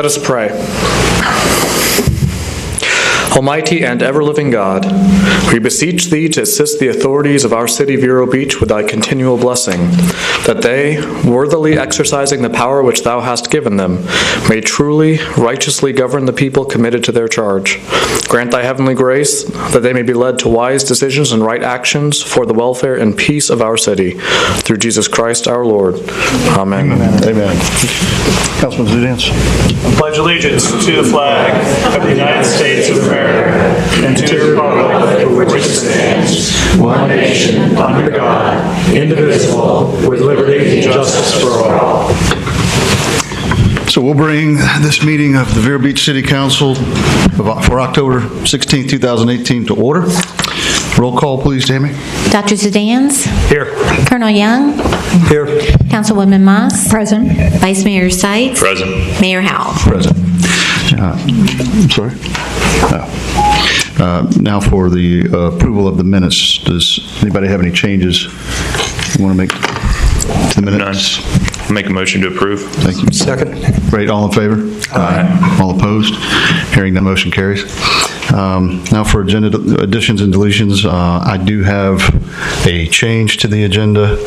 Let us pray. Almighty and ever-living God, we beseech Thee to assist the authorities of our city, Vero Beach, with Thy continual blessing, that they, worthily exercising the power which Thou hast given them, may truly, righteously govern the people committed to their charge. Grant Thy heavenly grace, that they may be led to wise decisions and right actions for the welfare and peace of our city. Through Jesus Christ our Lord. Amen. Amen. Amen. Councilman Zudance. I pledge allegiance to the flag of the United States of America and to the republic for which it stands, one nation, under God, indivisible, with liberty and justice for all. So we'll bring this meeting of the Vero Beach City Council for October 16, 2018 to order. Roll call, please, Tammy. Dr. Zudance. Here. Colonel Young. Here. Councilwoman Moss. Present. Vice Mayor Seitz. Present. Mayor Howell. Present. I'm sorry. Now for the approval of the minutes. Does anybody have any changes you want to make to the minutes? None. Make a motion to approve. Thank you. Second. Great. All in favor? Aye. All opposed? Hearing none, motion carries. Now for agenda additions and deletions, I do have a change to the agenda,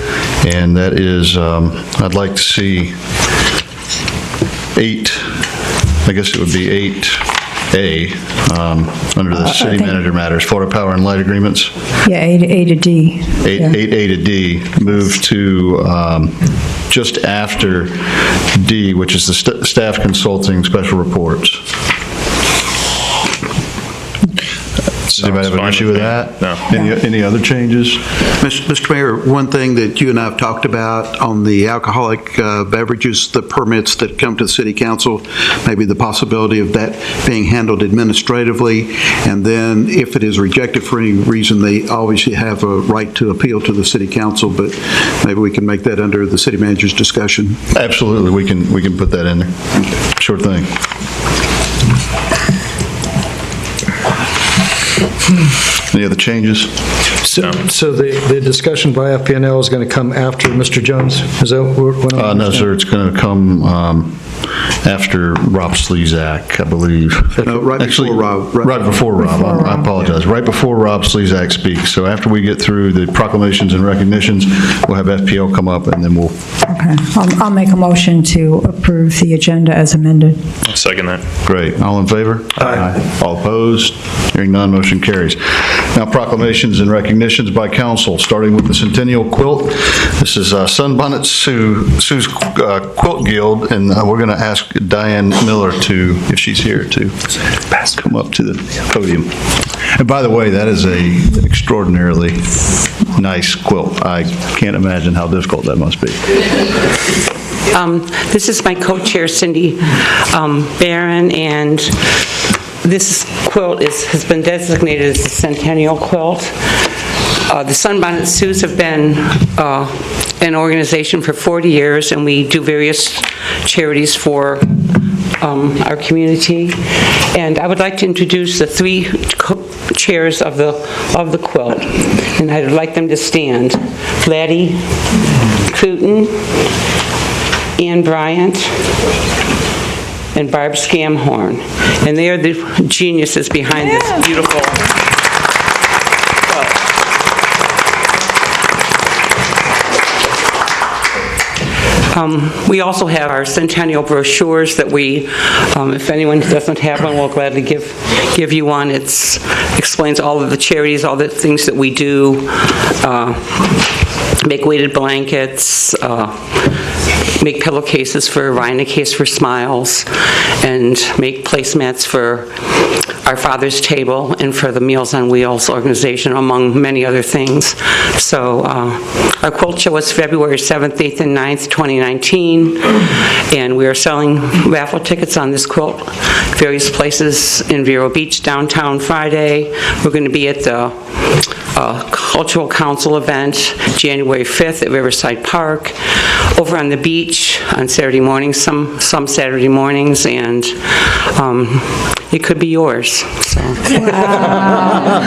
and that is I'd like to see 8, I guess it would be 8A, under the city manager matters, Florida Power and Light agreements. Yeah, A to D. 8A to D, move to just after D, which is the staff consulting special reports. Does anybody have an issue with that? No. Any other changes? Mr. Mayor, one thing that you and I have talked about on the alcoholic beverages, the permits that come to the city council, maybe the possibility of that being handled administratively, and then if it is rejected for any reason, they obviously have a right to appeal to the city council, but maybe we can make that under the city manager's discussion. Absolutely, we can put that in there. Sure thing. Any other changes? So the discussion by FPNL is going to come after Mr. Jones? Is that what I'm No, sir, it's going to come after Rob Slezak, I believe. No, right before Rob. Right before Rob. I apologize. Right before Rob Slezak speaks. So after we get through the proclamations and recognitions, we'll have FPL come up, and then we'll... Okay. I'll make a motion to approve the agenda as amended. I'll second that. Great. All in favor? Aye. All opposed? Hearing none, motion carries. Now, proclamations and recognitions by council, starting with the Centennial Quilt. This is Sunbonnet Sue's Quilt Guild, and we're going to ask Diane Miller if she's here, to come up to the podium. And by the way, that is an extraordinarily nice quilt. I can't imagine how difficult that must be. This is my co-chair, Cindy Barron, and this quilt has been designated as the Centennial Quilt. The Sunbonnet Sues have been an organization for 40 years, and we do various charities for our community. And I would like to introduce the 3 chairs of the quilt, and I'd like them to stand. Laddie Cooten, Ann Bryant, and Barb Scamhorn. And they are the geniuses behind this beautiful quilt. We also have our centennial brochures that we, if anyone doesn't have one, we'll gladly give you one. It explains all of the charities, all the things that we do, make weighted blankets, make pillowcases for Rhina Case for Smiles, and make placemats for our Father's Table and for the Meals on Wheels organization, among many other things. So our quilt show is February 7th, 8th, and 9th, 2019, and we are selling raffle tickets on this quilt various places in Vero Beach, downtown Friday. We're going to be at the Cultural Council event January 5th at Riverside Park, over on the beach on Saturday mornings, some Saturday mornings, and it could be yours. So. Wow.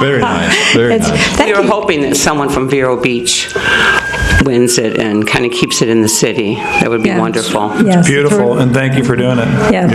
Very nice. Very nice. We were hoping that someone from Vero Beach wins it and kind of keeps it in the city. That would be Yeah. wonderful. Yes. Beautiful, and thank you for doing it. Yeah,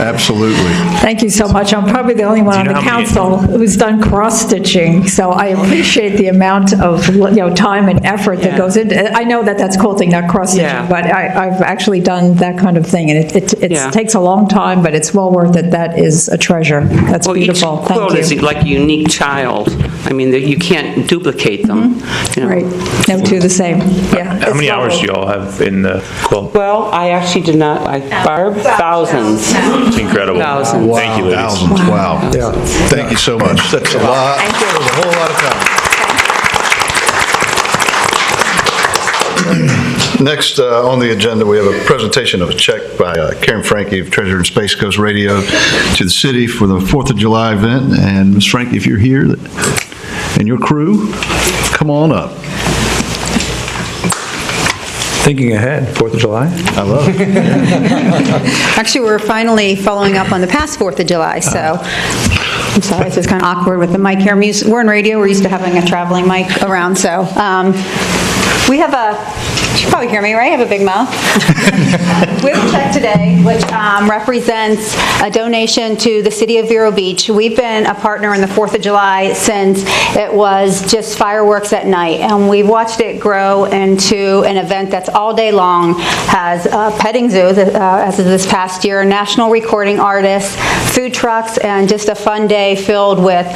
Absolutely. thank you so much. I'm probably the only one on Do you the know how many- council who's done cross-stitching, so I appreciate the amount of, time and effort that Yeah. goes into it. I know that that's quilting, not cross-stitching, Yeah. but I've actually done that kind of thing, and it Yeah. takes a long time, but it's well worth it. That is a treasure. That's Well, beautiful. each quilt Thank is you. like a unique child. I mean, you can't duplicate them. you know. Right. No two the same. Yeah. How many hours do y'all have in the quilt? Well, I actually did not, Barb, thousands. It's incredible. Thousands. Thank you, ladies. Thousands, wow. Thank you so much. That's a lot. Thank you. There's a whole lot of time. Next on the agenda, we have a presentation of a check by Karen Franke of Treasure and Space Coast Radio to the city for the 4th of July event. And Ms. Franke, if you're here, and your crew, come on up. Thinking ahead, 4th of July. I love it. Actually, we're finally following up on the past 4th of July, so I'm sorry, this is kind of awkward with the mic here. We're in radio, we're used to having a traveling mic around, so we have you should probably hear me, right? I have a big mouth. We have a check today, which represents a donation to the City of Vero Beach. We've been a partner in the 4th of July since it was just fireworks at night, and we've watched it grow into an event that's all day long, has a petting zoo, as of this past year, national recording artists, food trucks, and just a fun day filled with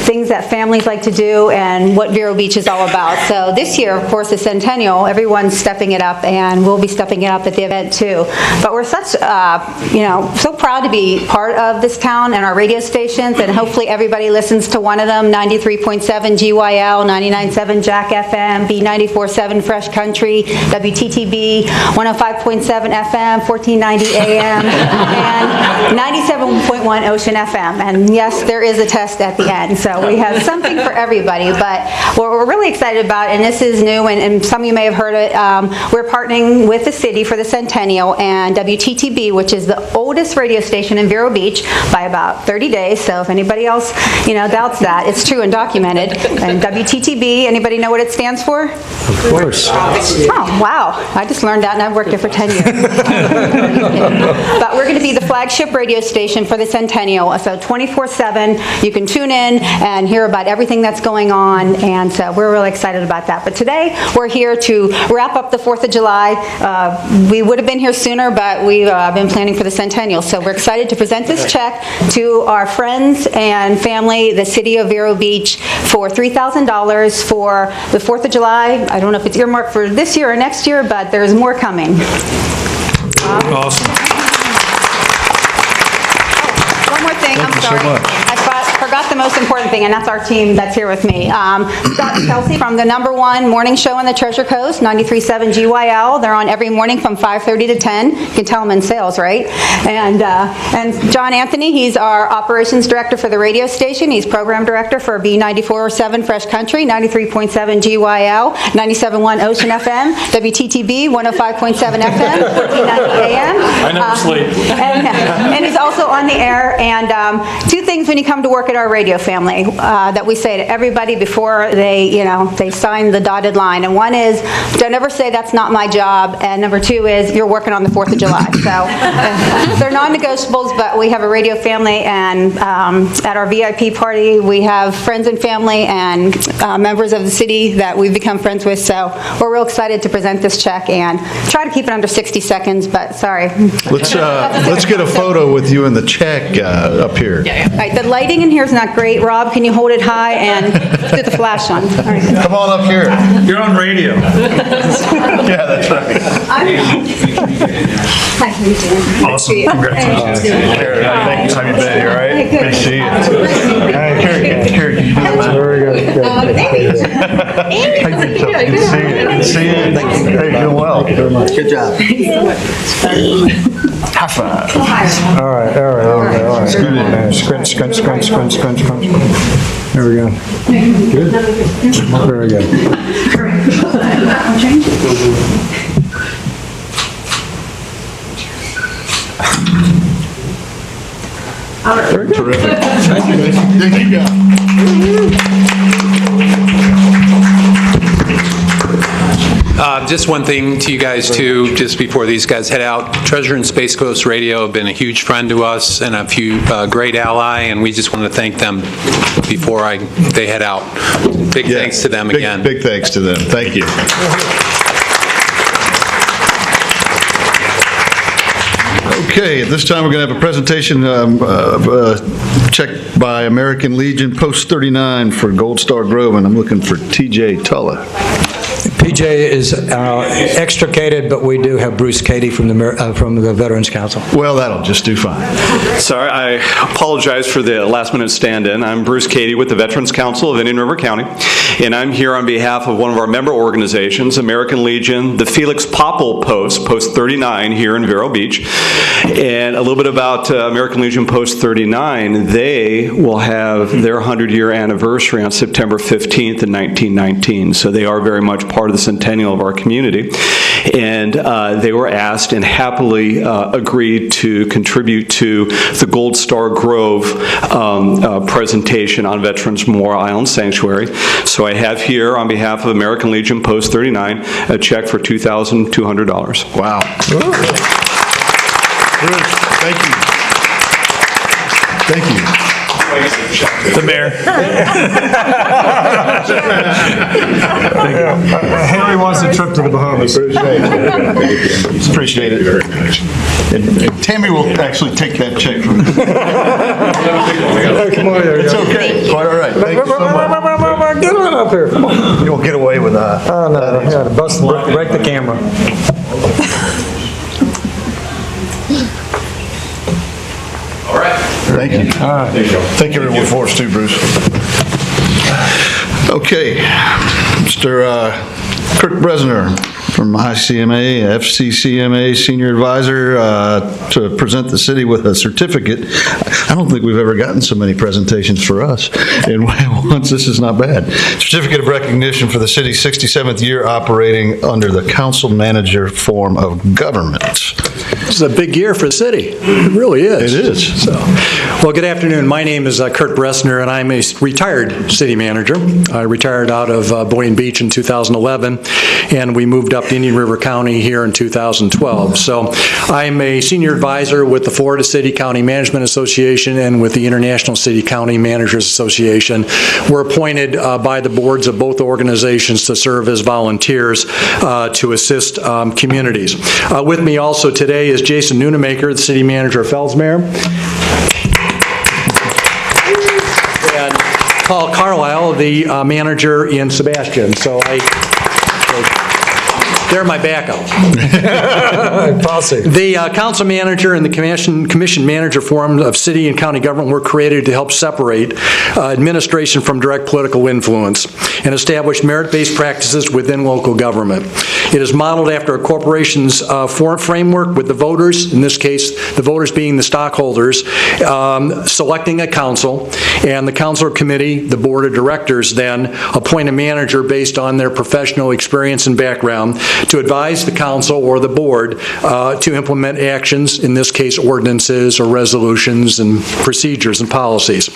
things that families like to do and what Vero Beach is all about. So this year, of course, the centennial, everyone's stepping it up, and we'll be stepping it up at the event too. But we're such, so proud to be part of this town and our radio stations, and hopefully everybody listens to one of them, 93.7 GYL, 99.7 Jack FM, B94.7 Fresh Country, WTTB, 105.7 FM, 1490 AM, and 97.1 Ocean FM. And yes, there is a test at the end, so we have something for everybody. But what we're really excited about, and this is new, and some of you may have heard it, we're partnering with the city for the centennial, and WTTB, which is the oldest radio station in Vero Beach by about 30 days. So if anybody else, doubts that, it's true and documented. And WTTB, anybody know what it stands for? Of course. Oh, wow. I just learned that, and I've worked there for 10 years. But we're going to be the flagship radio station for the centennial. So 24/7, you can tune in and hear about everything that's going on, and so we're really excited about that. But today, we're here to wrap up the 4th of July. We would have been here sooner, but we've been planning for the centennial. So we're excited to present this check to our friends and family, the City of Vero Beach, for $3,000 for the 4th of July. I don't know if it's earmarked for this year or next year, but there's more coming. Awesome. One more thing, I'm Thank you so sorry. much. I forgot the most important thing, and that's our team that's here with me. Scott and Kelsey from the #1 morning show on the Treasure Coast, 93.7 GYL. They're on every morning from 5:30 to 10. You can tell them in sales, right? And John Anthony, he's our operations director for the radio station. He's program director for B94.7 Fresh Country, 93.7 GYL, 97.1 Ocean FM, WTTB, 105.7 FM, 1490 AM. I never sleep. And he's also on the air. And two things when you come to work at our radio family that we say to everybody before they sign the dotted line. And one is, don't ever say that's not my job. And number two is, you're working on the 4th of July. So they're non-negotiables, but we have a radio family, and at our VIP party, we have friends and family and members of the city that we've become friends with. So we're real excited to present this check and try to keep it under 60 seconds, but sorry. Let's get a photo with you and the check up here. All right, the lighting in here is not great. Rob, can you hold it high and put the flash on? All right. Come on up here. You're on radio. Yeah, that's right. Hi, how you doing? Awesome. Congratulations. Carrie, how you been? You all right? Good to see you. Hey, Carrie, can you do that? Very good. How you doing? Good to see you. Good to see you. Thank you. Hey, you're doing well. Thank you very much. Good job. High five. All right. Scrunch. There we go. Good. Very good. Terrific. Thank you, guys. Thank you, guys. Just one thing to you guys, too, just before these guys head out. Treasure and Space Coast Radio have been a huge friend to us and a great ally, and we just want to thank them before they head out. Big thanks to them again. Big thanks to them. Thank you. Okay, at this time we're going to have a presentation check by American Legion Post 39 for Gold Star Grove, and I'm looking for TJ Tulla. PJ is extricated, but we do have Bruce Cady from the Veterans Council. Well, that'll just do fine. Sorry, I apologize for the last-minute stand-in. I'm Bruce Cady with the Veterans Council of Indian River County, and I'm here on behalf of one of our member organizations, American Legion, the Felix Popple Post, Post 39 here in Vero Beach. And a little bit about American Legion Post 39. They will have their 100-year anniversary on September 15th in 1919, so they are very much part of the centennial of our community. And they were asked and happily agreed to contribute to the Gold Star Grove presentation on Veterans Memorial Island Sanctuary. So I have here, on behalf of American Legion Post 39, a check for $2,200. Wow. Thank you. Thank you. The mayor. Henry wants a trip to the Bahamas. Appreciate it very much. And Tammy will actually take that check from you. Come on, it's okay. Quite all right. Thank you so much. Get on up here. Come on. You won't get away with that. Oh, no. I got to break the camera. Thank you. Thank you everyone for us too, Bruce. Okay, Mr. Kurt Bresner from ICMA, FCCMA Senior Advisor to present the city with a certificate. I don't think we've ever gotten so many presentations for us. And once, this is not bad. Certificate of recognition for the city's 67th year operating under the council manager form of government. This is a big year for the city. It really is. It is. So, well, good afternoon. My name is Kurt Bresner, and I'm a retired city manager. I retired out of Boynton Beach in 2011, and we moved up to Indian River County here in 2012. So I'm a senior advisor with the Florida City County Management Association and with the International City County Managers Association. We're appointed by the boards of both organizations to serve as volunteers to assist communities. With me also today is Jason Nunemaker, the city manager of Fellsmere. And Paul Carlisle, the manager in Sebastian. So they're my backup. The council manager and the commission manager form of city and county government were created to help separate administration from direct political influence and establish merit-based practices within local government. It is modeled after a corporation's framework with the voters, in this case, the voters being the stockholders, selecting a council, and the council committee, the board of directors, then appoint a manager based on their professional experience and background to advise the council or the board to implement actions, in this case ordinances or resolutions and procedures and policies.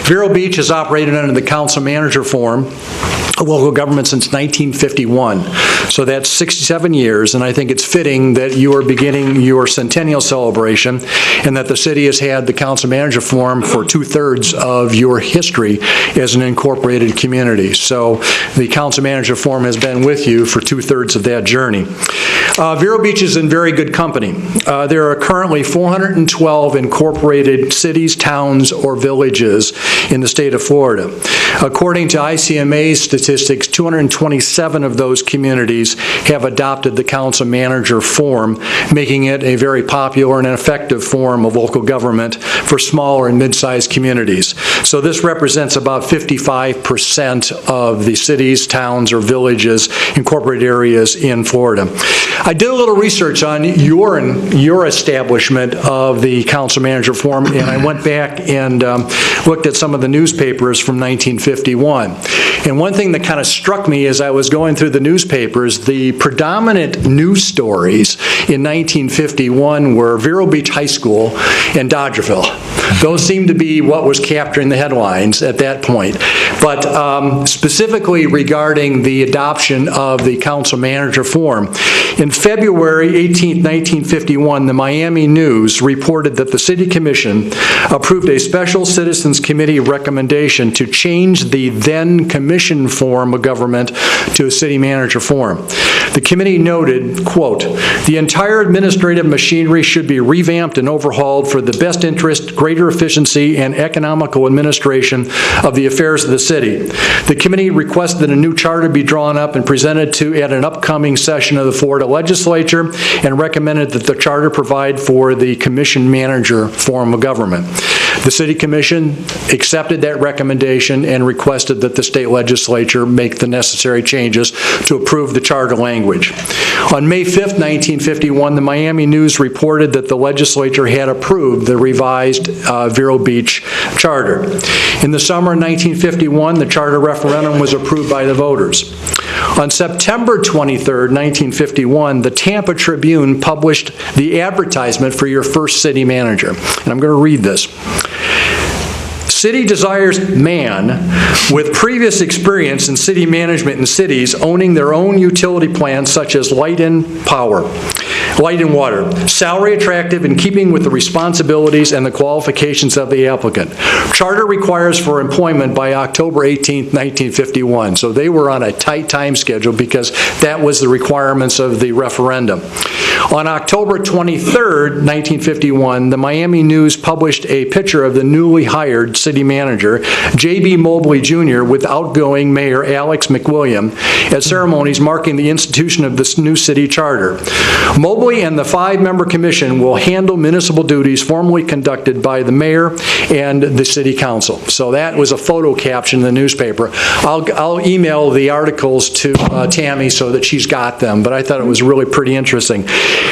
Vero Beach has operated under the council manager form of local government since 1951. So that's 67 years, and I think it's fitting that you are beginning your centennial celebration and that the city has had the council manager form for 2/3 of your history as an incorporated community. So the council manager form has been with you for 2/3 of that journey. Vero Beach is in very good company. There are currently 412 incorporated cities, towns, or villages in the state of Florida. According to ICMA's statistics, 227 of those communities have adopted the council manager form, making it a very popular and effective form of local government for smaller and mid-sized communities. So this represents about 55% of the cities, towns, or villages, incorporated areas in Florida. I did a little research on your establishment of the council manager form, and I went back and looked at some of the newspapers from 1951. And one thing that kind of struck me as I was going through the newspapers, the predominant news stories in 1951 were Vero Beach High School and Dodgerville. Those seemed to be what was capturing the headlines at that point. But specifically regarding the adoption of the council manager form, in February 18, 1951, the Miami News reported that the City Commission approved a special Citizens Committee recommendation to change the then commission form of government to a city manager form. The committee noted, quote, "The entire administrative machinery should be revamped and overhauled for the best interest, greater efficiency, and economical administration of the affairs of the city. The committee requested that a new charter be drawn up and presented at an upcoming session of the Florida Legislature and recommended that the charter provide for the commission manager form of government. The City Commission accepted that recommendation and requested that the state legislature make the necessary changes to approve the charter language. On May 5th, 1951, the Miami News reported that the legislature had approved the revised Vero Beach charter. In the summer of 1951, the charter referendum was approved by the voters. On September 23rd, 1951, the Tampa Tribune published the advertisement for your first city manager. And I'm going to read this. City desires man with previous experience in city management in cities owning their own utility plants such as light and water. Salary attractive in keeping with the responsibilities and the qualifications of the applicant. Charter requires for employment by October 18th, 1951. So they were on a tight time schedule because that was the requirements of the referendum. On October 23rd, 1951, the Miami News published a picture of the newly hired city manager, J.B. Mobley Jr., with outgoing Mayor Alex McWilliam at ceremonies marking the institution of this new city charter. Mobley and the 5-member commission will handle municipal duties formally conducted by the mayor and the city council. So that was a photo caption in the newspaper. I'll email the articles to Tammy so that she's got them, but I thought it was really pretty interesting.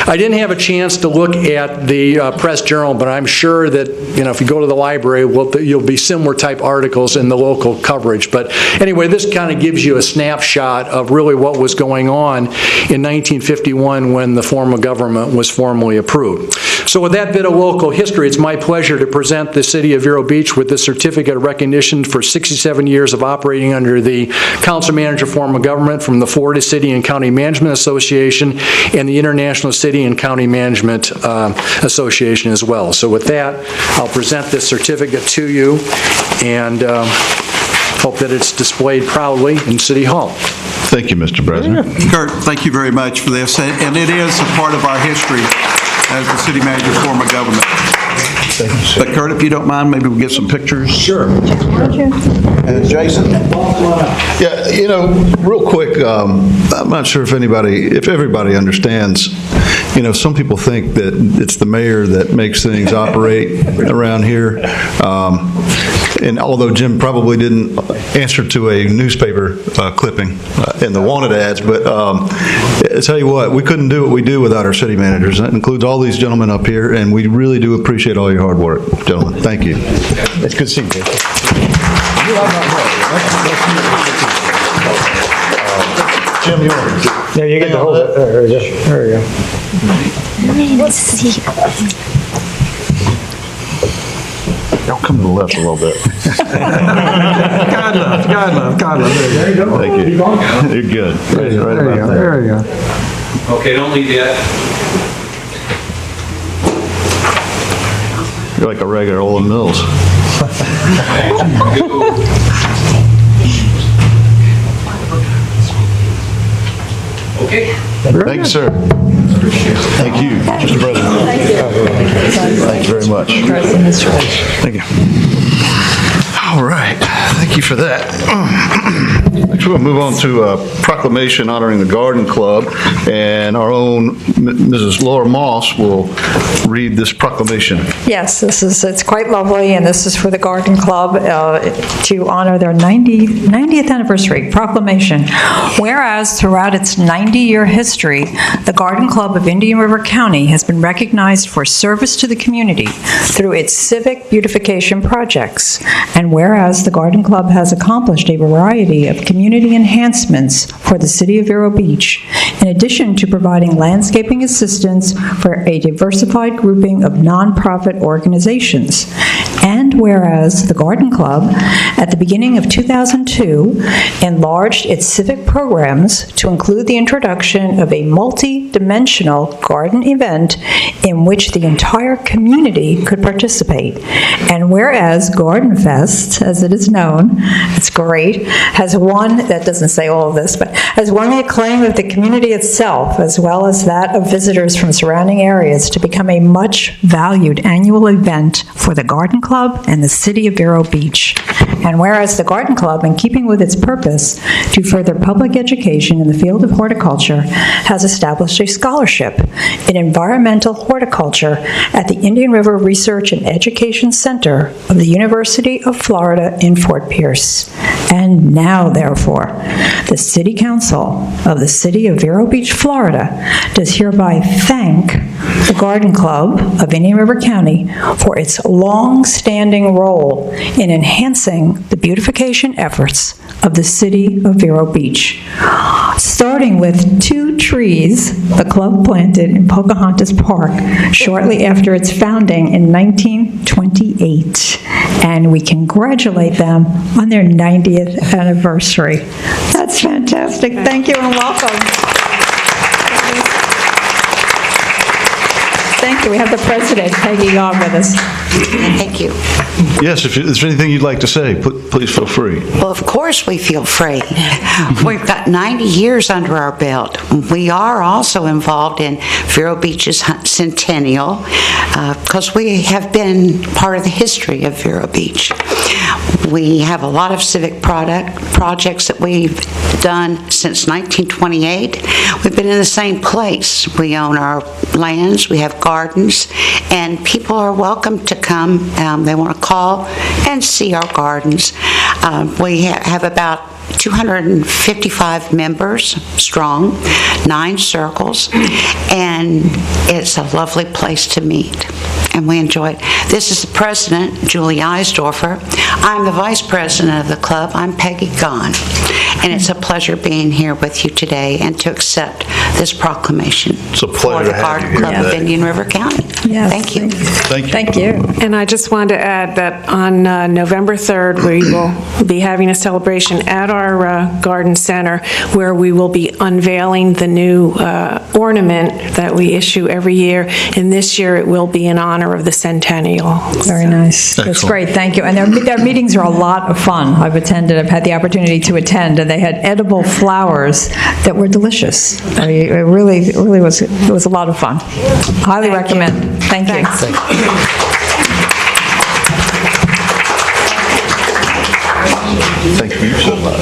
I didn't have a chance to look at the Press Journal, but I'm sure that, if you go to the library, you'll be similar type articles in the local coverage. But anyway, this kind of gives you a snapshot of really what was going on in 1951 when the form of government was formally approved. So with that bit of local history, it's my pleasure to present the City of Vero Beach with the certificate of recognition for 67 years of operating under the council manager form of government from the Florida City and County Management Association and the International City and County Management Association as well. So with that, I'll present this certificate to you and hope that it's displayed proudly in City Hall. Thank you, Mr. President. Kurt, thank you very much for this, and it is a part of our history as the city manager form of government. Thank you, sir. But Kurt, if you don't mind, maybe we'll get some pictures. Sure. And Jason? Yeah, real quick, I'm not sure if everybody understands, some people think that it's the mayor that makes things operate around here. And although Jim probably didn't answer to a newspaper clipping in the wanted ads, but I tell you what, we couldn't do what we do without our city managers. That includes all these gentlemen up here, and we really do appreciate all your hard work, gentlemen. Thank you. It's good to see you, Jason. Jim, yours. Yeah, you get to hold it. There you go. Let's see. Y'all come to the left a little bit. God love. There you go. Thank you. You're good. Right about there. There you go. Okay, don't leave yet. You're like a regular Olin Mills. Okay. Thank you, sir. Thank you, Mr. President. Thank you very much. Thank you. All right. Thank you for that. Next, we'll move on to a proclamation honoring the Garden Club, and our own Mrs. Laura Moss will read this proclamation. Yes, it's quite lovely, and this is for the Garden Club to honor their 90th anniversary. Proclamation. Whereas throughout its 90-year history, the Garden Club of Indian River County has been recognized for service to the community through its civic beautification projects, and whereas the Garden Club has accomplished a variety of community enhancements for the City of Vero Beach, in addition to providing landscaping assistance for a diversified grouping of nonprofit organizations. And whereas the Garden Club, at the beginning of 2002, enlarged its civic programs to include the introduction of a multi-dimensional garden event in which the entire community could participate. And whereas Garden Fest, as it is known, it's great, has won, that doesn't say all of this, but has won the acclaim of the community itself, as well as that of visitors from surrounding areas, to become a much valued annual event for the Garden Club and the City of Vero Beach. And whereas the Garden Club, in keeping with its purpose to further public education in the field of horticulture, has established a scholarship in environmental horticulture at the Indian River Research and Education Center of the University of Florida in Fort Pierce. And now, therefore, the City Council of the City of Vero Beach, Florida, does hereby thank the Garden Club of Indian River County for its long-standing role in enhancing the beautification efforts of the City of Vero Beach, starting with 2 trees the club planted in Pocahontas Park shortly after its founding in 1928. And we congratulate them on their 90th anniversary. That's fantastic. Thank you and welcome. Thank you. We have the president, Peggy, on with us. Thank you. Yes, if there's anything you'd like to say, please feel free. Well, of course we feel free. We've got 90 years under our belt. We are also involved in Vero Beach's centennial because we have been part of the history of Vero Beach. We have a lot of civic projects that we've done since 1928. We've been in the same place. We own our lands, we have gardens, and people are welcome to come. They want to call and see our gardens. We have about 255 members strong, 9 circles, and it's a lovely place to meet, and we enjoy it. This is the president, Julie Eisdorfer. I'm the vice president of the club. I'm Peggy Gahn, and it's a pleasure being here with you today and to accept this proclamation It's a pleasure for the to have Garden you here Club of today. Indian River County. Yes. Thank you. Thank you. Thank you. And I just wanted to add that on November 3rd, we will be having a celebration at our garden center where we will be unveiling the new ornament that we issue every year. And this year it will be in honor of the centennial. Very nice. That's Excellent. great. Thank you. And their meetings are a lot of fun. I've had the opportunity to attend, and they had edible flowers that were delicious. I mean, it really was. It was a lot of fun. Highly recommend. Thank you. Thank you so much.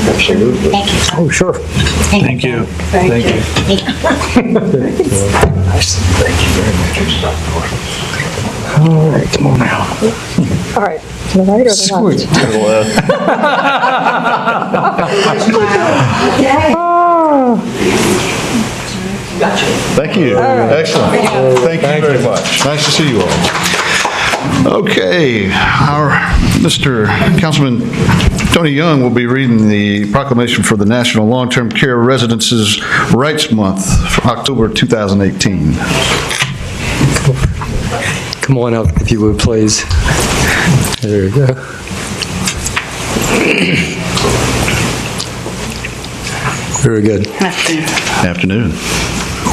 Absolutely. Thank you. Oh, sure. Thank you. Thank you. Nice. Thank you very much. All right, come on now. All right. To the right or the Sweet. left? To the left. Thank you. Excellent. Thank you very much. Nice to see you all. Okay, our Mr. Councilman Tony Young will be reading the proclamation for the National Long-Term Care Residences Rights Month for October 2018. Come on up, if you would, please. There we go. Very good. Afternoon.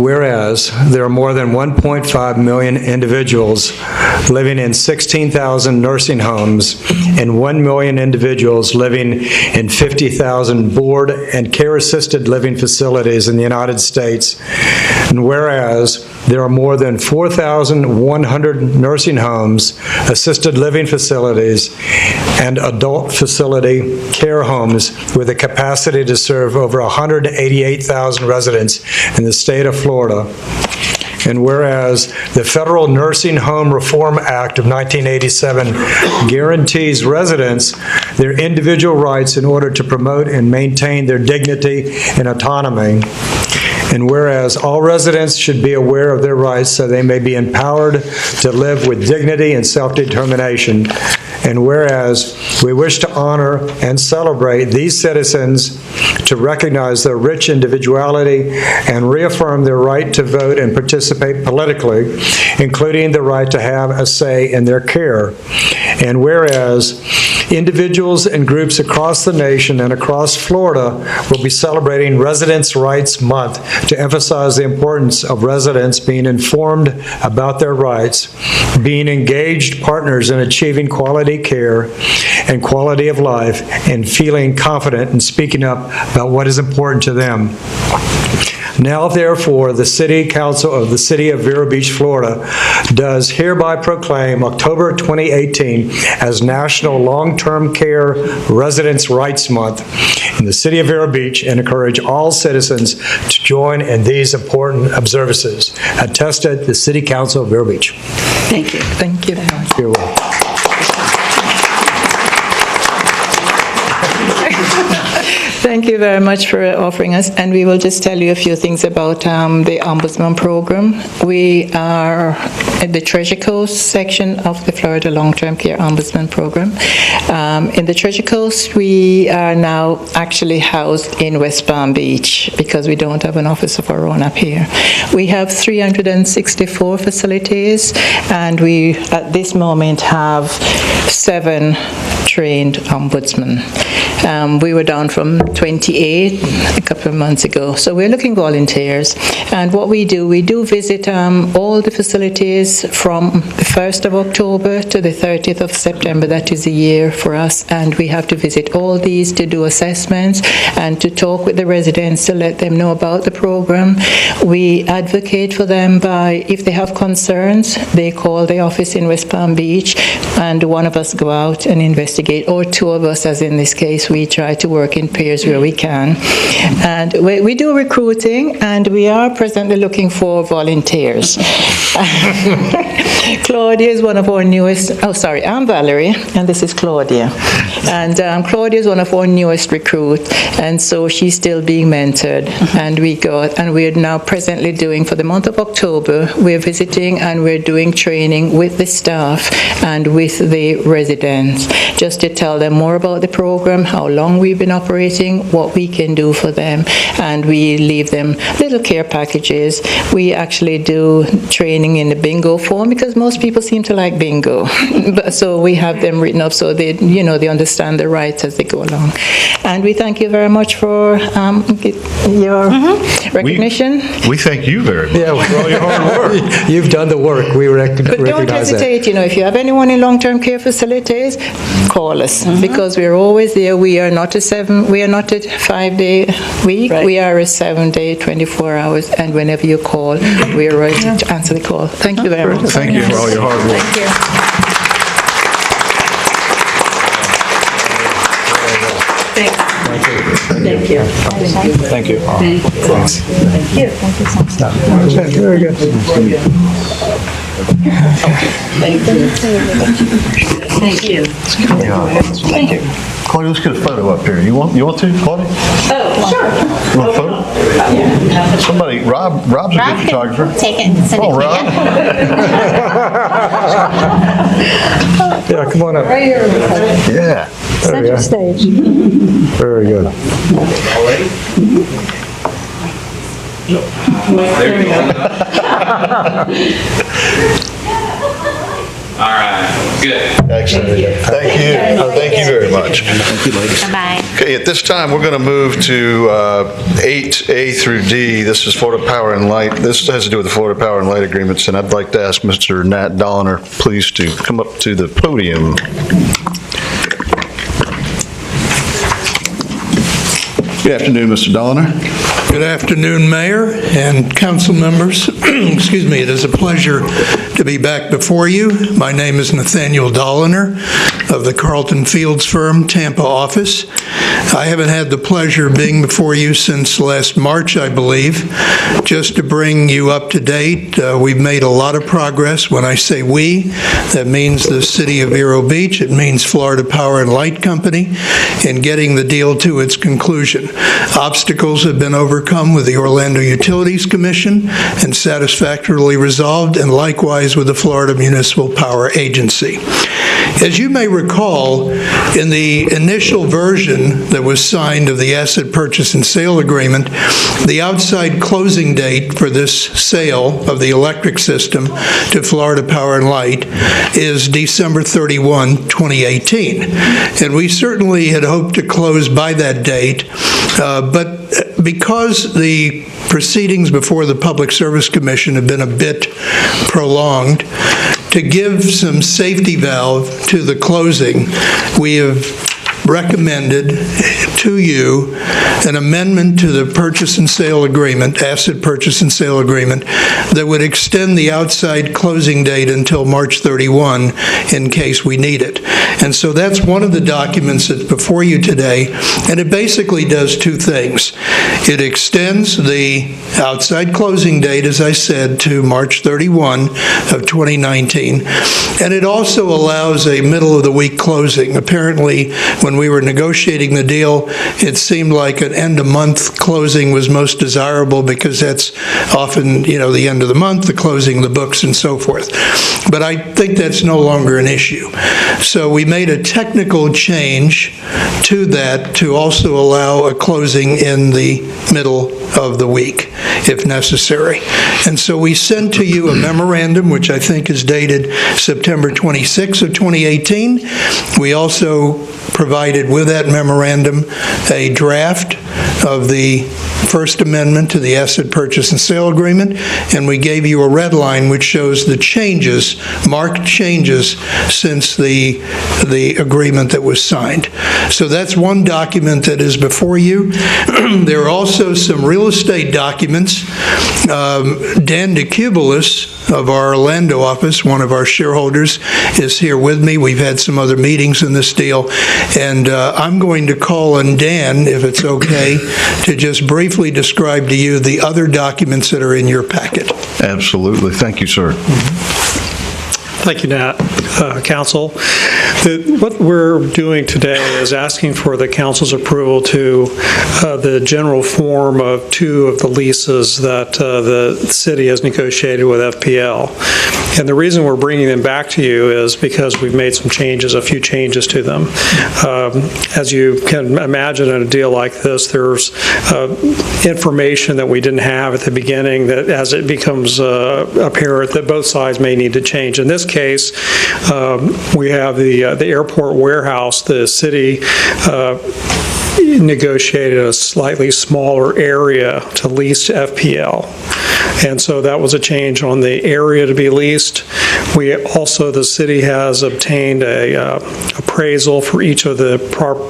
Whereas there are more than 1.5 million individuals living in 16,000 nursing homes and 1 million individuals living in 50,000 board and care-assisted living facilities in the United States, and whereas there are more than 4,100 nursing homes, assisted living facilities, and adult facility care homes with a capacity to serve over 188,000 residents in the state of Florida. And whereas the Federal Nursing Home Reform Act of 1987 guarantees residents their individual rights in order to promote and maintain their dignity and autonomy. And whereas all residents should be aware of their rights so they may be empowered to live with dignity and self-determination. And whereas we wish to honor and celebrate these citizens, to recognize their rich individuality and reaffirm their right to vote and participate politically, including the right to have a say in their care. And whereas individuals and groups across the nation and across Florida will be celebrating Residents' Rights Month to emphasize the importance of residents being informed about their rights, being engaged partners in achieving quality care and quality of life, and feeling confident in speaking up about what is important to them. Now, therefore, the City Council of the City of Vero Beach, Florida, does hereby proclaim October 2018 as National Long-Term Care Residents' Rights Month in the City of Vero Beach, and encourage all citizens to join in these important observances. Attested, the City Council of Vero Beach. Thank you. Thank you. You're welcome. Thank you very much for offering us, and we will just tell you a few things about the Ombudsman program. We are at the Treasure Coast section of the Florida Long-Term Care Ombudsman program. In the Treasure Coast, we are now actually housed in West Palm Beach because we don't have an office of our own up here. We have 364 facilities, and we at this moment have 7 trained ombudsmen. We were down from 28 a couple of months ago. So we're looking for volunteers. And what we do visit all the facilities from the 1st of October to the 30th of September. That is a year for us. And we have to visit all these to do assessments and to talk with the residents to let them know about the program. We advocate for them by, if they have concerns, they call the office in West Palm Beach, and one of us go out and investigate, or 2 of us, as in this case. We try to work in pairs where we can. And we do recruiting, and we are presently looking for volunteers. Claudia is one of our newest, I'm Valerie, and this is Claudia. And Claudia is one of our newest recruits, and so she's still being mentored. And we're now presently doing, for the month of October, we're visiting and we're doing training with the staff and with the residents, just to tell them more about the program, how long we've been operating, what we can do for them, and we leave them little care packages. We actually do training in the bingo form because most people seem to like bingo. So we have them written up so they understand the rights as they go along. And we thank you very much for your recognition. We thank you very much. Yeah, for all your hard work. You've done the work. We recognize that. But don't hesitate, if you have anyone in long-term care facilities, call us, because we're always there. We are not a 5-day week. Right. We are a 7-day, 24 hours, and whenever you call, we are ready to answer the call. Thank you very much. Thank you for all your hard work. Thank you. Thank you. Thank you. Thanks. Thank you. Thank you. Very good. Thank you. Thank you. Claudia, let's get a photo up here. You want to, Claudia? Oh, sure. You want a photo? Somebody, Rob's a good photographer. Take it and send it Come on, to Rob. Yeah, come on up. Right here. Yeah. Center stage. Very good. There we go. All right, good. Excellent. Thank you. Thank you very much. Thank you, ladies. Bye-bye. Okay, at this time, we're going to move to 8A through D. This is Florida Power and Light. This has to do with the Florida Power and Light agreements, and I'd like to ask Mr. Nat Dolliner, please, to come up to the podium. Good afternoon, Mr. Dolliner. Good afternoon, Mayor and council members. Excuse me, it is a pleasure to be back before you. My name is Nathaniel Dolliner of the Carlton Fields firm, Tampa office. I haven't had the pleasure of being before you since last March, I believe. Just to bring you up to date, we've made a lot of progress. When I say we, that means the City of Vero Beach, it means Florida Power and Light Company, in getting the deal to its conclusion. Obstacles have been overcome with the Orlando Utilities Commission and satisfactorily resolved, and likewise with the Florida Municipal Power Agency. As you may recall, in the initial version that was signed of the asset purchase and sale agreement, the outside closing date for this sale of the electric system to Florida Power and Light is December 31, 2018. And we certainly had hoped to close by that date, but because the proceedings before the Public Service Commission have been a bit prolonged, to give some safety valve to the closing, we have recommended to you an amendment to the purchase and sale agreement, asset purchase and sale agreement, that would extend the outside closing date until March 31 in case we need it. And so that's one of the documents that's before you today, and it basically does two things. It extends the outside closing date, as I said, to March 31 of 2019, and it also allows a middle-of-the-week closing. Apparently, when we were negotiating the deal, it seemed like an end-of-month closing was most desirable because that's often, the end of the month, the closing of the books and so forth. But I think that's no longer an issue. So we made a technical change to that to also allow a closing in the middle of the week, if necessary. And so we sent to you a memorandum, which I think is dated September 26 of 2018. We also provided with that memorandum a draft of the First Amendment to the Asset Purchase and Sale Agreement, and we gave you a red line which shows the changes, marked changes, since the agreement that was signed. So that's one document that is before you. There are also some real estate documents. Dan DeCubulis of our Orlando office, one of our shareholders, is here with me. We've had some other meetings in this deal, and I'm going to call on Dan, if it's okay, to just briefly describe to you the other documents that are in your packet. Absolutely. Thank you, sir. Thank you, Nat. Council, what we're doing today is asking for the council's approval to the general form of two of the leases that the city has negotiated with FPL. And the reason we're bringing them back to you is because we've made some changes, a few changes to them. As you can imagine in a deal like this, there's information that we didn't have at the beginning that as it becomes apparent that both sides may need to change. In this case, we have the airport warehouse. The city negotiated a slightly smaller area to lease to FPL. And so that was a change on the area to be leased. The city has obtained a appraisal for each of the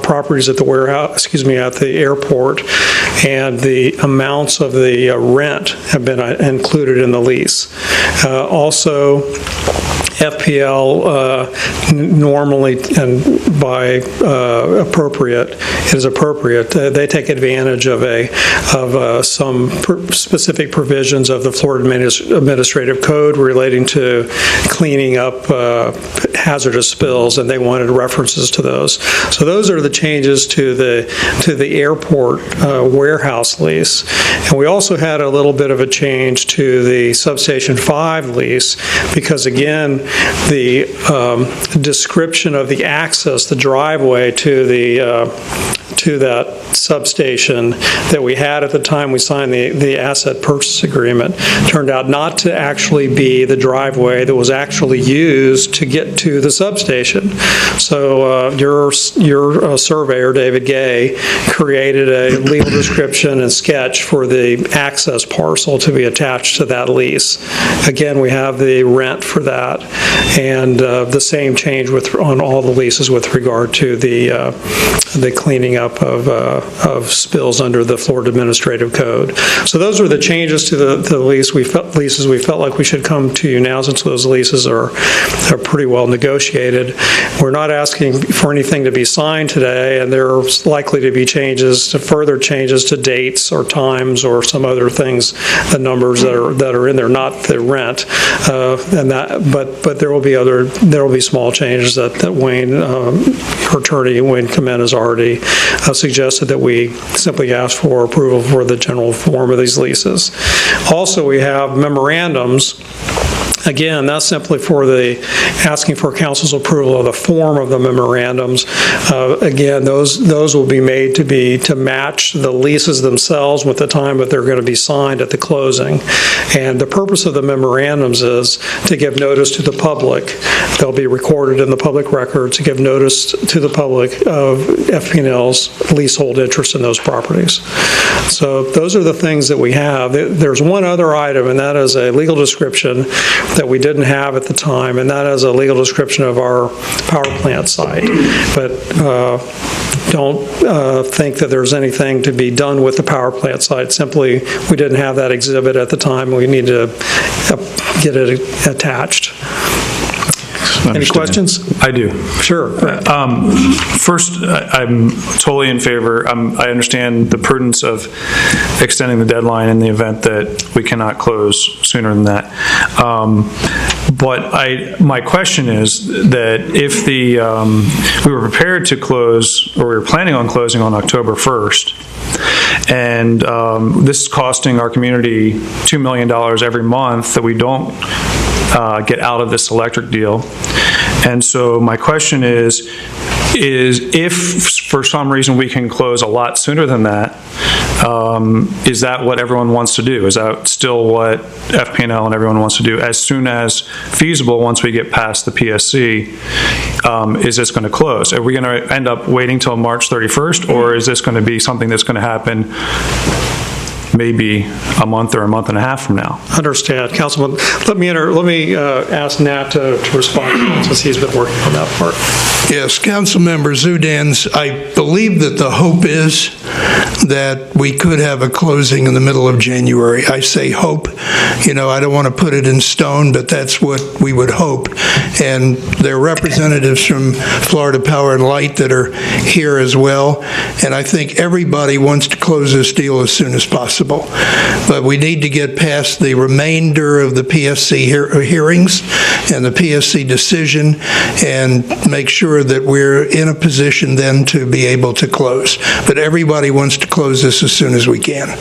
properties at the warehouse, at the airport, and the amounts of the rent have been included in the lease. Also, FPL normally, and by it is appropriate, they take advantage of some specific provisions of the Florida Administrative Code relating to cleaning up hazardous spills, and they wanted references to those. So those are the changes to the airport warehouse lease. And we also had a little bit of a change to the Substation 5 lease because, again, the description of the access, the driveway to that substation that we had at the time we signed the asset purchase agreement turned out not to actually be the driveway that was actually used to get to the substation. So your surveyor, David Gay, created a legal description and sketch for the access parcel to be attached to that lease. Again, we have the rent for that, and the same change on all the leases with regard to the cleaning up of spills under the Florida Administrative Code. So those were the changes to the leases. We felt like we should come to you now since those leases are pretty well negotiated. We're not asking for anything to be signed today, and there's likely to be further changes to dates or times or some other things, the numbers that are in there, not the rent, but there will be small changes that Wayne, our attorney Wayne Kamen, has already suggested that we simply ask for approval for the general form of these leases. Also, we have memorandums. Again, that's simply for asking for council's approval of the form of the memorandums. Again, those will be made to match the leases themselves with the time that they're going to be signed at the closing. And the purpose of the memorandums is to give notice to the public. They'll be recorded in the public record to give notice to the public of FP&L's leasehold interest in those properties. So those are the things that we have. There's one other item, and that is a legal description that we didn't have at the time, and that is a legal description of our power plant site. But don't think that there's anything to be done with the power plant site. Simply, we didn't have that exhibit at the time. We need to get it attached. Any questions? I do. Sure. First, I'm totally in favor. I understand the prudence of extending the deadline in the event that we cannot close sooner than that. But my question is that if we were prepared to close, or we were planning on closing on October 1st, and this is costing our community $2 million every month that we don't get out of this electric deal. And so my question is if for some reason we can close a lot sooner than that, is that what everyone wants to do? Is that still what FP&L and everyone wants to do? As soon as feasible, once we get past the PSC, is this going to close? Are we going to end up waiting till March 31st, or is this going to be something that's going to happen maybe a month or a month and a half from now? Understand. Councilman, let me ask Nat to respond since he's been working on that part. Yes, Councilmember Zudans, I believe that the hope is that we could have a closing in the middle of January. I say hope. I don't want to put it in stone, but that's what we would hope. And there are representatives from Florida Power and Light that are here as well. And I think everybody wants to close this deal as soon as possible. But we need to get past the remainder of the PSC hearings and the PSC decision and make sure that we're in a position then to be able to close. But everybody wants to close this as soon as we can.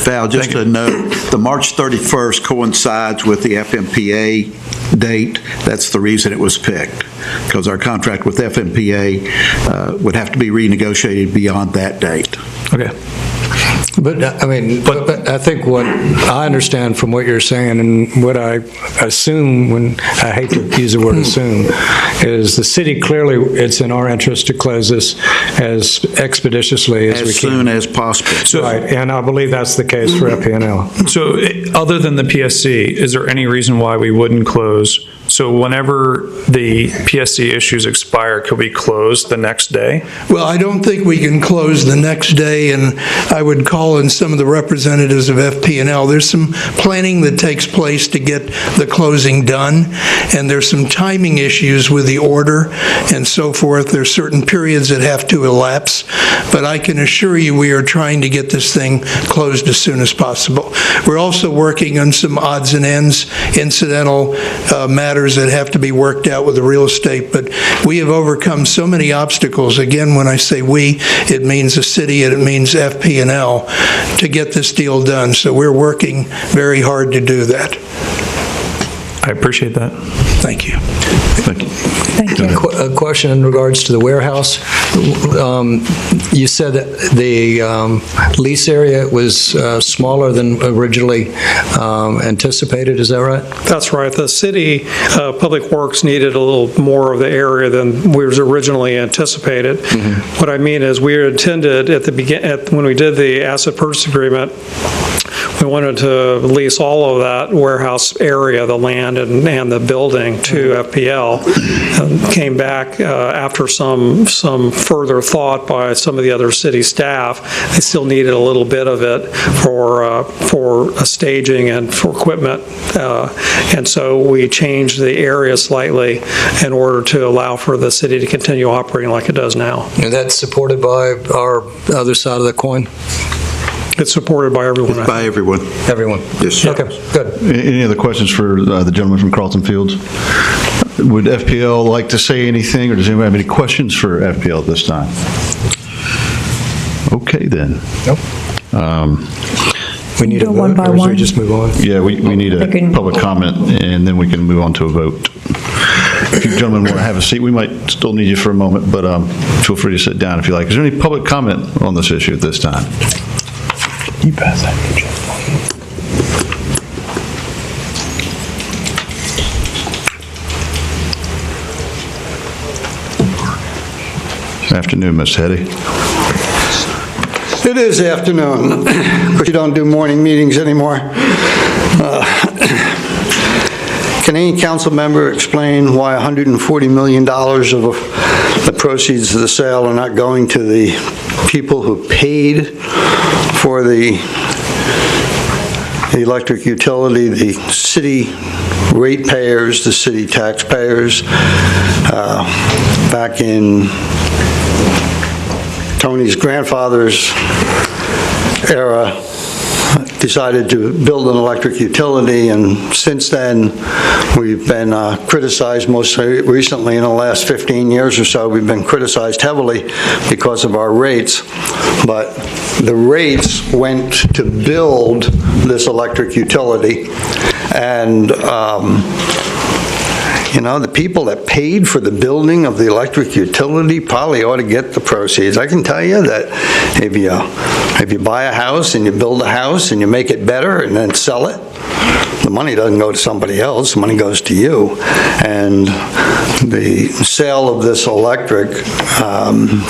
Val, just to note, the March 31st coincides with the FMPA date. That's the reason it was picked, because our contract with FMPA would have to be renegotiated beyond that date. Okay. But I think what I understand from what you're saying, and what I assume, when I hate to use the word assume, is the city clearly, it's in our interest to close this as expeditiously as we can. As soon as possible. So, right, and I believe that's the case for FP&L. So other than the PSC, is there any reason why we wouldn't close? So whenever the PSC issues expire, could we close the next day? Well, I don't think we can close the next day, and I would call in some of the representatives of FP&L. There's some planning that takes place to get the closing done, and there's some timing issues with the order and so forth. There's certain periods that have to elapse, but I can assure you we are trying to get this thing closed as soon as possible. We're also working on some odds and ends, incidental matters that have to be worked out with the real estate, but we have overcome so many obstacles. Again, when I say we, it means the city and it means FP&L to get this deal done. So we're working very hard to do that. I appreciate that. Thank you. Thank you. Thank you. A question in regards to the warehouse. You said that the lease area was smaller than originally anticipated. Is that right? That's right. The city Public Works needed a little more of the area than was originally anticipated. Mm-hmm. What I mean is we intended when we did the asset purchase agreement, we wanted to lease all of that warehouse area, the land and the building, to FPL. Came back after some further thought by some of the other city staff. They still needed a little bit of it for staging and for equipment, and so we changed the area slightly in order to allow for the city to continue operating like it does now. And that's supported by our other side of the coin? It's supported by everyone. By everyone. Everyone. Yes. Okay, good. Any other questions for the gentleman from Carlton Fields? Would FPL like to say anything, or does anyone have any questions for FPL at this time? Okay, then. Nope. We need a Do one vote, by or should one? we just move on? Yeah, we need a public comment, and then we can move on to a vote. If you gentlemen want to have a seat, we might still need you for a moment, but feel free to sit down if you like. Is there any public comment on this issue at this time? You pass that, Jim. Afternoon, Ms. Hetty. It is afternoon. Of course, you don't do morning meetings anymore. Can any council member explain why $140 million of the proceeds of the sale are not going to the people who paid for the electric utility, the city ratepayers, the city taxpayers? Back in Tony's grandfather's era, decided to build an electric utility, and since then we've been criticized. Most recently in the last 15 years or so, we've been criticized heavily because of our rates, but the rates went to build this electric utility, and you know, the people that paid for the building of the electric utility probably ought to get the proceeds. I can tell you that if you buy a house and you build a house and you make it better and then sell it, the money doesn't go to somebody else, the money goes to you. And the sale of this electric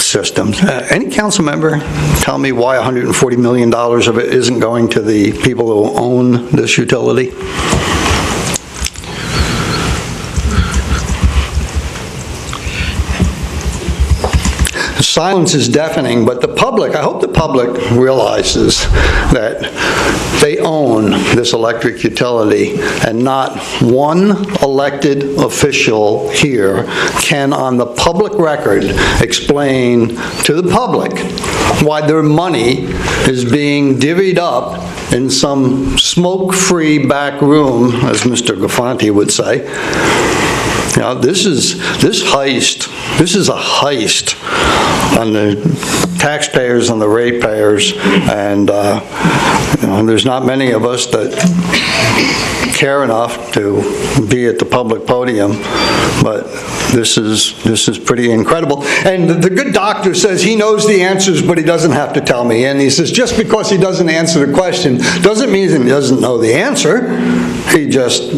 system, any council member tell me why $140 million of it isn't going to the people who own this utility? Silence is deafening, but the public, I hope the public realizes that they own this electric utility, and not one elected official here can, on the public record, explain to the public why their money is being divvied up in some smoke-free back room, as Mr. Gafanti would say. You know, this is a heist on the taxpayers, on the ratepayers, and you know, there's not many of us that care enough to be at the public podium, but this is pretty incredible. And the good doctor says he knows the answers, but he doesn't have to tell me. And he says just because he doesn't answer the question doesn't mean he doesn't know the answer. He just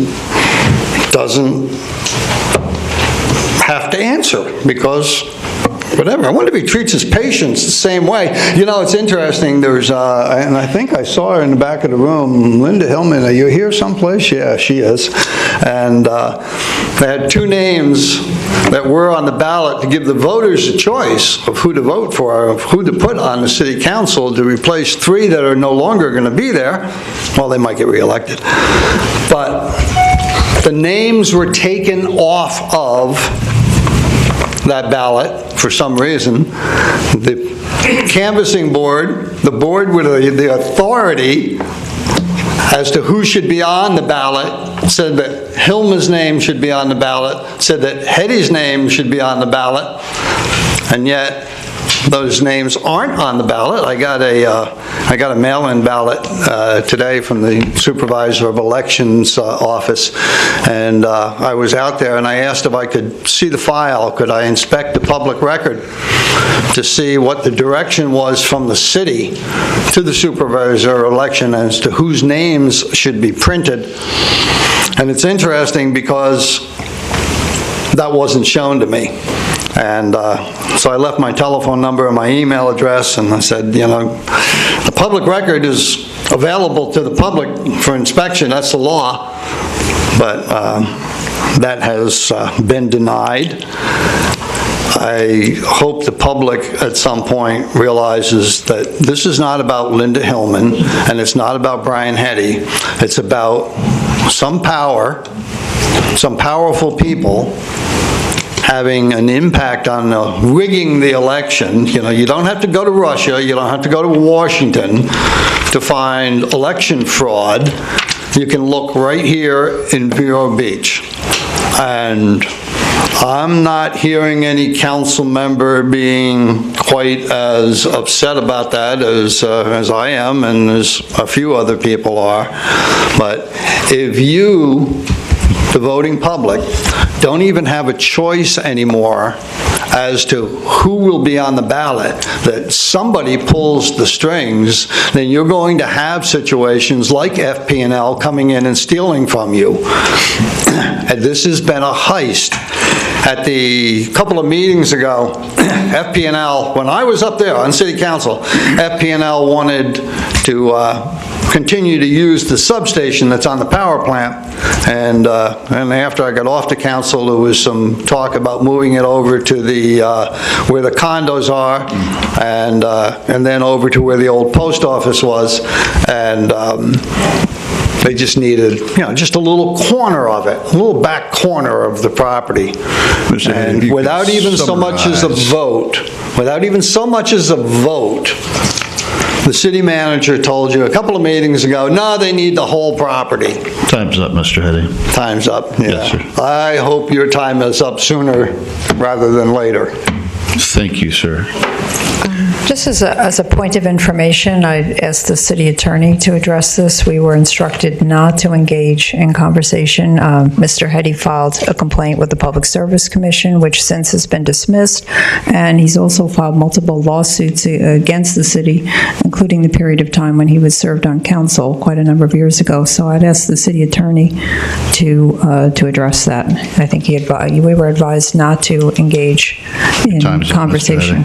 doesn't have to answer because whatever. I wonder if he treats his patients the same way. You know, it's interesting. There's, and I think I saw her in the back of the room, Linda Hillman. Are you here someplace? Yeah, she is. And they had two names that were on the ballot to give the voters a choice of who to vote for, of who to put on the city council to replace three that are no longer going to be there. Well, they might get reelected. But the names were taken off of that ballot for some reason. The canvassing board, the board with the authority as to who should be on the ballot, said that Hilma's name should be on the ballot, said that Hetty's name should be on the ballot, and yet those names aren't on the ballot. I got a mail-in ballot today from the Supervisor of Elections office, and I was out there and I asked if I could see the file. Could I inspect the public record to see what the direction was from the city to the Supervisor of Election as to whose names should be printed? And it's interesting because that wasn't shown to me. And so I left my telephone number and my email address, and I said, you know, the public record is available to the public for inspection. That's the law. But that has been denied. I hope the public at some point realizes that this is not about Linda Hillman, and it's not about Brian Hetty. It's about some power, some powerful people having an impact on rigging the election. You know, you don't have to go to Russia, you don't have to go to Washington to find election fraud. You can look right here in Vero Beach. And I'm not hearing any council member being quite as upset about that as I am and as a few other people are. But if you, the voting public, don't even have a choice anymore as to who will be on the ballot, that somebody pulls the strings, then you're going to have situations like FP&L coming in and stealing from you. And this has been a heist. At the couple of meetings ago, FP&L, when I was up there on City Council, FP&L wanted to continue to use the substation that's on the power plant. And after I got off the council, there was some talk about moving it over to the where the condos are, and then over to where the old post office was, and they just needed, just a little corner of it, a little back corner of the property. And without even so much as a vote, the city manager told you a couple of meetings ago, no, they need the whole property. Time's up, Mr. Heddy. Time's up, yeah. Yes, sir. I hope your time is up sooner rather than later. Thank you, sir. Just as a point of information, I asked the city attorney to address this. We were instructed not to engage in conversation. Mr. Heddy filed a complaint with the Public Service Commission, which since has been dismissed, and he's also filed multiple lawsuits against the city, including the period of time when he was served on council quite a number of years ago. So I'd ask the city attorney to address that. I think we were advised not to engage in conversation.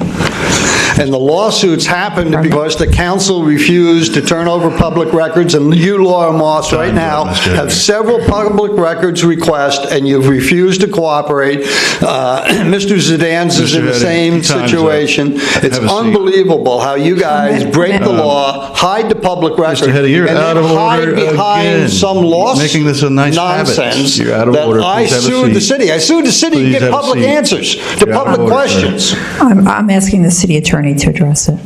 And the lawsuits happened because the council refused to turn over public records, and you, Laura Moss, right now have several public records requests, and you've refused to cooperate. Mr. Zidan's is in the same situation. It's unbelievable how you guys break the law, hide the public record, Mr. Heddy, you're and out then of hide order behind again. some lawsuit Making this a nice nonsense habit. You're out of that order. I Please have a sued the seat. city. I sued the city to Please get have a public seat. answers to You're out of public order, questions. I'm asking the city attorney to address it.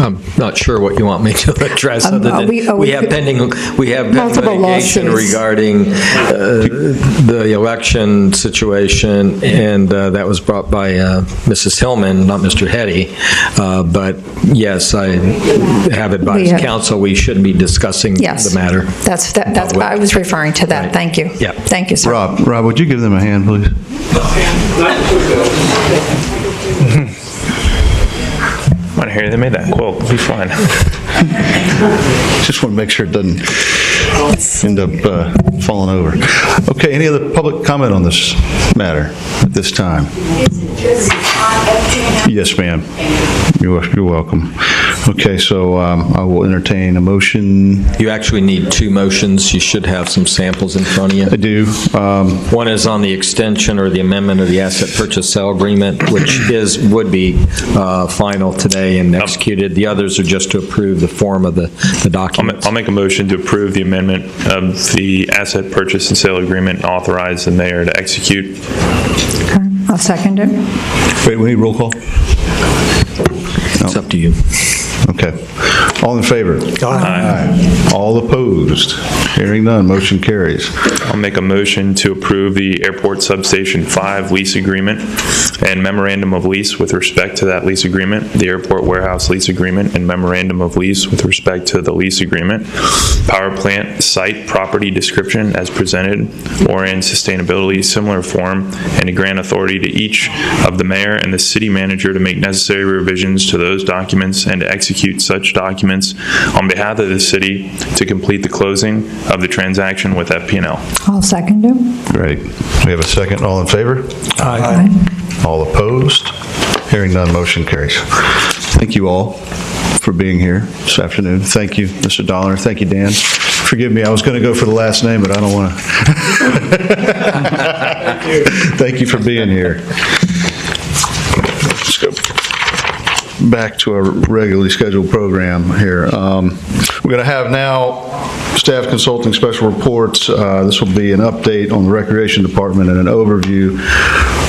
I'm not sure what you want me to address, other than we have pending litigation lawsuits regarding the election situation, and that was brought by Mrs. Hillman, not Mr. Heddy. But yes, I have advised council we shouldn't be discussing the matter. That's I was referring to that. Right. Thank you. Yeah. Thank you, sir. Rob, would you give them a hand, please? I want to hear they made that quote. It'll be fine. Just want to make sure it doesn't end up falling over. Okay, any other public comment on this matter at this time? Yes, ma'am. You're welcome. Okay, so I will entertain a motion. You actually need two motions. You should have some samples in front of you. I do. One is on the extension or the amendment of the asset purchase sale agreement, which would be final today and executed. The others are just to approve the form of the documents. I'll make a motion to approve the amendment of the asset purchase and sale agreement and authorize the mayor to execute. Okay. I'll second it. Wait, we need roll call? It's up to you. Okay. All in favor? Aye. All opposed? Hearing none, motion carries. I'll make a motion to approve the Airport Substation 5 lease agreement and memorandum of lease with respect to that lease agreement, the Airport Warehouse lease agreement and memorandum of lease with respect to the lease agreement, power plant site property description as presented or in sustainability similar form, and to grant authority to each of the mayor and the city manager to make necessary revisions to those documents and to execute such documents on behalf of the city to complete the closing of the transaction with FP&L. I'll second it. Great. We have a second. All in favor? Aye. All opposed? Hearing none, motion carries. Thank you all for being here this afternoon. Thank you, Mr. Dollar. Thank you, Dan. Forgive me, I was going to go for the last name, but I don't want to. Thank you for being here. Let's go back to our regularly scheduled program here. We're going to have now staff consulting special reports. This will be an update on the Recreation Department and an overview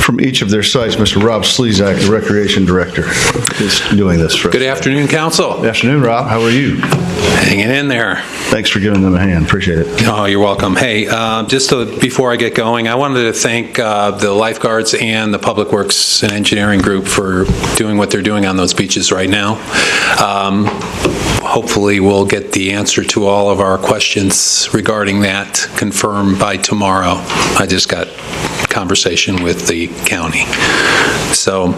from each of their sites. Mr. Rob Slezak, the Recreation Director, is doing this for us. Good afternoon, Council. Good afternoon, Rob. How are you? Hanging in there. Thanks for giving them a hand. Appreciate it. Oh, you're welcome. Hey, before I get going, I wanted to thank the lifeguards and the Public Works and Engineering group for doing what they're doing on those beaches right now. Hopefully, we'll get the answer to all of our questions regarding that confirmed by tomorrow. I just got conversation with the county. So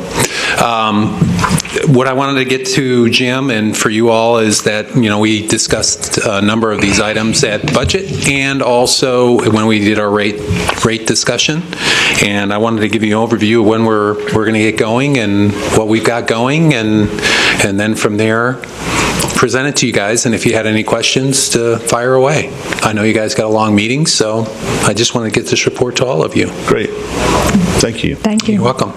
what I wanted to get to, Jim, and for you all is that, we discussed a number of these items at budget and also when we did our rate discussion. And I wanted to give you an overview of when we're going to get going and what we've got going, and then from there, present it to you guys, and if you had any questions, to fire away. I know you guys got a long meeting, so I just want to get this report to all of you. Great. Thank you. Thank you. You're welcome.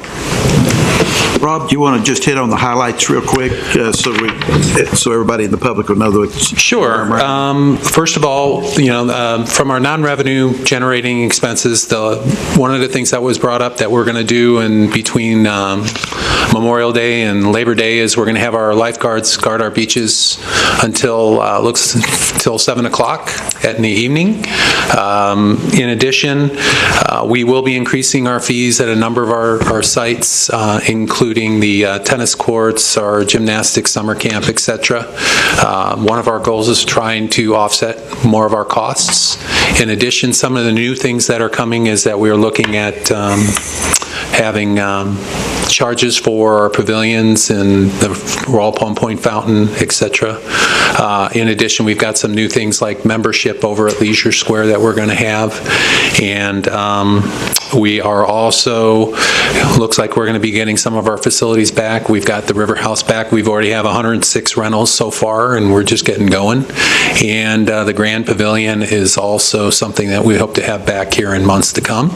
Rob, do you want to just hit on the highlights real quick so everybody in the public will know what's... Sure. First of all, from our non-revenue generating expenses, one of the things that was brought up that we're going to do in between Memorial Day and Labor Day is we're going to have our lifeguards guard our beaches until 7 o'clock in the evening. In addition, we will be increasing our fees at a number of our sites, including the tennis courts, our gymnastics summer camp, etc. One of our goals is trying to offset more of our costs. In addition, some of the new things that are coming is that we're looking at having charges for our pavilions and the Royal Palm Point Fountain, etc. In addition, we've got some new things like membership over at Leisure Square that we're going to have. And we are also, looks like we're going to be getting some of our facilities back. We've got the River House back. We've already have 106 rentals so far, and we're just getting going. And the Grand Pavilion is also something that we hope to have back here in months to come.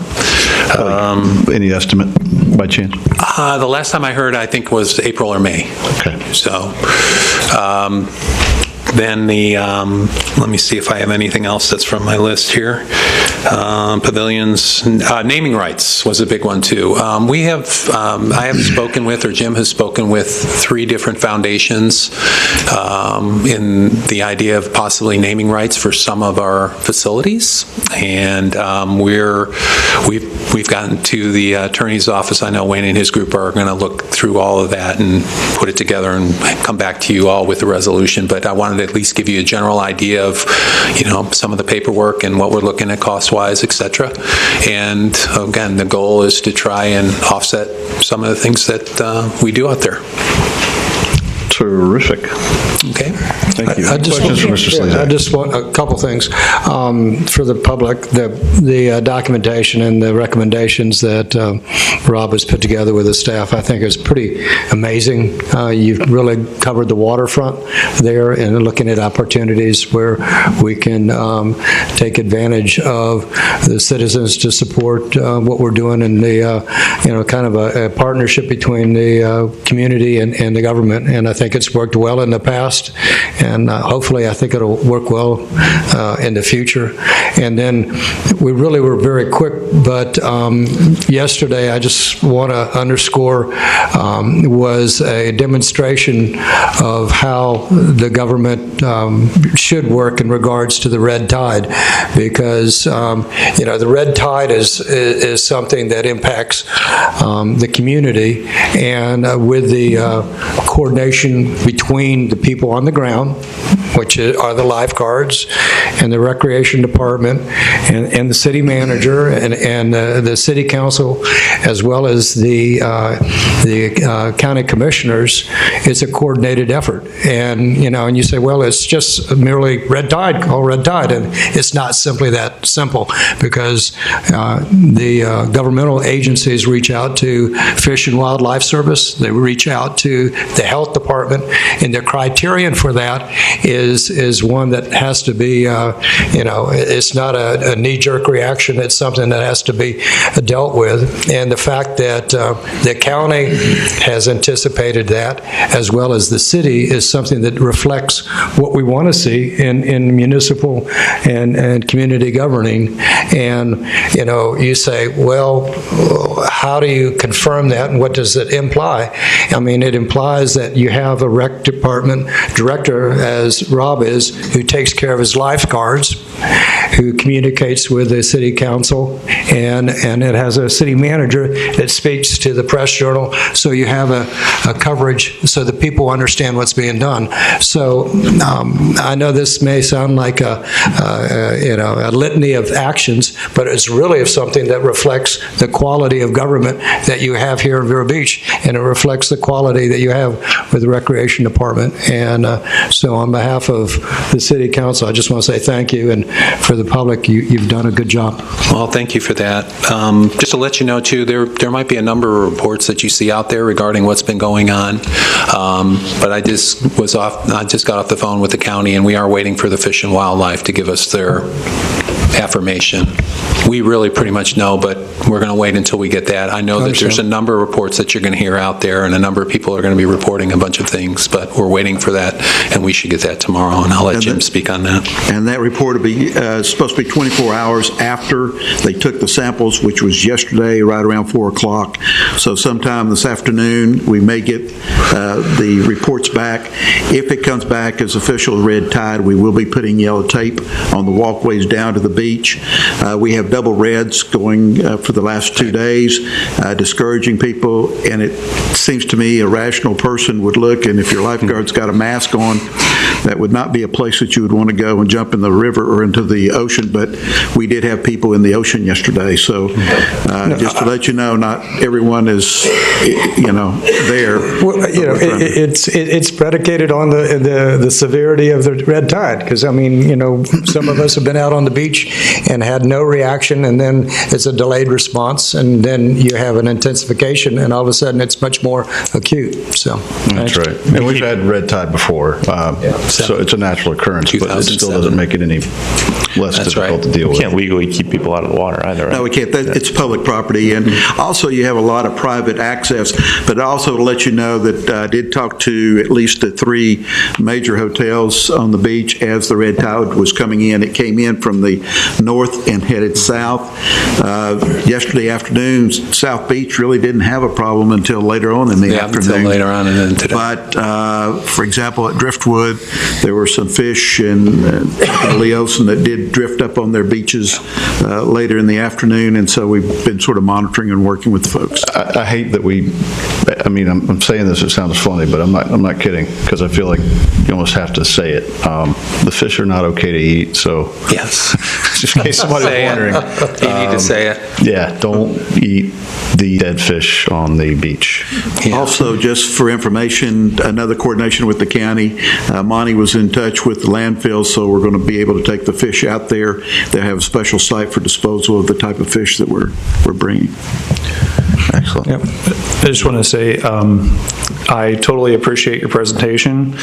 Any estimate by chance? The last time I heard, I think, was April or May. Okay. So, then let me see if I have anything else that's from my list here. Pavilions, naming rights was a big one too. I have spoken with, or Jim has spoken with, 3 different foundations in the idea of possibly naming rights for some of our facilities. And we've gotten to the attorney's office. I know Wayne and his group are going to look through all of that and put it together and come back to you all with a resolution. But I wanted to at least give you a general idea of, some of the paperwork and what we're looking at cost-wise, etc. And again, the goal is to try and offset some of the things that we do out there. Terrific. Okay. Thank you. I just want a couple things for the public. The documentation and the recommendations that Rob has put together with his staff, I think, is pretty amazing. You've really covered the waterfront there and looking at opportunities where we can take advantage of the citizens to support what we're doing, and the kind of a partnership between the community and the government. And I think it's worked well in the past, and hopefully I think it'll work well in the future. And then we really were very quick, but yesterday I just want to underscore was a demonstration of how the government should work in regards to the red tide, because the red tide is something that impacts the community, and with the coordination between the people on the ground, which are the lifeguards, and the recreation department, and the city manager, and the city council, as well as the county commissioners, it's a coordinated effort. And and you say, well, it's just merely red tide, call red tide, and it's not simply that simple, because the governmental agencies reach out to Fish and Wildlife Service, they reach out to the health department, and the criterion for that is one that has to be, it's not a knee-jerk reaction. It's something that has to be dealt with. And the fact that the county has anticipated that, as well as the city, is something that reflects what we want to see in municipal and community governing. And, you say, well, how do you confirm that, and what does it imply? I mean, it implies that you have a rec department director, as Rob is, who takes care of his lifeguards, who communicates with the city council, and it has a city manager that speaks to the press journal, so you have a coverage so that people understand what's being done. So I know this may sound like a litany of actions, but it's really something that reflects the quality of government that you have here in Vero Beach, and it reflects the quality that you have with the Recreation Department. And so on behalf of the City Council, I just want to say thank you, and for the public, you've done a good job. Well, thank you for that. Just to let you know, too, there might be a number of reports that you see out there regarding what's been going on, but I just got off the phone with the county, and we are waiting for the Fish and Wildlife to give us their affirmation. We really pretty much know, but we're going to wait until we get that. I know that there's a number of reports that you're going to hear out there, and a number of people are going to be reporting a bunch of things, but we're waiting for that, and we should get that tomorrow, and I'll let Jim speak on that. And that report will be supposed to be 24 hours after they took the samples, which was yesterday, right around 4 o'clock. So sometime this afternoon, we may get the reports back. If it comes back as official red tide, we will be putting yellow tape on the walkways down to the beach. We have double reds going for the last 2 days, discouraging people, and it seems to me a rational person would look, and if your lifeguard's got a mask on, that would not be a place that you would want to go and jump in the river or into the ocean, but we did have people in the ocean yesterday, so just to let you know, not everyone is, there. Well, it's predicated on the severity of the red tide, because, I mean, some of us have been out on the beach and had no reaction, and then it's a delayed response, and then you have an intensification, and all of a sudden it's much more acute. So that's right. And we've had red tide before, so it's a natural occurrence, but it still doesn't make it any less difficult to deal with. We can't legally keep people out of the water either, right? No, we can't. It's public property, and also you have a lot of private access, but also to let you know that I did talk to at least the 3 major hotels on the beach as the red tide was coming in. It came in from the north and headed south. Yesterday afternoon, South Beach really didn't have a problem until later on in the afternoon. Until later on and then today. But, for example, at Driftwood, there were some fish in Leosin that did drift up on their beaches later in the afternoon, and so we've been sort of monitoring and working with the folks. I hate that I'm saying this, it sounds funny, but I'm not kidding, because I feel like you almost have to say it. The fish are not okay to eat, so. Yes. Just in case somebody's wondering. You need to say it. Yeah, don't eat the dead fish on the beach. Yeah. Also, just for information, another coordination with the county, Monty was in touch with the landfill, so we're going to be able to take the fish out there. They have a special site for disposal of the type of fish that we're bringing. Excellent. Yep. I just want to say I totally appreciate your presentation.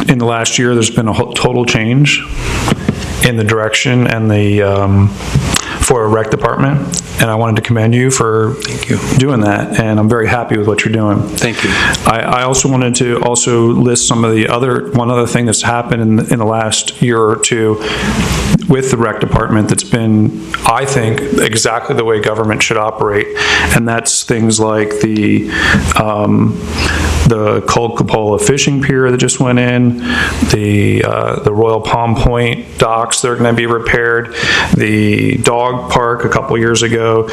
In the last year, there's been a total change in the direction and for a rec department, and I wanted to commend you for doing that, and I'm very happy with what you're doing. Thank you. I also wanted to list some of one other thing that's happened in the last year or two with the rec department that's been, I think, exactly the way government should operate, and that's things like the Cold Cupola fishing pier that just went in, the Royal Palm Point docks, they're going to be repaired, the dog park a couple years ago,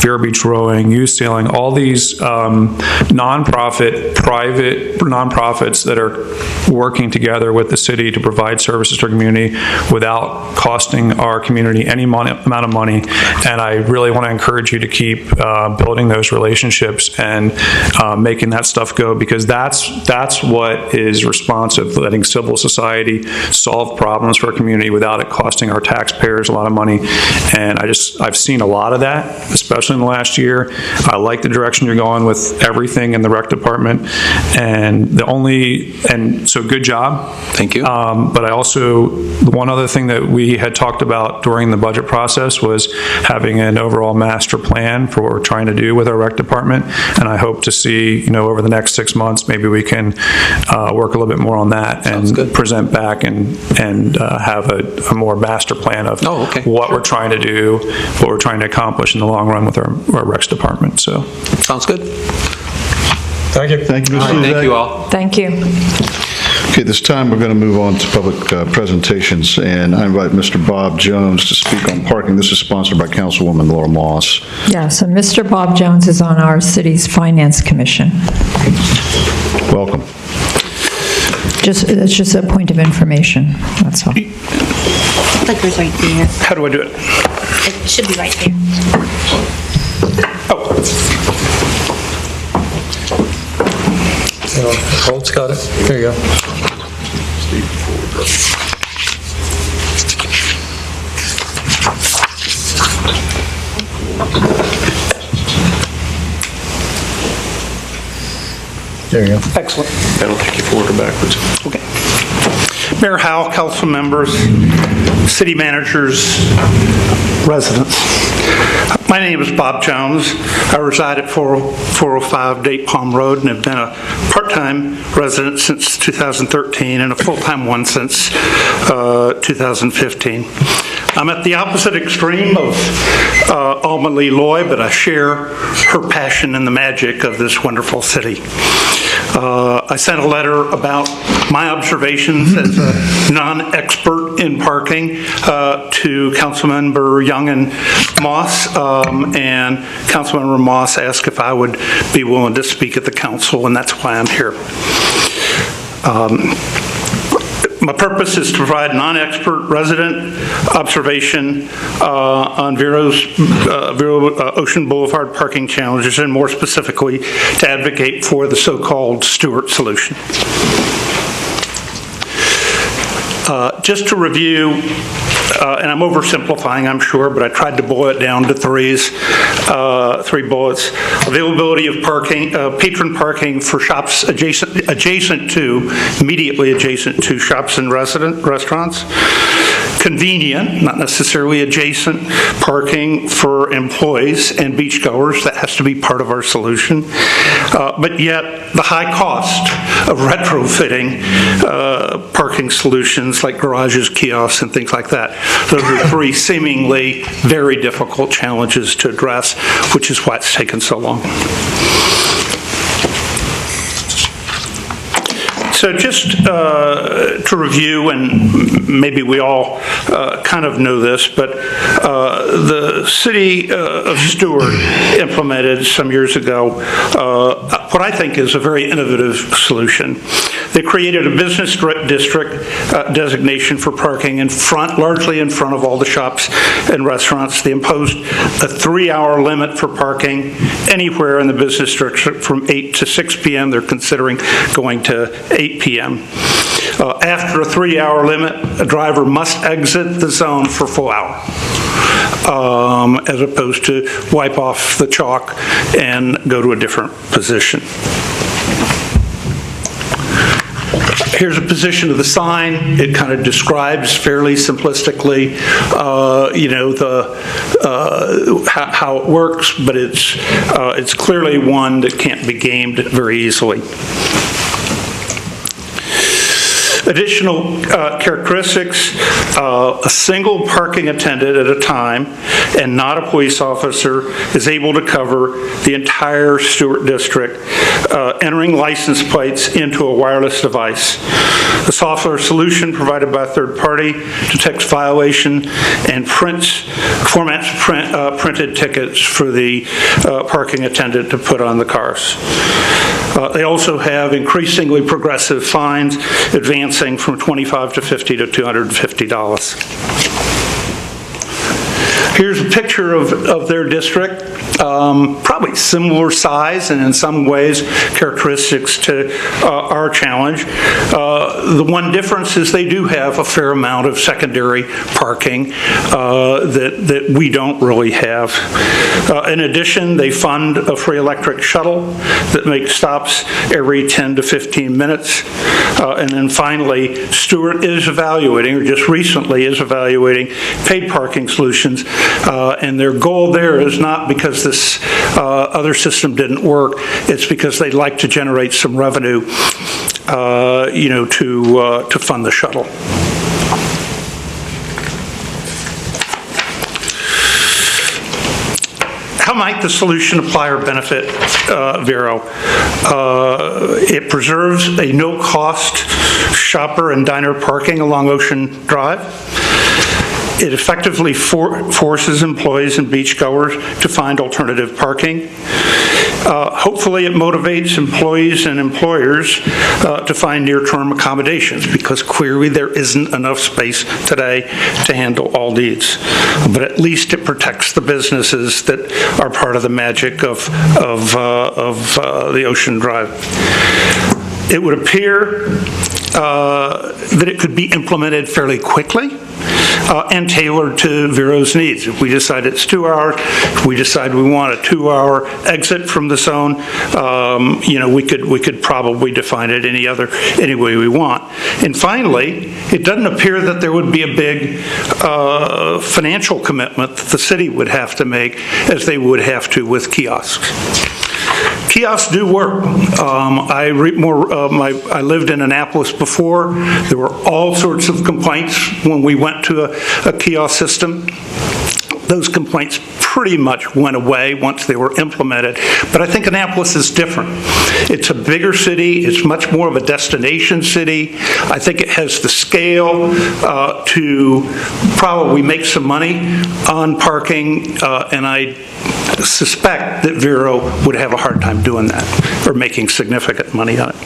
Vero Beach rowing, youth sailing, all these private nonprofits that are working together with the city to provide services to our community without costing our community any amount of money. And I really want to encourage you to keep building those relationships and making that stuff go, because that's what is responsive, letting civil society solve problems for our community without it costing our taxpayers a lot of money. And I've seen a lot of that, especially in the last year. I like the direction you're going with everything in the rec department, so good job. Thank you. But one other thing that we had talked about during the budget process was having an overall master plan for what we're trying to do with our rec department, and I hope to see, over the next 6 months, maybe we can work a little bit more on that and present back and have a more master plan of what we're trying to do, what we're trying to accomplish in the long run with our Recs department. So sounds good. Thank you. Thank you, Mr. Thank you all. Thank you. Okay, this time we're going to move on to public presentations, and I invite Mr. Bob Jones to speak on parking. This is sponsored by Councilwoman Laura Moss. Yeah, so Mr. Bob Jones is on our city's Finance Commission. Welcome. It's just a point of information, that's all. Clicker's right there. How do I do it? It should be right there. Holt's got it. There you go. There you go. Excellent. That'll take you forward or backwards. Okay. Mayor Howell, council members, city managers, residents. My name is Bob Jones. I reside at 405 Date Palm Road and have been a part-time resident since 2013 and a full-time one since 2015. I'm at the opposite extreme of Alma Lee Loy, but I share her passion and the magic of this wonderful city. I sent a letter about my observations as a non-expert in parking to Councilmember Young and Moss, and Councilmember Moss asked if I would be willing to speak at the council, and that's why I'm here. My purpose is to provide non-expert resident observation on Vero Ocean Boulevard parking challenges, and more specifically, to advocate for the so-called Stewart solution. Just to review, and I'm oversimplifying, I'm sure, but I tried to boil it down to three bullets. Availability of parking, patron parking for shops immediately adjacent to shops and restaurants. Convenient, not necessarily adjacent, parking for employees and beachgoers. That has to be part of our solution. But yet, the high cost of retrofitting parking solutions like garages, kiosks, and things like that. Those are three seemingly very difficult challenges to address, which is why it's taken so long. So just to review, and maybe we all kind of know this, but the city of Stewart implemented some years ago what I think is a very innovative solution. They created a business district designation for parking in front, largely in front of all the shops and restaurants. They imposed a 3-hour limit for parking anywhere in the business district from 8 to 6 p.m. They're considering going to 8 p.m. After a 3-hour limit, a driver must exit the zone for a full hour, as opposed to wipe off the chalk and go to a different position. Here's a position of the sign. It kind of describes fairly simplistically, how it works, but it's clearly one that can't be gamed very easily. Additional characteristics, a single parking attendant at a time and not a police officer is able to cover the entire Stewart district, entering license plates into a wireless device. The software solution provided by a third party detects violation and formats printed tickets for the parking attendant to put on the cars. They also have increasingly progressive fines, advancing from $25 to $50 to $250. Here's a picture of their district, probably similar size and in some ways characteristics to our challenge. The one difference is they do have a fair amount of secondary parking that we don't really have. In addition, they fund a free electric shuttle that makes stops every 10 to 15 minutes. And then finally, Stewart is evaluating, or just recently is evaluating, paid parking solutions. And their goal there is not because this other system didn't work, it's because they'd like to generate some revenue, to fund the shuttle. How might the solution apply or benefit Vero? It preserves a no-cost shopper and diner parking along Ocean Drive. It effectively forces employees and beachgoers to find alternative parking. Hopefully it motivates employees and employers to find near-term accommodations, because clearly there isn't enough space today to handle all needs. But at least it protects the businesses that are part of the magic of the Ocean Drive. It would appear that it could be implemented fairly quickly and tailored to Vero's needs. If we decide it's 2 hours, if we decide we want a 2-hour exit from the zone, we could probably define it any way we want. And finally, it doesn't appear that there would be a big financial commitment that the city would have to make, as they would have to with kiosks. Kiosks do work. I lived in Annapolis before. There were all sorts of complaints when we went to a kiosk system. Those complaints pretty much went away once they were implemented. But I think Annapolis is different. It's a bigger city. It's much more of a destination city. I think it has the scale to probably make some money on parking, and I suspect that Vero would have a hard time doing that, or making significant money on it.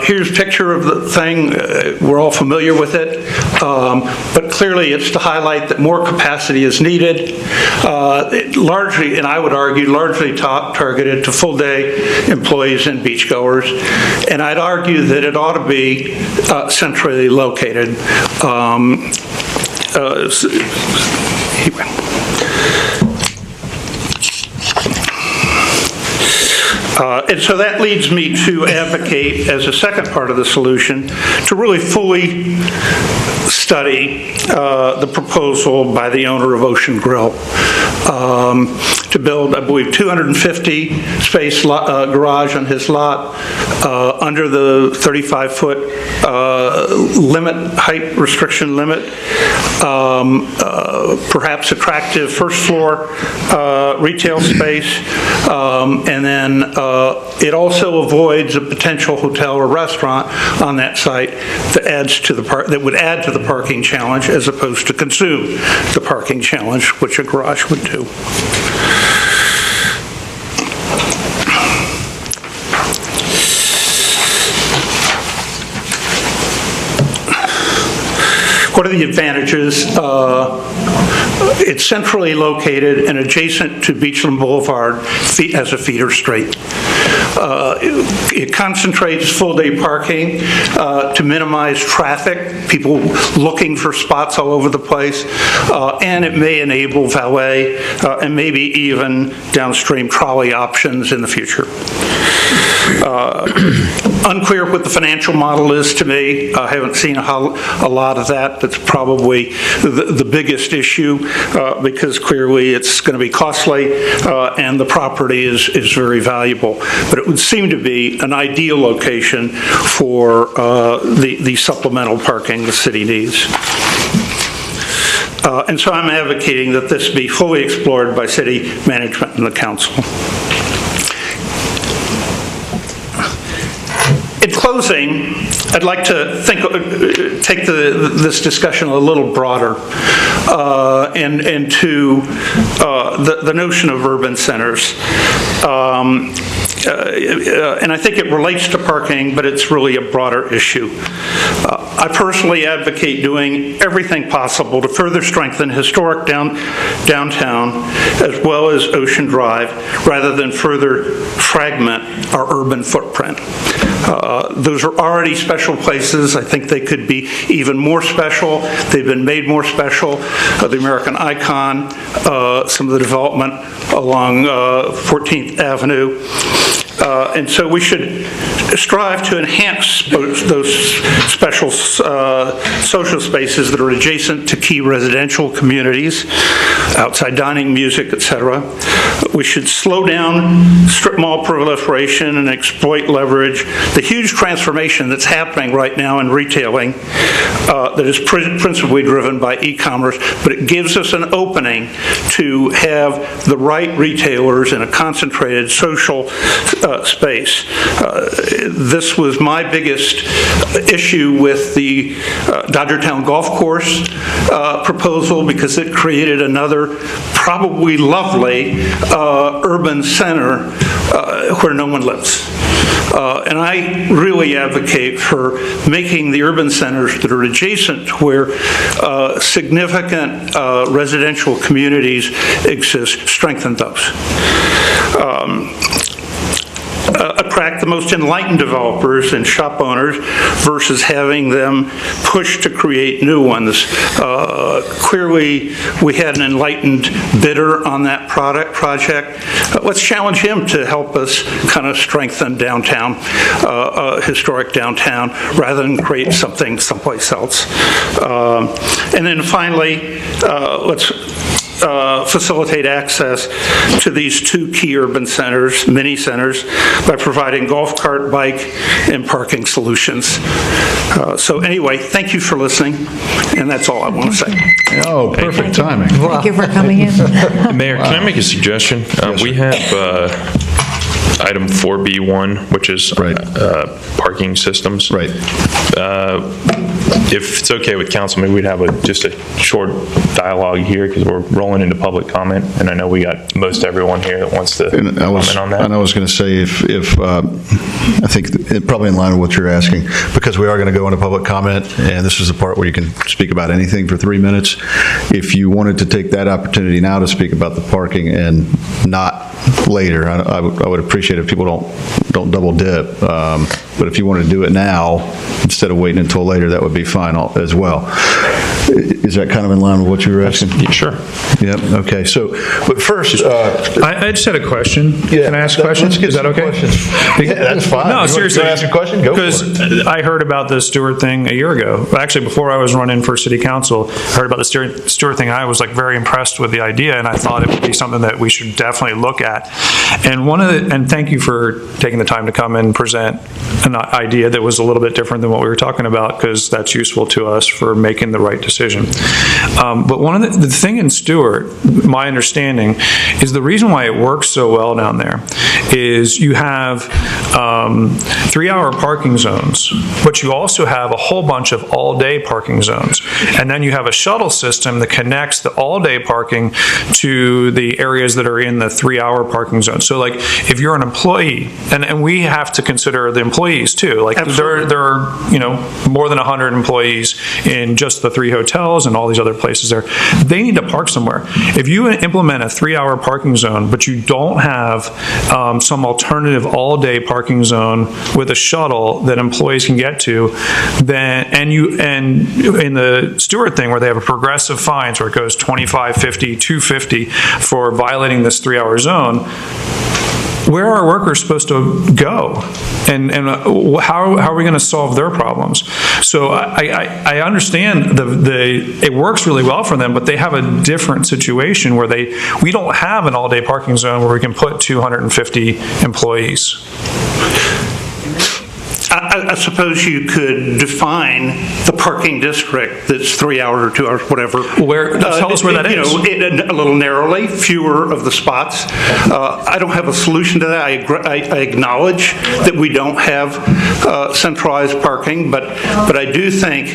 Here's a picture of the thing. We're all familiar with it, but clearly it's to highlight that more capacity is needed. Largely, and I would argue, largely targeted to full-day employees and beachgoers. And I'd argue that it ought to be centrally located. And so that leads me to advocate, as a second part of the solution, to really fully study the proposal by the owner of Ocean Grill to build, I believe, 250-space garage on his lot under the 35-foot height restriction limit, perhaps attractive first-floor retail space, and then it also avoids a potential hotel or restaurant on that site that would add to the parking challenge, as opposed to consume the parking challenge, which a garage would do. What are the advantages? It's centrally located and adjacent to Beachland Boulevard as a feeder street. It concentrates full-day parking to minimize traffic, people looking for spots all over the place, and it may enable valet and maybe even downstream trolley options in the future. Unclear what the financial model is to me. I haven't seen a lot of that. That's probably the biggest issue, because clearly it's going to be costly and the property is very valuable. But it would seem to be an ideal location for the supplemental parking the city needs. And so I'm advocating that this be fully explored by city management and the council. In closing, I'd like to take this discussion a little broader and to the notion of urban centers. And I think it relates to parking, but it's really a broader issue. I personally advocate doing everything possible to further strengthen historic downtown as well as Ocean Drive, rather than further fragment our urban footprint. Those are already special places. I think they could be even more special. They've been made more special. The American Icon, some of the development along 14th Avenue. And so we should strive to enhance those special social spaces that are adjacent to key residential communities, outside dining, music, etc. We should slow down strip mall proliferation and exploit leverage the huge transformation that's happening right now in retailing that is principally driven by e-commerce, but it gives us an opening to have the right retailers in a concentrated social space. This was my biggest issue with the Dodgertown Golf Course proposal, because it created another probably lovely urban center where no one lives. And I really advocate for making the urban centers that are adjacent to where significant residential communities exist, strengthen those. Attract the most enlightened developers and shop owners versus having them push to create new ones. Clearly, we had an enlightened bidder on that project. Let's challenge him to help us kind of strengthen downtown, historic downtown, rather than create something someplace else. And then finally, let's facilitate access to these two key urban centers, mini centers, by providing golf cart, bike, and parking solutions. So anyway, thank you for listening, and that's all I want to say. Oh, perfect timing. Thank you for coming in. Mayor, can I make a suggestion? We have item 4B1, which is parking systems. Right. If it's okay with council, maybe we'd have just a short dialogue here, because we're rolling into public comment, and I know we got most everyone here that wants to comment on that. And I was going to say, if I think probably in line with what you're asking, because we are going to go into public comment, and this is the part where you can speak about anything for 3 minutes. If you wanted to take that opportunity now to speak about the parking and not later, I would appreciate it if people don't double dip. But if you want to do it now instead of waiting until later, that would be fine as well. Is that kind of in line with what you were asking? Yeah, sure. Yep. Okay. So, but first, I just had a question. Yeah, can I ask a question? Is that okay? Yeah, that's fine. No, seriously. You want to ask a question? Go for it. Because I heard about the Stewart thing a year ago. Actually, before I was running for city council, I heard about the Stewart thing. I was very impressed with the idea, and I thought it would be something that we should definitely look at. And thank you for taking the time to come and present an idea that was a little bit different than what we were talking about, because that's useful to us for making the right decision. But one of the thing in Stewart, my understanding, is the reason why it works so well down there is you have 3-hour parking zones, but you also have a whole bunch of all-day parking zones. And then you have a shuttle system that connects the all-day parking to the areas that are in the 3-hour parking zone. So if you're an employee, and we have to consider the employees too, there are more than 100 employees in just the 3 hotels and all these other places there. They need to park somewhere. If you implement a 3-hour parking zone, but you don't have some alternative all-day parking zone with a shuttle that employees can get to, then and in the Stewart thing where they have a progressive fines where it goes $25, $50, $250 for violating this 3-hour zone, where are workers supposed to go? And how are we going to solve their problems? So I understand it works really well for them, but they have a different situation where we don't have an all-day parking zone where we can put 250 employees. I suppose you could define the parking district that's 3 hours or 2 hours, whatever. Tell us where that is. A little narrowly, fewer of the spots. I don't have a solution to that. I acknowledge that we don't have centralized parking, but I do think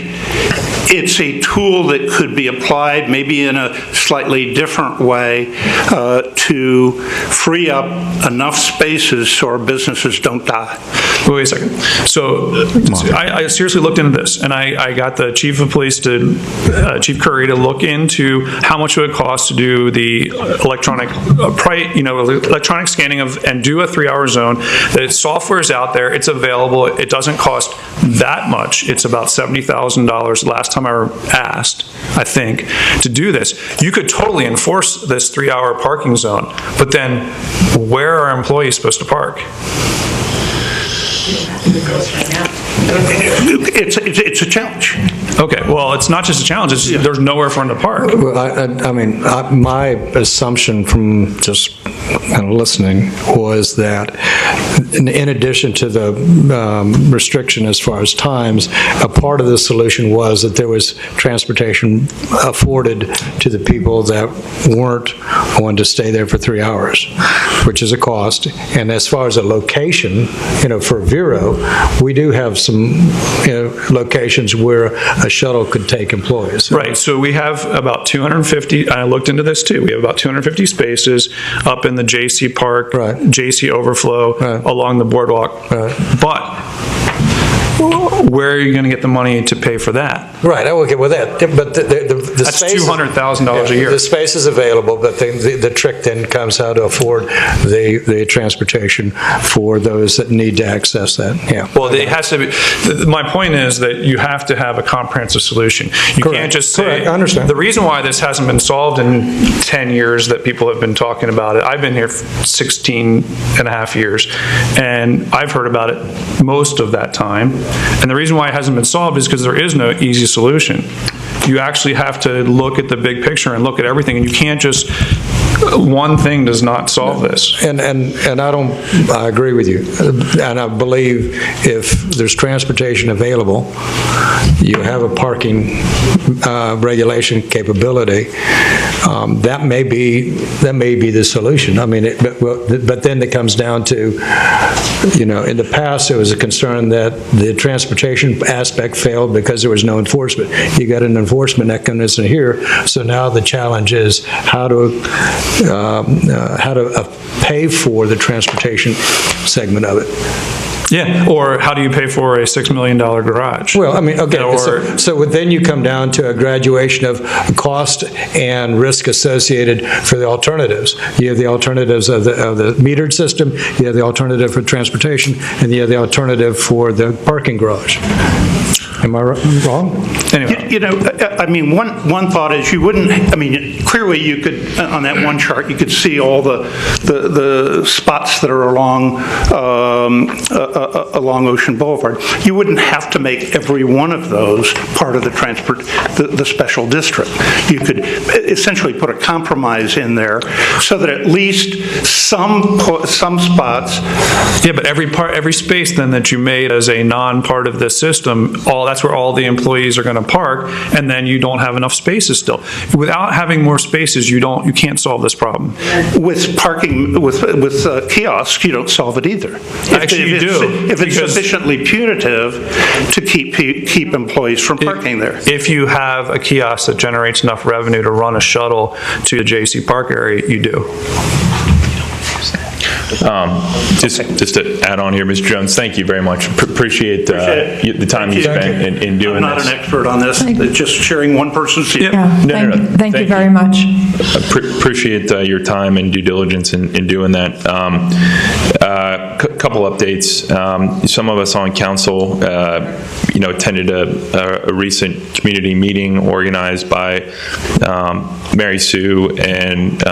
it's a tool that could be applied maybe in a slightly different way to free up enough spaces so our businesses don't die. Wait a second. So So I seriously looked into this, and I got the chief of police Chief Curry to look into how much it would cost to do the electronic scanning and do a 3-hour zone. The software is out there. It's available. It doesn't cost that much. It's about $70,000 last time I asked, I think, to do this. You could totally enforce this 3-hour parking zone, but then where are employees supposed to park? It's a challenge. Okay, well, it's not just a challenge. There's nowhere for them to park. Well, my assumption from just kind of listening was that in addition to the restriction as far as times, a part of the solution was that there was transportation afforded to the people that weren't going to stay there for 3 hours, which is a cost. And as far as a location, for Vero, we do have some locations where a shuttle could take employees. Right, so we have about 250, I looked into this too, we have about 250 spaces up in the JC Park, JC Overflow, along the boardwalk. But where are you going to get the money to pay for that? Right, okay, well but that's $200,000 a year. The space is available, but the trick then comes how to afford the transportation for those that need to access that. Yeah. Well, it has to be. My point is that you have to have a comprehensive solution. You can't just say. Correct. I understand. The reason why this hasn't been solved in 10 years that people have been talking about it. I've been here 16 and a half years, and I've heard about it most of that time. And the reason why it hasn't been solved is because there is no easy solution. You actually have to look at the big picture and look at everything, and you can't just, one thing does not solve this. And I agree with you. And I believe if there's transportation available, you have a parking regulation capability, that may be the solution. I mean, but then it comes down to, in the past there was a concern that the transportation aspect failed because there was no enforcement. You got an enforcement mechanism here, so now the challenge is how to pay for the transportation segment of it. Yeah, or how do you pay for a $6 million garage? Well, I mean, okay, so then you come down to a graduation of cost and risk associated for the alternatives. You have the alternatives of the metered system, you have the alternative for transportation, and you have the alternative for the parking garage. Am I wrong? Anyway. One thought is clearly you could, on that one chart, you could see all the spots that are along Ocean Boulevard. You wouldn't have to make every one of those part of the special district. You could essentially put a compromise in there so that at least some spots. Yeah, but every space then that you made as a non-part of the system, that's where all the employees are going to park, and then you don't have enough spaces still. Without having more spaces, you can't solve this problem. With parking, with kiosks, you don't solve it either. Actually, you do. If it's sufficiently punitive to keep employees from parking there. If you have a kiosk that generates enough revenue to run a shuttle to the JC Park area, you do. Just to add on here, Mr. Jones, thank you very much. Appreciate the time you spent in doing this. I'm not an expert on this, just sharing one person's view. Thank you very much. Appreciate your time and due diligence in doing that. Couple updates. Some of us on council, attended a recent community meeting organized by Mary Sue and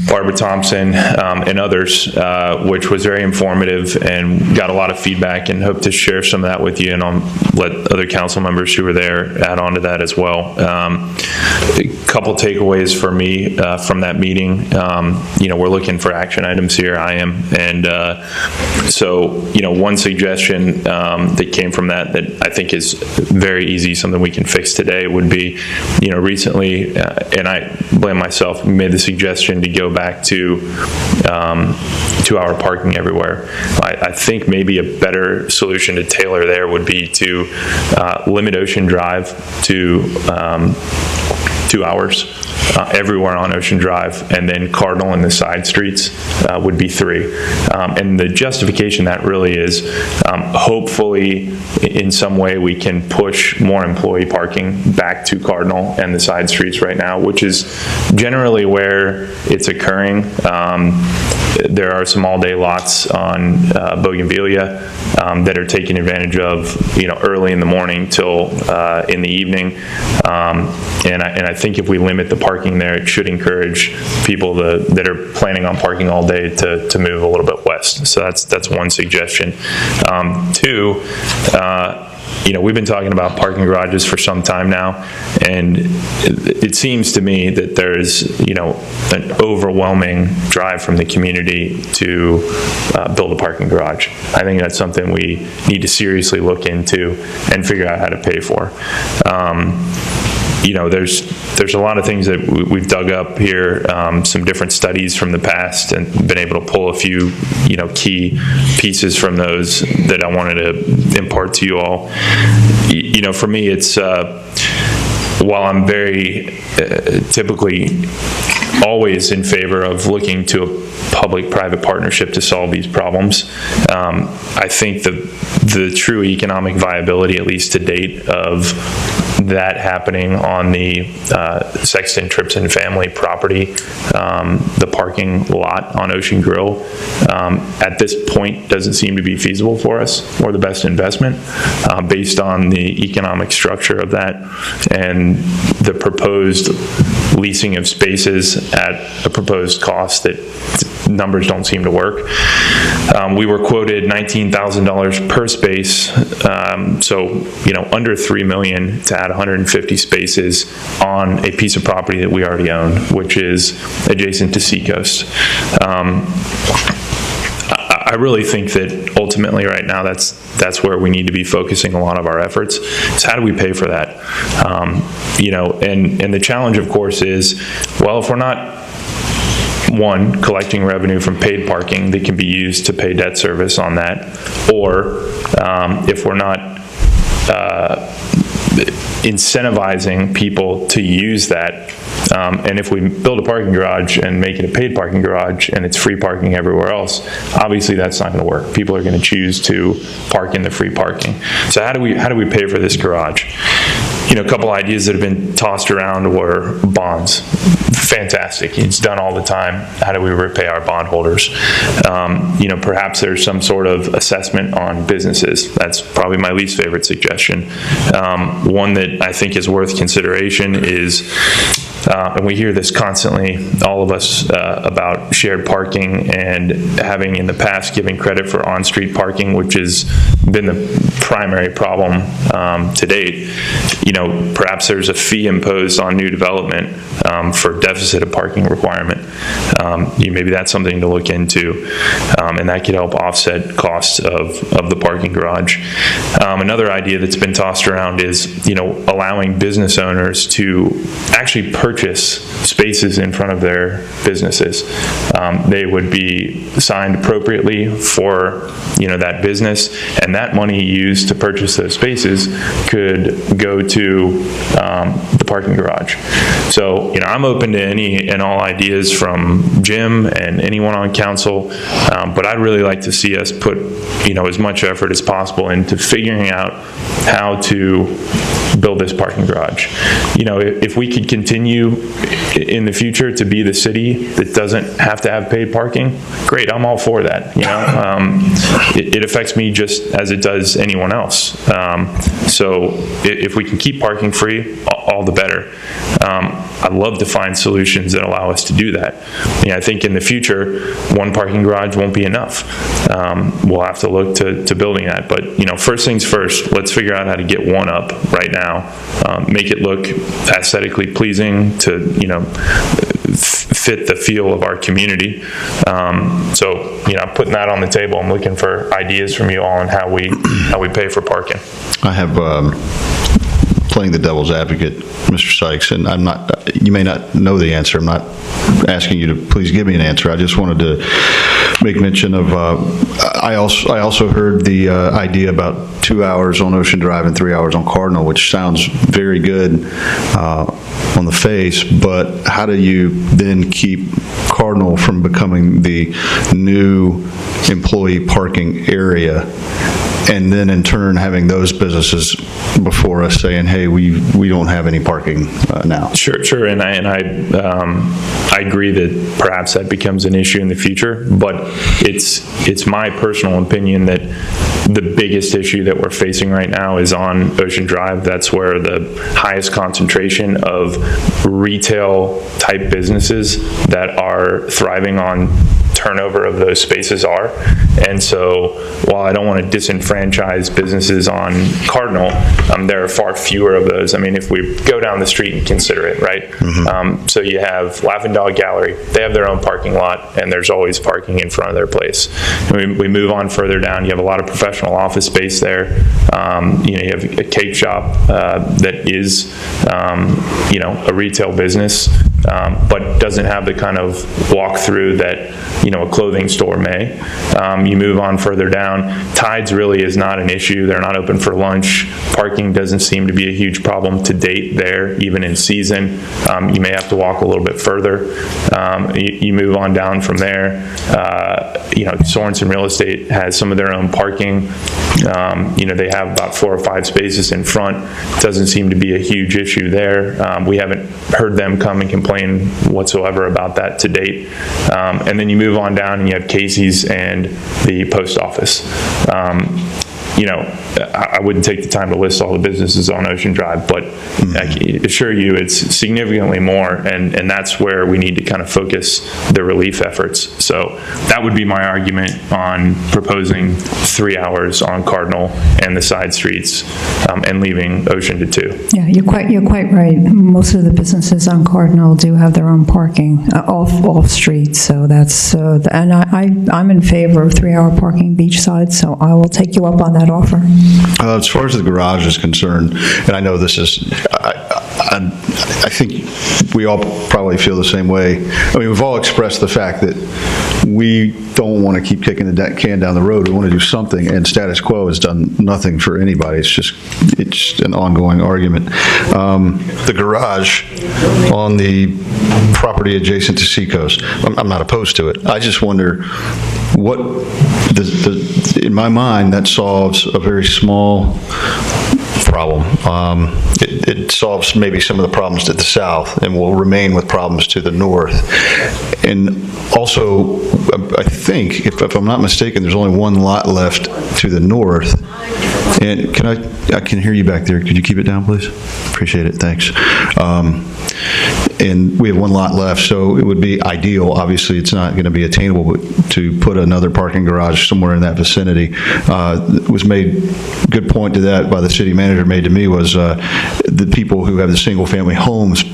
Barbara Thompson and others, which was very informative and got a lot of feedback, and hope to share some of that with you, and I'll let other council members who were there add on to that as well. A couple takeaways for me from that meeting. We're looking for action items here. I am, and one suggestion that came from that I think is very easy, something we can fix today, would be, recently, and I blame myself, we made the suggestion to go back to 2-hour parking everywhere. I think maybe a better solution to tailor there would be to limit Ocean Drive to 2 hours everywhere on Ocean Drive, and then Cardinal and the side streets would be 3. And the justification that really is, hopefully in some way we can push more employee parking back to Cardinal and the side streets right now, which is generally where it's occurring. There are some all-day lots on Bougainvillea that are taken advantage of, early in the morning till in the evening. And I think if we limit the parking there, it should encourage people that are planning on parking all day to move a little bit west. So that's one suggestion. 2, we've been talking about parking garages for some time now, and it seems to me that there's, an overwhelming drive from the community to build a parking garage. I think that's something we need to seriously look into and figure out how to pay for. There's a lot of things that we've dug up here, some different studies from the past, and been able to pull a few, key pieces from those that I wanted to impart to you all. For me, it's, while I'm very typically always in favor of looking to a public-private partnership to solve these problems, I think the true economic viability, at least to date, of that happening on the Sexton Tripson family property, the parking lot on Ocean Grill, at this point doesn't seem to be feasible for us or the best investment based on the economic structure of that and the proposed leasing of spaces at a proposed cost that numbers don't seem to work. We were quoted $19,000 per space, so under $3 million to add 150 spaces on a piece of property that we already own, which is adjacent to Seacoast. I really think that ultimately right now that's where we need to be focusing a lot of our efforts, is how do we pay for that? And the challenge, of course, is, well, if we're not, one, collecting revenue from paid parking that can be used to pay debt service on that, or if we're not incentivizing people to use that, and if we build a parking garage and make it a paid parking garage and it's free parking everywhere else, obviously that's not going to work. People are going to choose to park in the free parking. So how do we pay for this garage? A couple ideas that have been tossed around were bonds. Fantastic. It's done all the time. How do we repay our bondholders? Perhaps there's some sort of assessment on businesses. That's probably my least favorite suggestion. One that I think is worth consideration is, and we hear this constantly, all of us, about shared parking and having in the past given credit for on-street parking, which has been the primary problem to date. Perhaps there's a fee imposed on new development for deficit of parking requirement. Maybe that's something to look into, and that could help offset costs of the parking garage. Another idea that's been tossed around is, allowing business owners to actually purchase spaces in front of their businesses. They would be signed appropriately for, that business, and that money used to purchase those spaces could go to the parking garage. So, I'm open to any and all ideas from Jim and anyone on council, but I'd really like to see us put, as much effort as possible into figuring out how to build this parking garage. If we could continue in the future to be the city that doesn't have to have paid parking, great, I'm all for that. It affects me just as it does anyone else. So if we can keep parking free, all the better. I'd love to find solutions that allow us to do that. I think in the future, one parking garage won't be enough. We'll have to look to building that. But, first things first, let's figure out how to get one up right now, make it look aesthetically pleasing to, fit the feel of our community. So, I'm putting that on the table. I'm looking for ideas from you all on how we pay for parking. I have, playing the devil's advocate, Mr. Sykes, and you may not know the answer. I'm not asking you to please give me an answer. I just wanted to make mention of, I also heard the idea about 2 hours on Ocean Drive and 3 hours on Cardinal, which sounds very good on the face, but how do you then keep Cardinal from becoming the new employee parking area, and then in turn having those businesses before us saying, hey, we don't have any parking now? Sure, and I agree that perhaps that becomes an issue in the future, but it's my personal opinion that the biggest issue that we're facing right now is on Ocean Drive. That's where the highest concentration of retail type businesses that are thriving on turnover of those spaces are. And so while I don't want to disenfranchise businesses on Cardinal, there are far fewer of those. I mean, if we go down the street and consider it, right? Mm-hmm. So you have Laughing Dog Gallery. They have their own parking lot, and there's always parking in front of their place. We move on further down. You have a lot of professional office space there. You have a cake shop that is, a retail business, but doesn't have the kind of walk-through that, a clothing store may. You move on further down. Tides really is not an issue. They're not open for lunch. Parking doesn't seem to be a huge problem to date there, even in season. You may have to walk a little bit further. You move on down from there. Sorensen Real Estate has some of their own parking. They have about 4 or 5 spaces in front. Doesn't seem to be a huge issue there. We haven't heard them come and complain whatsoever about that to date. And then you move on down and you have Casey's and the post office. I wouldn't take the time to list all the businesses on Ocean Drive, but I can assure you it's significantly more, and that's where we need to kind of focus the relief efforts. So that would be my argument on proposing 3 hours on Cardinal and the side streets, and leaving Ocean to 2. Yeah, you're quite right. Most of the businesses on Cardinal do have their own parking off street, so that's and I'm in favor of 3-hour parking beachside, so I will take you up on that offer. As far as the garage is concerned, and I know this is, I think we all probably feel the same way. I mean, we've all expressed the fact that we don't want to keep kicking the can down the road. We want to do something, and status quo has done nothing for anybody. It's an ongoing argument. The garage on the property adjacent to Seacoast, I'm not opposed to it. I just wonder what, in my mind, that solves a very small problem. It solves maybe some of the problems to the south and will remain with problems to the north. And also, I think, if I'm not mistaken, there's only one lot left to the north. And I can hear you back there. Could you keep it down, please? Appreciate it. Thanks. And we have one lot left, so it would be ideal. Obviously, it's not going to be attainable, but to put another parking garage somewhere in that vicinity was made. Good point to that by the city manager made to me was the people who have the single-family homes,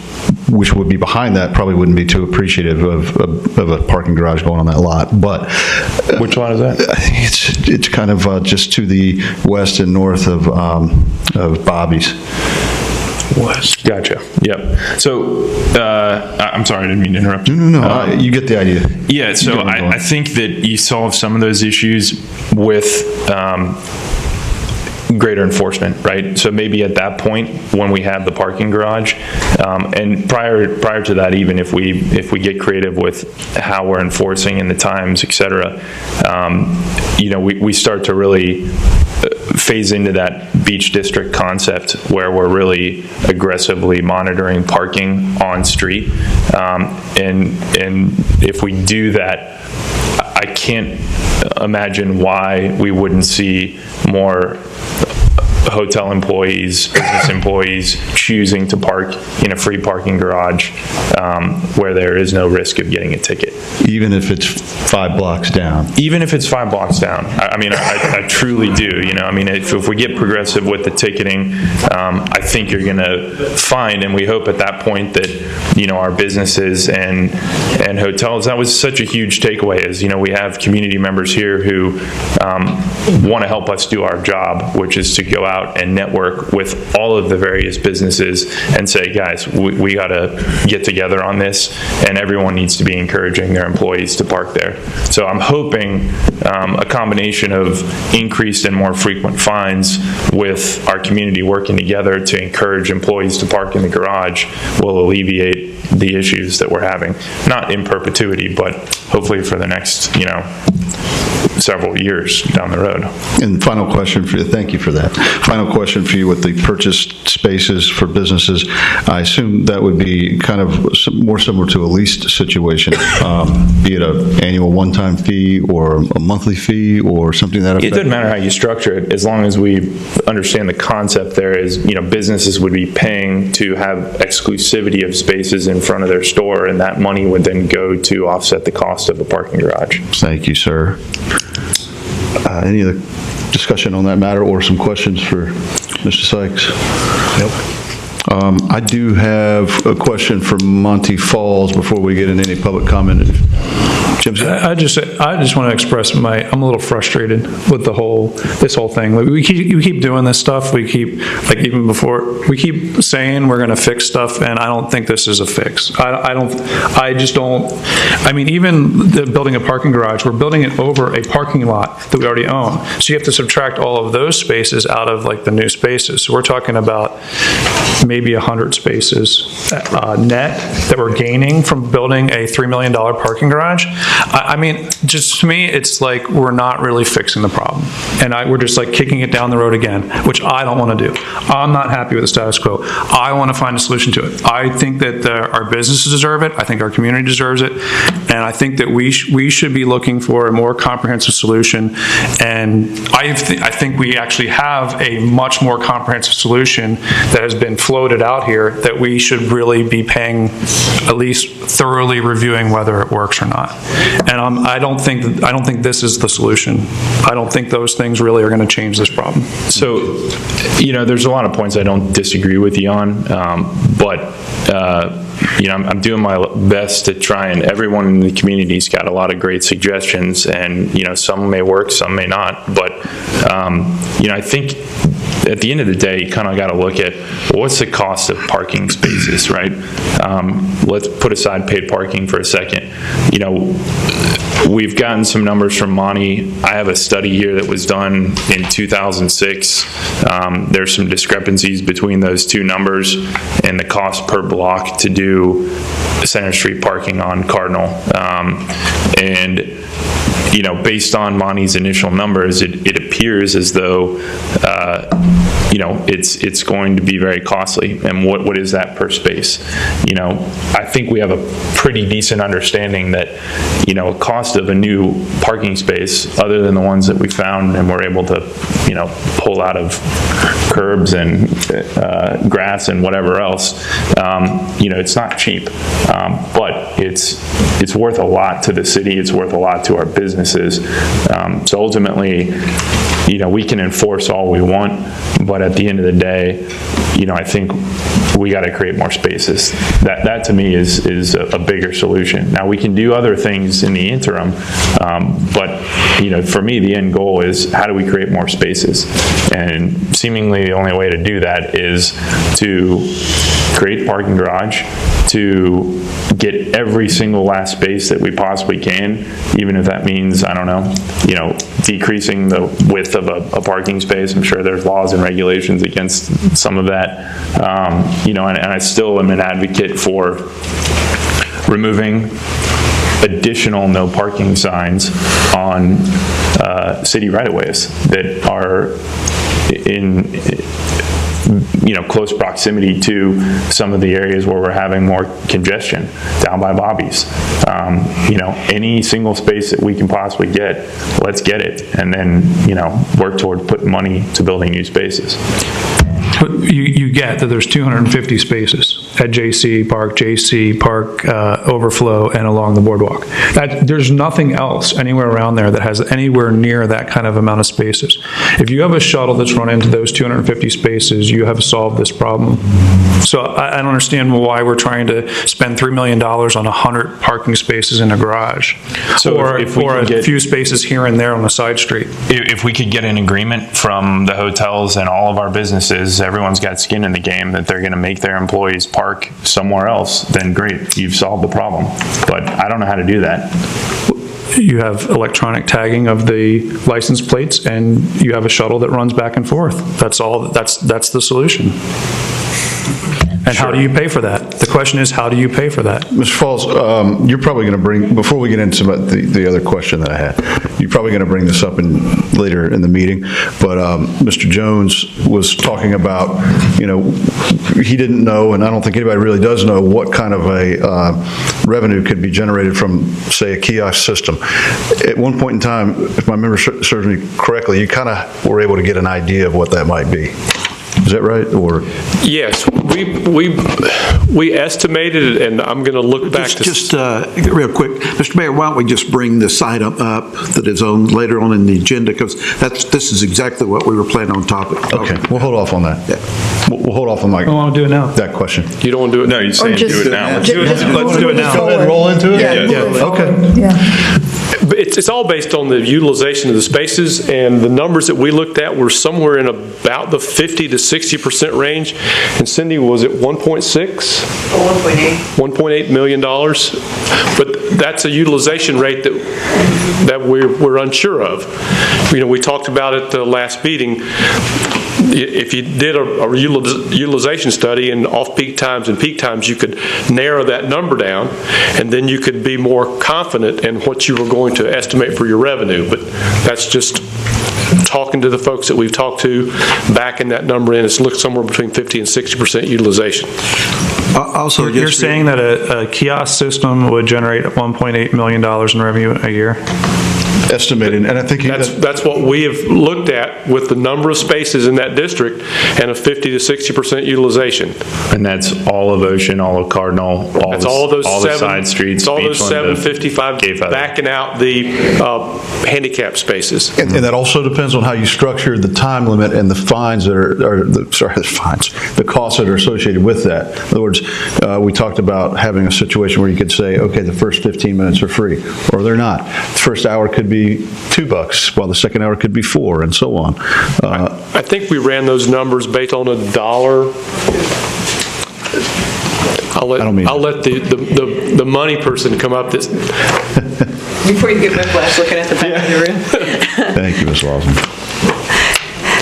which would be behind that, probably wouldn't be too appreciative of a parking garage going on that lot. But which lot is that? It's kind of just to the west and north of Bobby's. West. Gotcha. Yep. So, I'm sorry, I didn't mean to interrupt you. No, you get the idea. Yeah, so I think that you solve some of those issues with greater enforcement, right? So maybe at that point when we have the parking garage, and prior to that, even if we get creative with how we're enforcing and the times, et cetera, we start to really phase into that beach district concept where we're really aggressively monitoring parking on street, and if we do that, I can't imagine why we wouldn't see more hotel employees, business employees choosing to park in a free parking garage where there is no risk of getting a ticket. Even if it's 5 blocks down? Even if it's 5 blocks down. I truly do. If we get progressive with the ticketing, I think you're going to find, and we hope at that point, that our businesses and hotels. That was such a huge takeaway, is, we have community members here who want to help us do our job, which is to go out and network with all of the various businesses and say, guys, we got to get together on this, and everyone needs to be encouraging their employees to park there. So I'm hoping a combination of increased and more frequent fines with our community working together to encourage employees to park in the garage will alleviate the issues that we're having, not in perpetuity, but hopefully for the next, several years down the road. And final question for you, thank you for that. Final question for you with the purchased spaces for businesses. I assume that would be kind of more similar to a leased situation, be it an annual one-time fee or a monthly fee or something that effect? It doesn't matter how you structure it, as long as we understand the concept there is, businesses would be paying to have exclusivity of spaces in front of their store, and that money would then go to offset the cost of a parking garage. Thank you, sir. Any other discussion on that matter or some questions for Mr. Sykes? Nope. I do have a question for Monty Falls before we get into any public comment. I just want to express I'm a little frustrated with this whole thing. Like, we keep doing this stuff. We keep, even before, we keep saying we're going to fix stuff, and I don't think this is a fix. Even building a parking garage, we're building it over a parking lot that we already own. So you have to subtract all of those spaces out of the new spaces. So we're talking about maybe 100 spaces net that we're gaining from building a $3 million parking garage. Just to me, it's like we're not really fixing the problem. And we're just kicking it down the road again, which I don't want to do. I'm not happy with the status quo. I want to find a solution to it. I think that our businesses deserve it. I think our community deserves it. And I think that we should be looking for a more comprehensive solution. And I think we actually have a much more comprehensive solution that has been floated out here that we should really be paying, at least thoroughly reviewing whether it works or not. And I don't think this is the solution. I don't think those things really are going to change this problem. So, there's a lot of points I don't disagree with you on, but I'm doing my best to try, and everyone in the community's got a lot of great suggestions, and some may work, some may not, but I think at the end of the day, you kind of got to look at what's the cost of parking spaces, right? Let's put aside paid parking for a second. We've gotten some numbers from Monty. I have a study here that was done in 2006. There's some discrepancies between those two numbers and the cost per block to do Center Street parking on Cardinal. Based on Monty's initial numbers, it appears as though it's going to be very costly. And what is that per space? I think we have a pretty decent understanding that a cost of a new parking space, other than the ones that we found and were able to pull out of curbs and grass and whatever else, it's not cheap, but it's worth a lot to the city. It's worth a lot to our businesses. So ultimately, we can enforce all we want, but at the end of the day, I think we got to create more spaces. That to me is a bigger solution. Now, we can do other things in the interim, but for me, the end goal is how do we create more spaces? And seemingly the only way to do that is to create a parking garage, to get every single last space that we possibly can, even if that means, I don't know, decreasing the width of a parking space. I'm sure there's laws and regulations against some of that. And I still am an advocate for removing additional no parking signs on city right-of-ways that are in close proximity to some of the areas where we're having more congestion, down by Bobby's. Any single space that we can possibly get, let's get it, and then work toward putting money to building new spaces. You get that there's 250 spaces at JC Park, Overflow, and along the boardwalk. There's nothing else anywhere around there that has anywhere near that kind of amount of spaces. If you have a shuttle that's run into those 250 spaces, you have solved this problem So I don't understand why we're trying to spend $3 million on 100 parking spaces in a garage, or a few spaces here and there on a side street. If we could get an agreement from the hotels and all of our businesses, everyone's got skin in the game, that they're going to make their employees park somewhere else, then great, you've solved the problem. But I don't know how to do that. You have electronic tagging of the license plates, and you have a shuttle that runs back and forth. That's all. That's the solution. And how do you pay for that? The question is, how do you pay for that? Mr. Falls, you're probably going to bring, before we get into the other question that I had, you're probably going to bring this up later in the meeting, but Mr. Jones was talking about, he didn't know, and I don't think anybody really does know, what kind of a revenue could be generated from, say, a kiosk system. At one point in time, if my memory serves me correctly, you kind of were able to get an idea of what that might be. Is that right? Or yes, we estimated it, and I'm going to look back just real quick, Mr. Mayor. Why don't we just bring this item up that is on later on in the agenda, because this is exactly what we were planning on topic. Okay, we'll hold off on that. Yeah. We'll hold off on I want to do it now. That question. You don't want to do it? No, you're saying do it now. Let's do it now. Go ahead and roll into it? Yeah. Okay. Yeah. But it's all based on the utilization of the spaces, and the numbers that we looked at were somewhere in about the 50 to 60% range. And Cindy, was it 1.6? $1.8 million. But that's a utilization rate that we're unsure of. We talked about it the last meeting. If you did a utilization study in off-peak times and peak times, you could narrow that number down, and then you could be more confident in what you were going to estimate for your revenue. But that's just talking to the folks that we've talked to, backing that number in. It's looked somewhere between 50 and 60% utilization. Also, you're saying that a kiosk system would generate $1.8 million in revenue a year? Estimated, and I think that's what we have looked at with the number of spaces in that district and a 50 to 60% utilization. And that's all of Ocean, all of Cardinal, all the side streets. It's all those 755 backing out the handicap spaces. And that also depends on how you structure the time limit and the fines that the costs that are associated with that. In other words, we talked about having a situation where you could say, okay, the first 15 minutes are free, or they're not. The first hour could be $2, while the second hour could be $4, and so on. I think we ran those numbers based on $1. I'll let the money person come up. Before you get whiplash looking at the back of the room. Thank you, Ms. Lawson.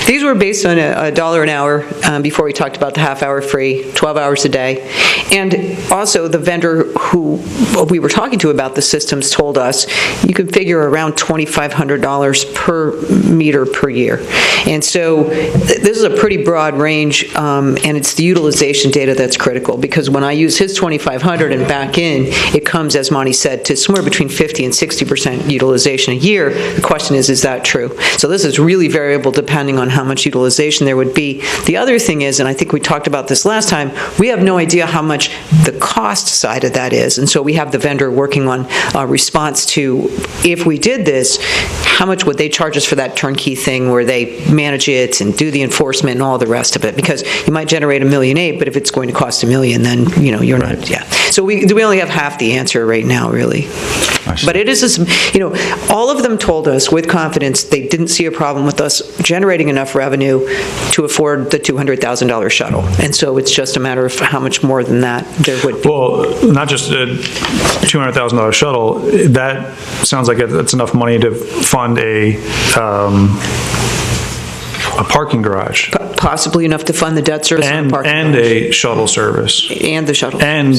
These were based on $1 an hour before we talked about the half-hour free, 12 hours a day. And also the vendor who we were talking to about the systems told us you could figure around $2,500 per meter per year. And so this is a pretty broad range, and it's the utilization data that's critical, because when I use his $2,500 and back in, it comes, as Monty said, to somewhere between 50 and 60% utilization a year. The question is that true? So this is really variable depending on how much utilization there would be. The other thing is, and I think we talked about this last time, we have no idea how much the cost side of that is. And so we have the vendor working on a response to, if we did this, how much would they charge us for that turnkey thing where they manage it and do the enforcement and all the rest of it? Because you might generate $1.8 million, but if it's going to cost $1 million, then you're not. Yeah. So we only have half the answer right now, really. But it is, all of them told us with confidence they didn't see a problem with us generating enough revenue to afford the $200,000 shuttle. And so it's just a matter of how much more than that there would be. Well, not just a $200,000 shuttle. That sounds like that's enough money to fund a parking garage. Possibly enough to fund the debt service and a shuttle service. And the shuttle and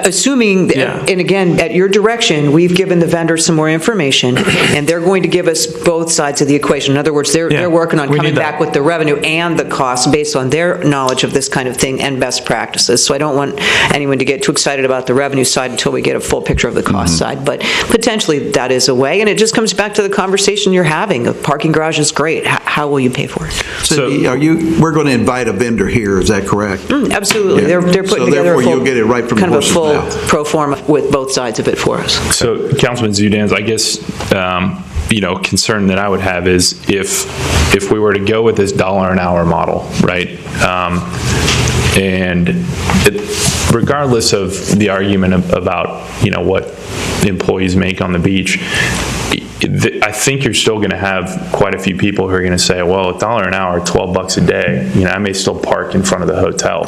assuming, and again, at your direction, we've given the vendor some more information, and they're going to give us both sides of the equation. In other words, they're working on coming back with the revenue and the cost based on their knowledge of this kind of thing and best practices. So I don't want anyone to get too excited about the revenue side until we get a full picture of the cost side, but potentially that is a way, and it just comes back to the conversation you're having. A parking garage is great. How will you pay for it? So we're going to invite a vendor here, is that correct? Absolutely. Yeah. They're putting together therefore you'll get it right from kind the of a full pro forma with both sides of it for us. So, Councilman Zudans, I guess, concern that I would have is if we were to go with this $1 an hour model, right? And regardless of the argument about, what employees make on the beach, I think you're still going to have quite a few people who are going to say, well, $1 an hour, $12 a day, I may still park in front of the hotel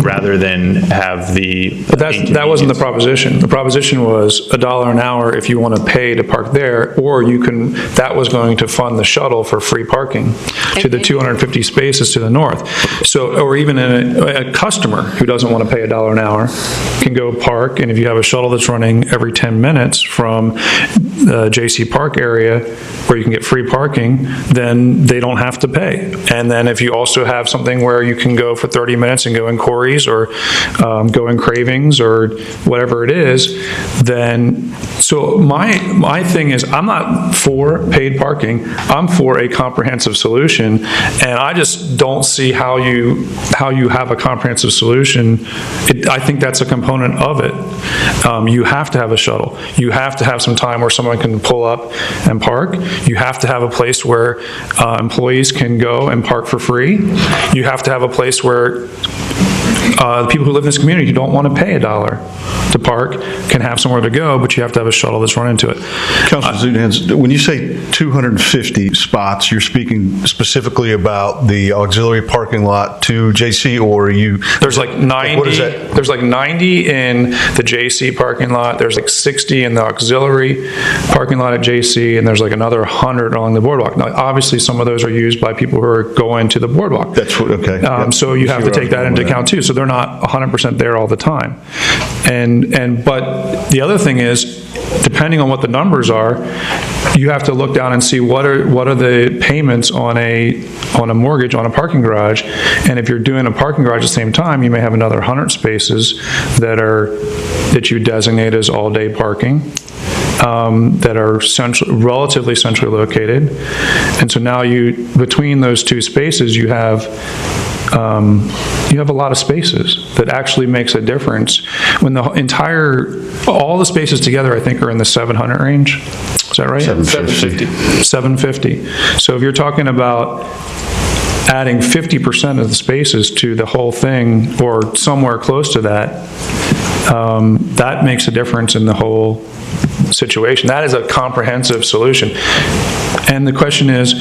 rather than have the... But that wasn't the proposition. The proposition was $1 an hour if you want to pay to park there, or that was going to fund the shuttle for free parking to the 250 spaces to the north. So, or even a customer who doesn't want to pay $1 an hour can go park, and if you have a shuttle that's running every 10 minutes from the JC Park area where you can get free parking, then they don't have to pay. And then if you also have something where you can go for 30 minutes and go in Corey's or go in Cravings or whatever it is, then, so my thing is, I'm not for paid parking, I'm for a comprehensive solution, and I just don't see how you have a comprehensive solution. I think that's a component of it. You have to have a shuttle. You have to have some time where someone can pull up and park. You have to have a place where employees can go and park for free. You have to have a place where the people who live in this community who don't want to pay $1 to park can have somewhere to go, but you have to have a shuttle that's run into it. Councilor Zudans, when you say 250 spots, you're speaking specifically about the auxiliary parking lot to JC, or are you? There's like 90. What is that? There's like 90 in the JC parking lot. There's like 60 in the auxiliary parking lot at JC, and there's like another 100 along the boardwalk. Now, obviously, some of those are used by people who are going to the boardwalk. That's what. Okay. Yep. So you have to take that into account too. So they're not 100% there all the time. But the other thing is, depending on what the numbers are, you have to look down and see what are the payments on a mortgage on a parking garage. And if you're doing a parking garage at the same time, you may have another 100 spaces that you designate as all-day parking. That are relatively centrally located, and so now between those two spaces you have a lot of spaces that actually makes a difference. When all the spaces together, I think, are in the 700 range. Is that right? 750. 750. So if you're talking about adding 50% of the spaces to the whole thing, or somewhere close to that, that makes a difference in the whole situation. That is a comprehensive solution. And the question is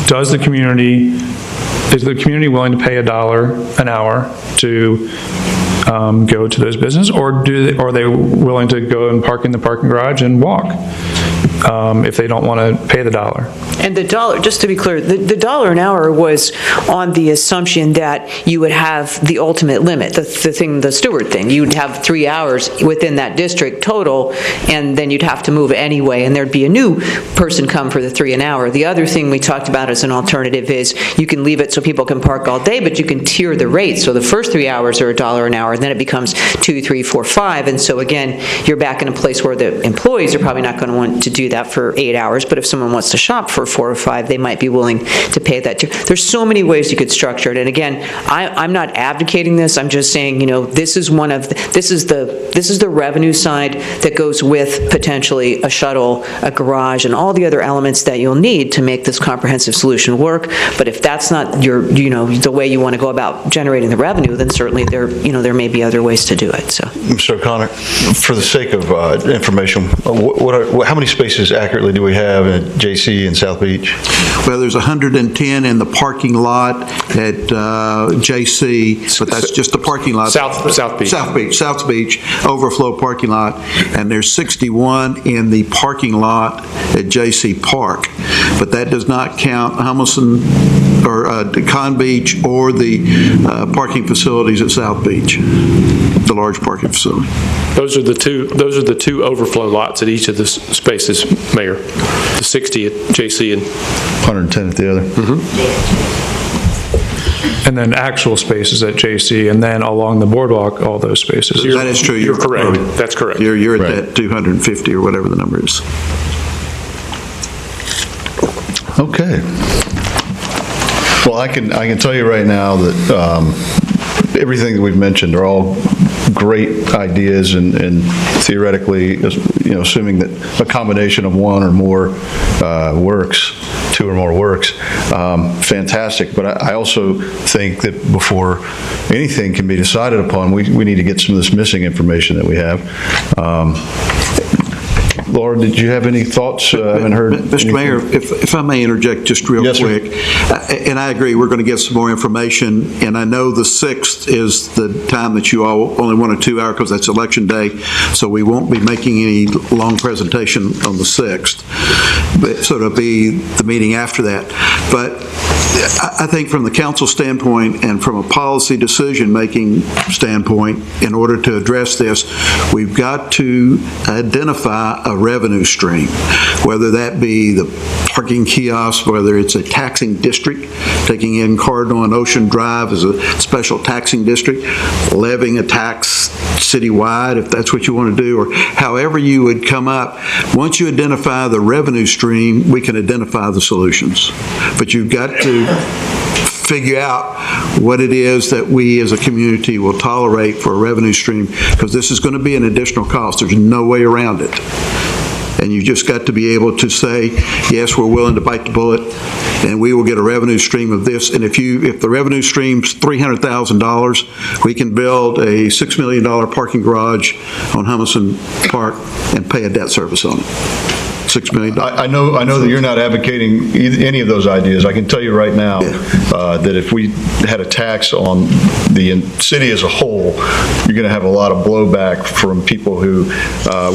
the community willing to pay $1 an hour to go to those businesses, or are they willing to go and park in the parking garage and walk if they don't want to pay the $1? And the $1, just to be clear, the $1 an hour was on the assumption that you would have the ultimate limit, the Stewart thing. You'd have 3 hours within that district total, and then you'd have to move anyway, and there'd be a new person come for the 3 an hour. The other thing we talked about as an alternative is you can leave it so people can park all day, but you can tier the rates. So the first 3 hours are $1 an hour, and then it becomes 2, 3, 4, 5. And so again, you're back in a place where the employees are probably not going to want to do that for 8 hours, but if someone wants to shop for 4 or 5, they might be willing to pay that too. There's so many ways you could structure it. And again, I'm not advocating this. I'm just saying, this is the revenue side that goes with potentially a shuttle, a garage, and all the other elements that you'll need to make this comprehensive solution work. But if that's not the way you want to go about generating the revenue, then certainly there may be other ways to do it. So, Mr. O'Connor, for the sake of information, how many spaces accurately do we have at JC and South Beach? Well, there's 110 in the parking lot at JC, but that's just the parking lot. South Beach. South Beach, overflow parking lot, and there's 61 in the parking lot at JC Park, but that does not count Hummelson or Con Beach or the parking facilities at South Beach, the large parking facility. Those are the two overflow lots at each of the spaces, Mayor. The 60 at JC and 110 at the other. And then actual spaces at JC, and then along the boardwalk, all those spaces. That is true. You're correct. That's correct. You're at that 250 or whatever the number is. Okay. Well, I can tell you right now that everything that we've mentioned are all great ideas, and theoretically, assuming that a combination of one or more works two or more works, fantastic. But I also think that before anything can be decided upon, we need to get some of this missing information that we have. Laura, did you have any thoughts? I haven't heard. Mr. Mayor, if I may interject just real quick, and I agree, we're going to get some more information, and I know the 6th is the time that you all only want a 2-hour because that's election day, so we won't be making any long presentation on the 6th, so it'll be the meeting after that. But I think from the council standpoint and from a policy decision-making standpoint, in order to address this, we've got to identify a revenue stream, whether that be the parking kiosk, whether it's a taxing district, taking in Cardinal and Ocean Drive as a special taxing district, levying a tax citywide, if that's what you want to do, or however you would come up. Once you identify the revenue stream, we can identify the solutions. But you've got to figure out what it is that we as a community will tolerate for a revenue stream, because this is going to be an additional cost. There's no way around it. And you just got to be able to say, yes, we're willing to bite the bullet, and we will get a revenue stream of this. And if the revenue stream's $300,000, we can build a $6 million parking garage on Humison Park and pay a debt service on it. $6 million. I know that you're not advocating any of those ideas. I can tell you right now that if we had a tax on the city as a whole, you're going to have a lot of blowback from people who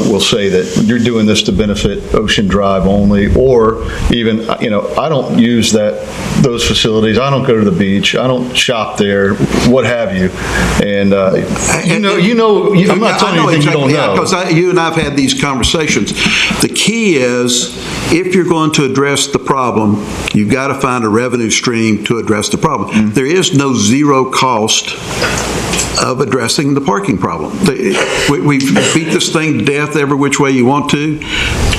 will say that you're doing this to benefit Ocean Drive only, or even, I don't use those facilities. I don't go to the beach. I don't shop there, what have you. And I'm not telling you anything you don't know. Because you and I have had these conversations. The key is, if you're going to address the problem, you've got to find a revenue stream to address the problem. Mm-hmm. There is no zero cost of addressing the parking problem. We beat this thing to death every which way you want to.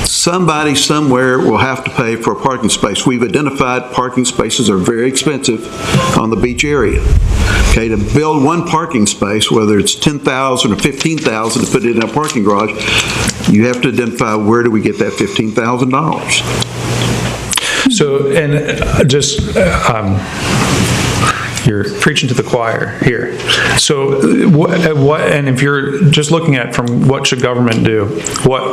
Somebody somewhere will have to pay for a parking space. We've identified parking spaces are very expensive on the beach area. Okay, to build one parking space, whether it's $10,000 or $15,000 to put it in a parking garage, you have to identify where do we get that $15,000. So, and just, you're preaching to the choir here. So, and if you're just looking at from what should government do,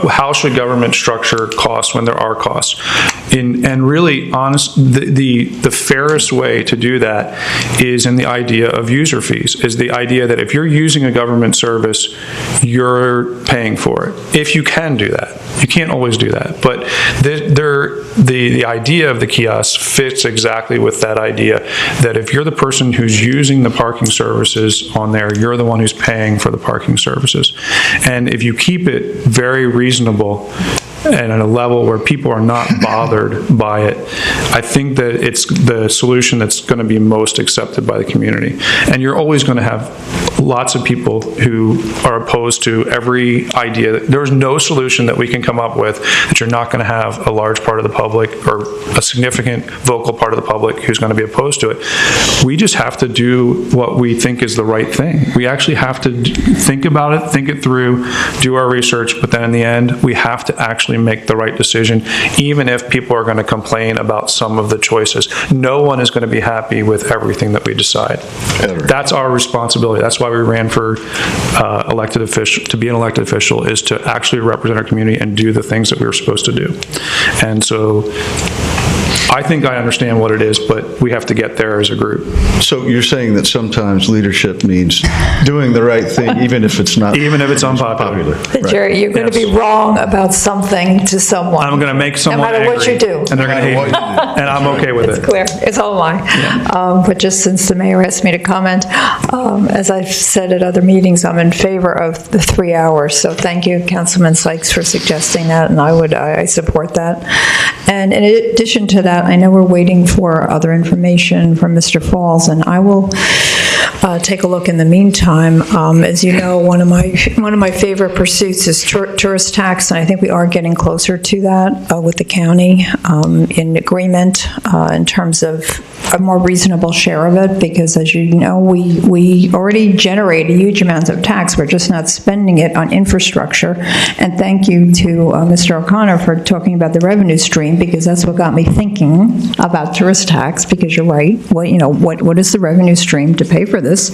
how should government structure costs when there are costs? And really, the fairest way to do that is in the idea of user fees, is the idea that if you're using a government service, you're paying for it. If you can do that. You can't always do that. But the idea of the kiosk fits exactly with that idea that if you're the person who's using the parking services on there, you're the one who's paying for the parking services. And if you keep it very reasonable and at a level where people are not bothered by it, I think that it's the solution that's going to be most accepted by the community. And you're always going to have lots of people who are opposed to every idea. There's no solution that we can come up with that you're not going to have a large part of the public or a significant vocal part of the public who's going to be opposed to it. We just have to do what we think is the right thing. We actually have to think about it, think it through, do our research, but then in the end, we have to actually make the right decision, even if people are going to complain about some of the choices. No one is going to be happy with everything that we decide. That's our responsibility. That's why we ran for elected official, to be an elected official, is to actually represent our community and do the things that we were supposed to do. And so I think I understand what it is, but we have to get there as a group. So you're saying that sometimes leadership means doing the right thing, even if it's not, even if it's unpopular. But Jerry, you're going to be wrong about something to someone. I'm going to make someone no matter angry, what you do, and they're going to hate me, and I'm okay with it. It's clear. It's all mine. Yeah. But just since the mayor asked me to comment, as I've said at other meetings, I'm in favor of the 3 hours. So thank you, Councilman Sykes, for suggesting that, and I support that. And in addition to that, I know we're waiting for other information from Mr. Falls, and I will take a look in the meantime. As you know, one of my favorite pursuits is tourist tax, and I think we are getting closer to that with the county in agreement in terms of a more reasonable share of it, because as you know, we already generate a huge amount of tax. We're just not spending it on infrastructure. And thank you to Mr. O'Connor for talking about the revenue stream, because that's what got me thinking about tourist tax, because you're right. What is the revenue stream to pay for this?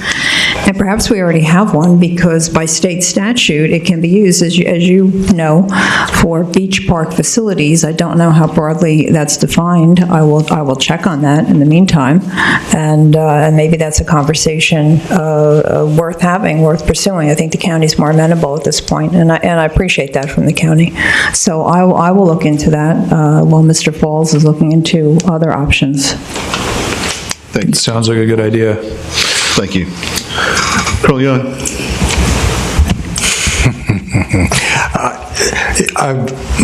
And perhaps we already have one, because by state statute, it can be used, as you know, for beach park facilities. I don't know how broadly that's defined. I will check on that in the meantime, and maybe that's a conversation worth having, worth pursuing. I think the county's more amenable at this point, and I appreciate that from the county. So I will look into that while Mr. Falls is looking into other options. Thank you. Sounds like a good idea. Thank you. Colonel Young.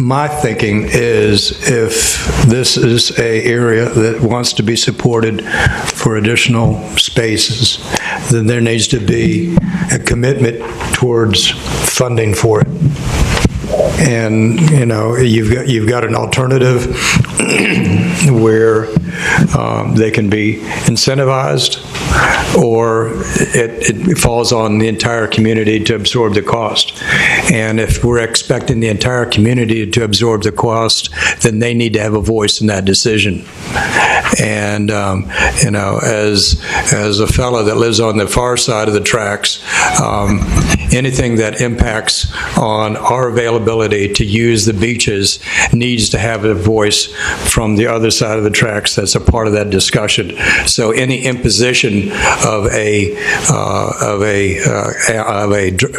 My thinking is, if this is an area that wants to be supported for additional spaces, then there needs to be a commitment towards funding for it. And, you've got an alternative where they can be incentivized, or it falls on the entire community to absorb the cost. And if we're expecting the entire community to absorb the cost, then they need to have a voice in that decision. And, as a fellow that lives on the far side of the tracks, anything that impacts on our availability to use the beaches needs to have a voice from the other side of the tracks that's a part of that discussion. So any imposition of a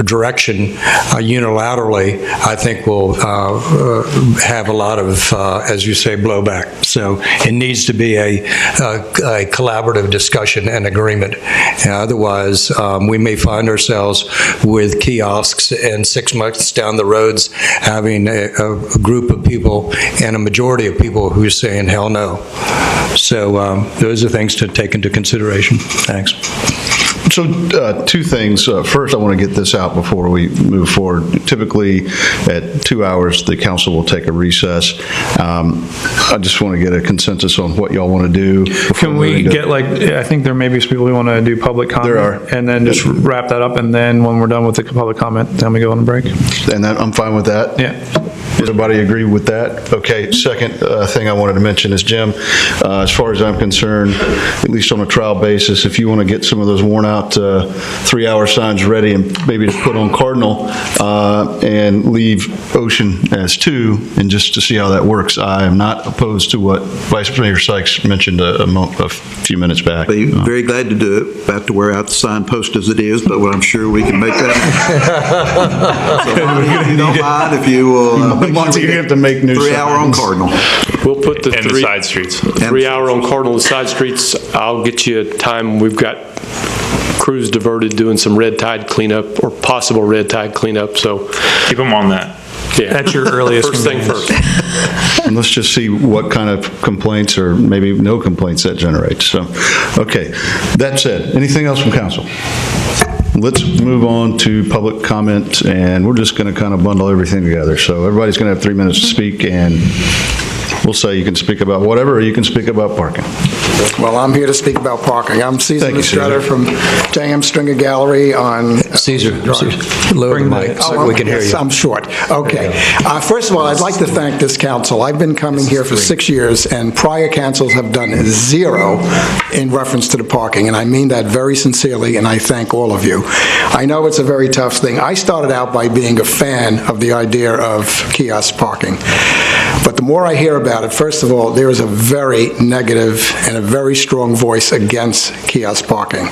direction unilaterally, I think will have a lot of, as you say, blowback. So it needs to be a collaborative discussion and agreement. Otherwise, we may find ourselves with kiosks and 6 months down the roads having a group of people and a majority of people who are saying hell no. So those are things to take into consideration. Thanks. So two things. First, I want to get this out before we move forward. Typically, at 2 hours, the council will take a recess. I just want to get a consensus on what y'all want to do. Can we get, I think there may be some people who want to do public comment. There are. And then just wrap that up, and then when we're done with the public comment, then we go on a break. And I'm fine with that? Yeah. Everybody agree with that? Okay, second thing I wanted to mention is, Jim, as far as I'm concerned, at least on a trial basis, if you want to get some of those worn out 3-hour signs ready and maybe to put on Cardinal and leave Ocean as 2, and just to see how that works. I am not opposed to what Vice Mayor Sykes mentioned a few minutes back. Be very glad to do it. About to wear out the signpost as it is, but I'm sure we can make that. So, if you don't mind, if you will. Monty, you have to make new 3-hour on Cardinal. We'll put the And the side streets. 3-hour on Cardinal and side streets. I'll get you a time. We've got crews diverted doing some red tide cleanup or possible red tide cleanup. So keep them on that. Yeah. That's your earliest first thing first. And let's just see what kind of complaints, or maybe no complaints, that generates. So, okay. That said, anything else from council? Let's move on to public comment, and we're just going to kind of bundle everything together. So everybody's going to have 3 minutes to speak, and we'll say you can speak about whatever, or you can speak about parking. Well, I'm here to speak about parking. I'm Caesar Estrada from J.M. Stringer Gallery on... Caesar, lower the mic so we can hear you. I'm short. Okay. First of all, I'd like to thank this council. I've been coming here for 6 years, and prior councils have done zero in reference to the parking, and I mean that very sincerely, and I thank all of you. I know it's a very tough thing. I started out by being a fan of the idea of kiosk parking. But the more I hear about it, first of all, there is a very negative and a very strong voice against kiosk parking.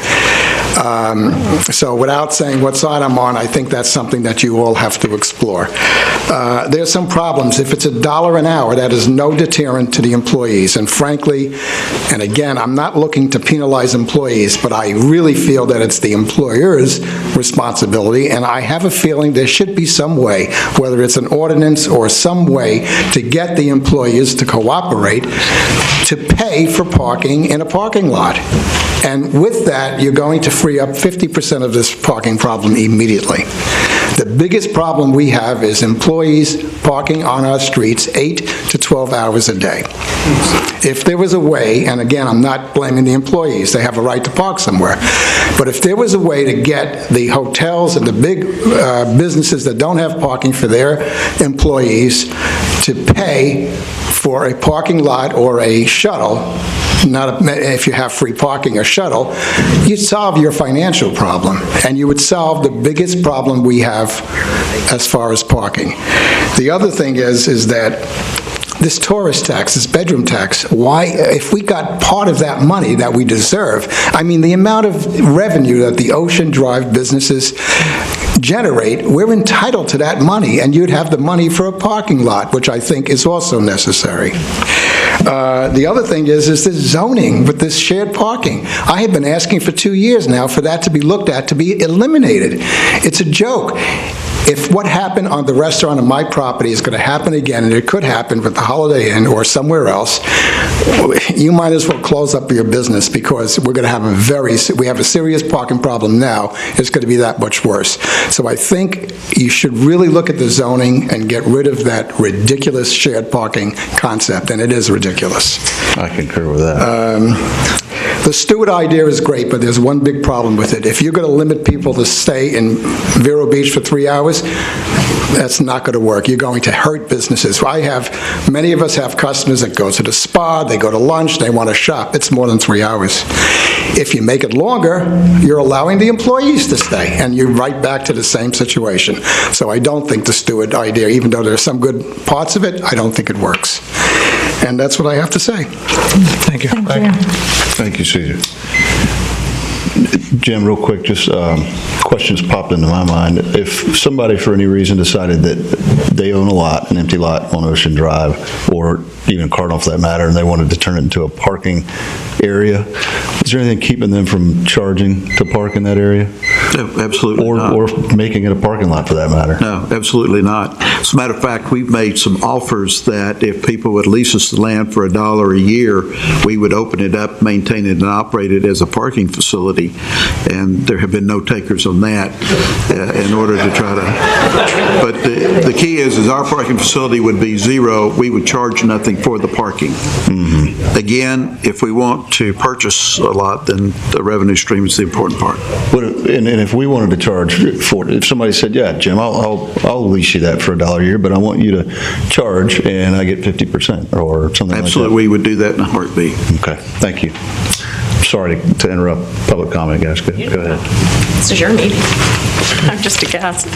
So without saying what side I'm on, I think that's something that you all have to explore. There's some problems. If it's $1 an hour, that is no deterrent to the employees. And frankly, and again, I'm not looking to penalize employees, but I really feel that it's the employer's responsibility, and I have a feeling there should be some way, whether it's an ordinance or some way, to get the employers to cooperate to pay for parking in a parking lot. And with that, you're going to free up 50% of this parking problem immediately. The biggest problem we have is employees parking on our streets 8 to 12 hours a day. If there was a way, and again, I'm not blaming the employees, they have a right to park somewhere, but if there was a way to get the hotels and the big businesses that don't have parking for their employees to pay for a parking lot or a shuttle, if you have free parking or shuttle, you'd solve your financial problem, and you would solve the biggest problem we have as far as parking. The other thing is that this tourist tax, this bedroom tax, why, if we got part of that money that we deserve, I mean, the amount of revenue that the Ocean Drive businesses generate, we're entitled to that money, and you'd have the money for a parking lot, which I think is also necessary. The other thing is this zoning with this shared parking. I have been asking for 2 years now for that to be looked at, to be eliminated. It's a joke. If what happened on the restaurant on my property is going to happen again, and it could happen with the Holiday Inn or somewhere else, you might as well close up your business, because we're going to have we have a serious parking problem now. It's going to be that much worse. So I think you should really look at the zoning and get rid of that ridiculous shared parking concept, and it is ridiculous. I concur with that. The Stewart idea is great, but there's one big problem with it. If you're going to limit people to stay in Vero Beach for 3 hours, that's not going to work. You're going to hurt businesses. Many of us have customers that go to the spa, they go to lunch, they want to shop. It's more than 3 hours. If you make it longer, you're allowing the employees to stay, and you're right back to the same situation. So I don't think the Stewart idea, even though there's some good parts of it, I don't think it works. And that's what I have to say. Thank you. Thank you, Caesar. Jim, real quick, just questions popped into my mind. If somebody, for any reason, decided that they own a lot, an empty lot on Ocean Drive, or even Cardinal for that matter, and they wanted to turn it into a parking area, is there anything keeping them from charging to park in that area? No, absolutely not. Or making it a parking lot for that matter? No, absolutely not. As a matter of fact, we've made some offers that if people would lease us the land for $1 a year, we would open it up, maintain it, and operate it as a parking facility. And there have been no takers on that in order to try to. But the key is our parking facility would be zero. We would charge nothing for the parking. Mm-hmm. Again, if we want to purchase a lot, then the revenue stream is the important part. And if we wanted to charge for it, if somebody said, yeah, Jim, I'll lease you that for $1 a year, but I want you to charge and I get 50% or something like that. Absolutely, we would do that in a heartbeat. Okay, thank you. Sorry to interrupt public comment, guys. Go ahead. This is your meeting. I'm just a guest.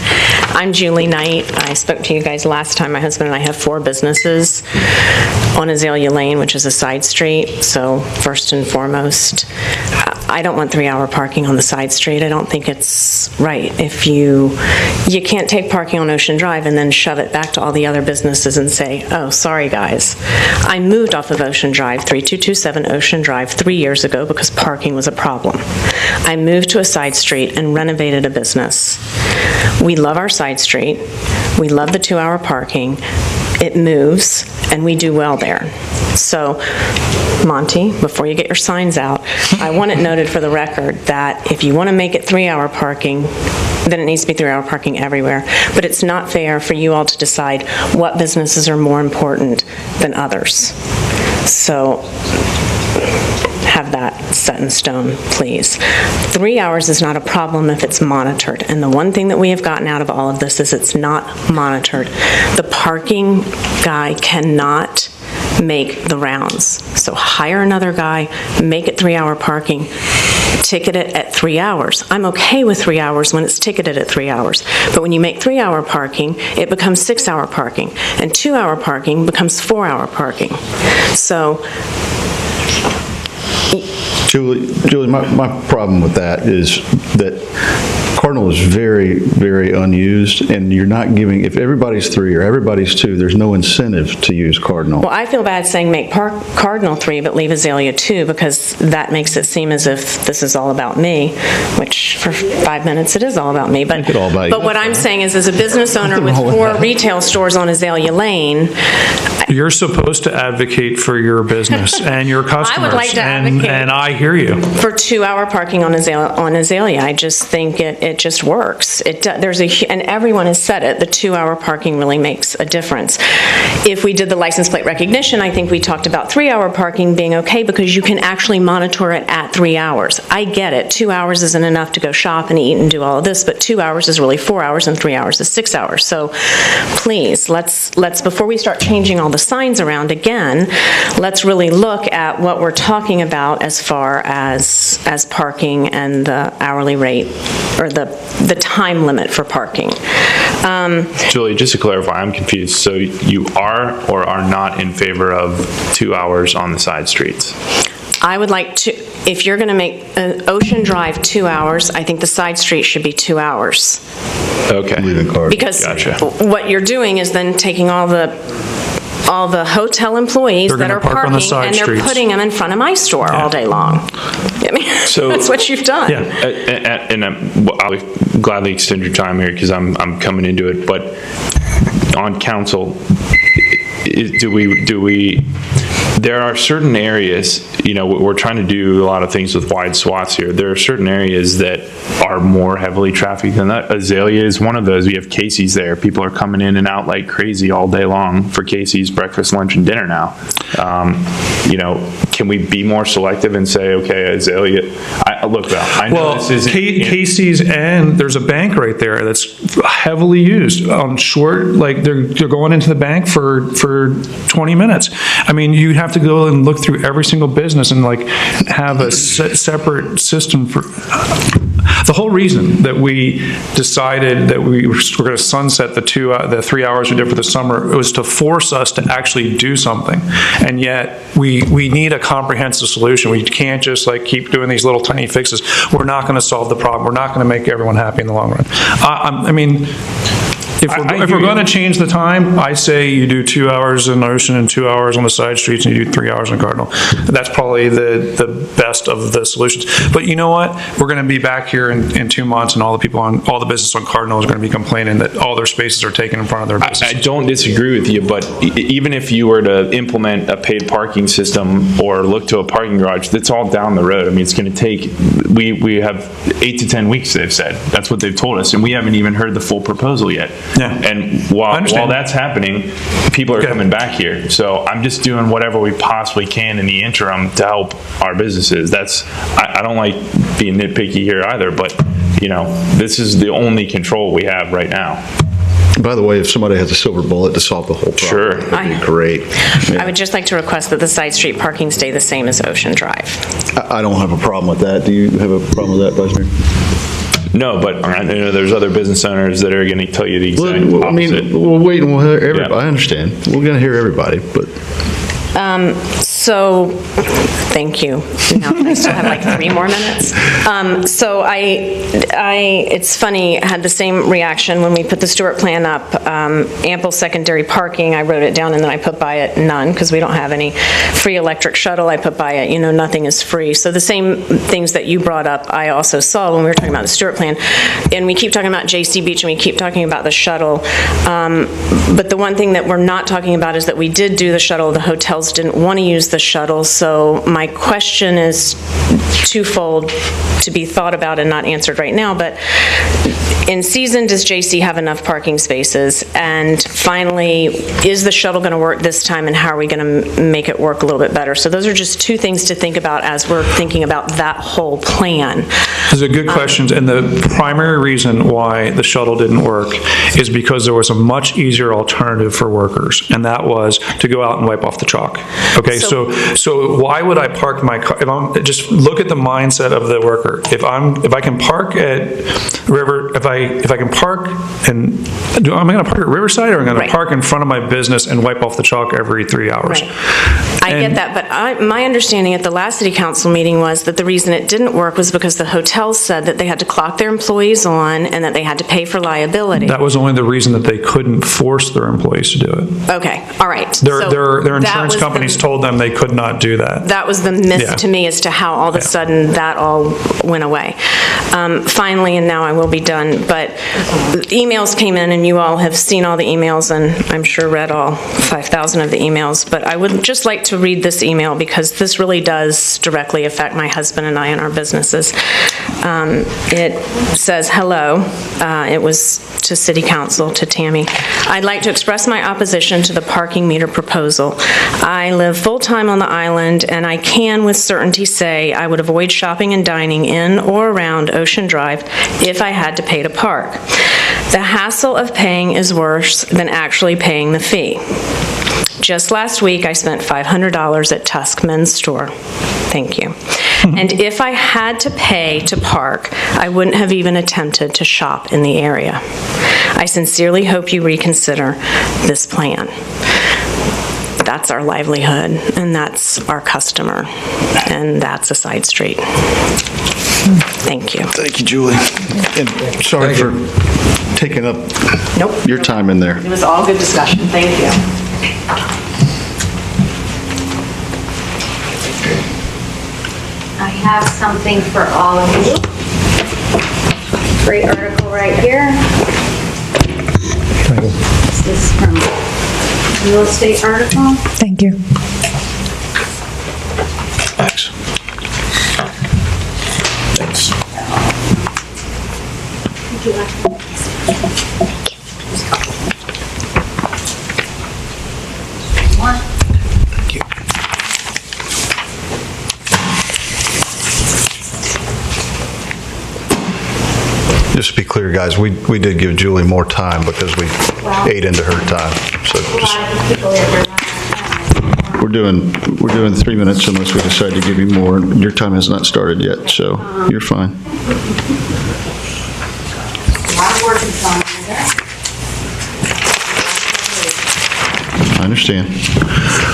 I'm Julie Knight. I spoke to you guys last time. My husband and I have 4 businesses on Azalea Lane, which is a side street. So first and foremost, I don't want 3-hour parking on the side street. I don't think it's right. If you can't take parking on Ocean Drive and then shove it back to all the other businesses and say, oh, sorry guys. I moved off of Ocean Drive, 3227 Ocean Drive, 3 years ago because parking was a problem. I moved to a side street and renovated a business. We love our side street. We love the 2-hour parking. It moves, and we do well there. So, Monty, before you get your signs out, I want it noted for the record that if you want to make it 3-hour parking, then it needs to be 3-hour parking everywhere. But it's not fair for you all to decide what businesses are more important than others. So, have that set in stone, please. 3 hours is not a problem if it's monitored. And the one thing that we have gotten out of all of this is it's not monitored. The parking guy cannot make the rounds. So hire another guy, make it 3-hour parking, ticket it at 3 hours. I'm okay with 3 hours when it's ticketed at 3 hours. But when you make 3-hour parking, it becomes 6-hour parking. And 2-hour parking becomes 4-hour parking. So Julie, my problem with that is that Cardinal is very, very unused, and you're not giving, if everybody's 3 or everybody's 2, there's no incentive to use Cardinal. Well, I feel bad saying make Cardinal 3 but leave Azalea 2 because that makes it seem as if this is all about me, which for 5 minutes it is all about me. But what I'm saying is, as a business owner with 4 retail stores on Azalea Lane, you're supposed to advocate for your business and your customers. I would like to advocate and I hear you. For 2-hour parking on Azalea. I just think it it just works. And everyone has said it, the 2-hour parking really makes a difference. If we did the license plate recognition, I think we talked about 3-hour parking being okay because you can actually monitor it at 3 hours. I get it, 2 hours isn't enough to go shop and eat and do all of this, but 2 hours is really 4 hours and 3 hours is 6 hours. So please, let's before we start changing all the signs around again, let's really look at what we're talking about as far as parking and the hourly rate or the time limit for parking. Julie, just to clarify, I'm confused. So you are or are not in favor of 2 hours on the side streets? I would like to, if you're going to make Ocean Drive 2 hours, I think the side street should be 2 hours. Okay. Because gotcha. what you're doing is then taking all the hotel employees that are parking and they're putting them in front of my store all day long. I mean, so, that's what you've done. Yeah. And I'll gladly extend your time here because I'm coming into it. But on council, do we? There are certain areas, we're trying to do a lot of things with wide swaths here. There are certain areas that are more heavily trafficked than that. Azalea is one of those. We have Casey's there. People are coming in and out like crazy all day long for Casey's breakfast, lunch, and dinner now. Can we be more selective and say, okay, Azalea, look, Val, I know this isn't... Casey's, and there's a bank right there that's heavily used on short, like they're going into the bank for 20 minutes. I mean, you have to go and look through every single business and like have a separate system for... The whole reason that we decided that we were going to sunset the 3 hours we did for the summer was to force us to actually do something. And yet we need a comprehensive solution. We can't just like keep doing these little tiny fixes. We're not going to solve the problem. We're not going to make everyone happy in the long run. I mean, if we're going to change the time, I say you do 2 hours in Ocean and 2 hours on the side streets and you do 3 hours in Cardinal. That's probably the best of the solutions. But you know what? We're going to be back here in 2 months and all the business on Cardinal is going to be complaining that all their spaces are taken in front of their businesses. I don't disagree with you, but even if you were to implement a paid parking system or look to a parking garage, that's all down the road. I mean, it's going to take, we have 8 to 10 weeks, they've said. That's what they've told us, and we haven't even heard the full proposal yet. Yeah. And while that's happening, people are coming back here. So I'm just doing whatever we possibly can in the interim to help our businesses. I don't like being nitpicky here either, but this is the only control we have right now. By the way, if somebody has a silver bullet to solve the whole problem, that'd be great. I would just like to request that the side street parking stay the same as Ocean Drive. I don't have a problem with that. Do you have a problem with that, Vice Mayor? No, but there's other business owners that are going to tell you the exact opposite. I mean, we'll wait and we'll hear everybody. Yeah. I understand. We're going to hear everybody, but... So, thank you. Now I still have like 3 more minutes. So it's funny, I had the same reaction when we put the Stewart plan up. Ample secondary parking, I wrote it down and then I put by it none because we don't have any free electric shuttle. I put by it, nothing is free. So the same things that you brought up, I also saw when we were talking about the Stewart plan. And we keep talking about JC Beach and we keep talking about the shuttle. But the one thing that we're not talking about is that we did do the shuttle. The hotels didn't want to use the shuttle. So my question is twofold to be thought about and not answered right now. But in season, does JC have enough parking spaces? And finally, is the shuttle going to work this time and how are we going to make it work a little bit better? So those are just 2 things to think about as we're thinking about that whole plan. Those are good questions, and the primary reason why the shuttle didn't work is because there was a much easier alternative for workers, and that was to go out and wipe off the chalk. Okay, so why would I park my car? If I'm just look at the mindset of the worker. If I can park at River, if I can park and am I going to park at Riverside or am I going to park in front of my business and wipe off the chalk every 3 hours? Right. I get that, but my understanding at the last city council meeting was that the reason it didn't work was because the hotels said that they had to clock their employees on and that they had to pay for liability. That was only the reason that they couldn't force their employees to do it. Okay, all right. Their insurance companies told them they could not do that. That was the myth to me as to how all of a sudden that all went away. Finally, and now I will be done, but emails came in and you all have seen all the emails and I'm sure read all 5,000 of the emails, but I would just like to read this email because this really does directly affect my husband and I and our businesses. It says, hello. It was to City Council, to Tammy. I'd like to express my opposition to the parking meter proposal. I live full-time on the island, and I can with certainty say I would avoid shopping and dining in or around Ocean Drive if I had to pay to park. The hassle of paying is worse than actually paying the fee. Just last week, I spent $500 at Tusk Men's Store. Thank you. And if I had to pay to park, I wouldn't have even attempted to shop in the area. I sincerely hope you reconsider this plan. That's our livelihood, and that's our customer, and that's a side street. Thank you. Thank you, Julie. And sorry for taking up your time in there. It was all good discussion. Thank you. I have something for all of you. Great article right here. This is from real estate article. Thank you. Thanks. Thanks. Would you like one? One. Thank you. Just to be clear, guys, we did give Julie more time because we ate into her time. So we're doing 3 minutes unless we decide to give you more. Your time has not started yet, so you're fine. I understand.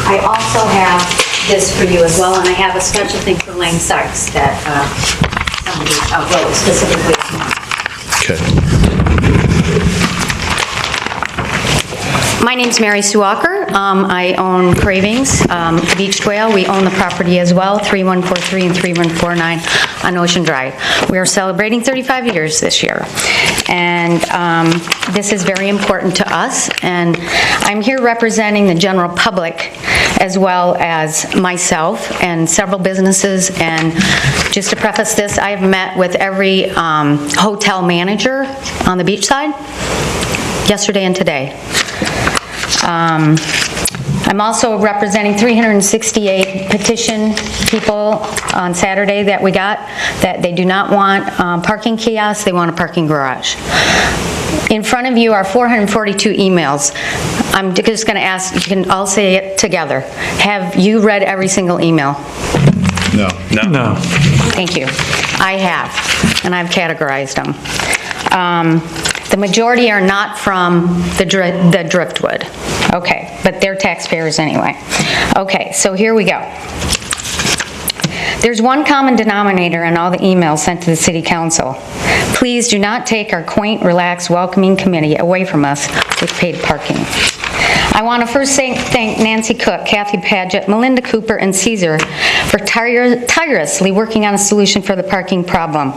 I also have this for you as well, and I have a special thing for Lane Sykes that somebody wrote specifically. Okay. My name's Mary Sue Walker. I own Cravings, Beach Dwell. We own the property as well, 3143 and 3149 on Ocean Drive. We are celebrating 35 years this year. And this is very important to us. And I'm here representing the general public as well as myself and several businesses. And just to preface this, I've met with every hotel manager on the beach side yesterday and today. I'm also representing 368 petition people on Saturday that we got, that they do not want parking kiosks, they want a parking garage. In front of you are 442 emails. I'm just going to ask, you can all say it together. Have you read every single email? No. No. Thank you. I have, and I've categorized them. The majority are not from the Driftwood. Okay, but they're taxpayers anyway. Okay, so here we go. There's one common denominator in all the emails sent to the City Council. Please do not take our quaint, relaxed, welcoming committee away from us with paid parking. I want to first thank Nancy Cook, Kathy Padgett, Melinda Cooper, and Caesar for tirelessly working on a solution for the parking problem.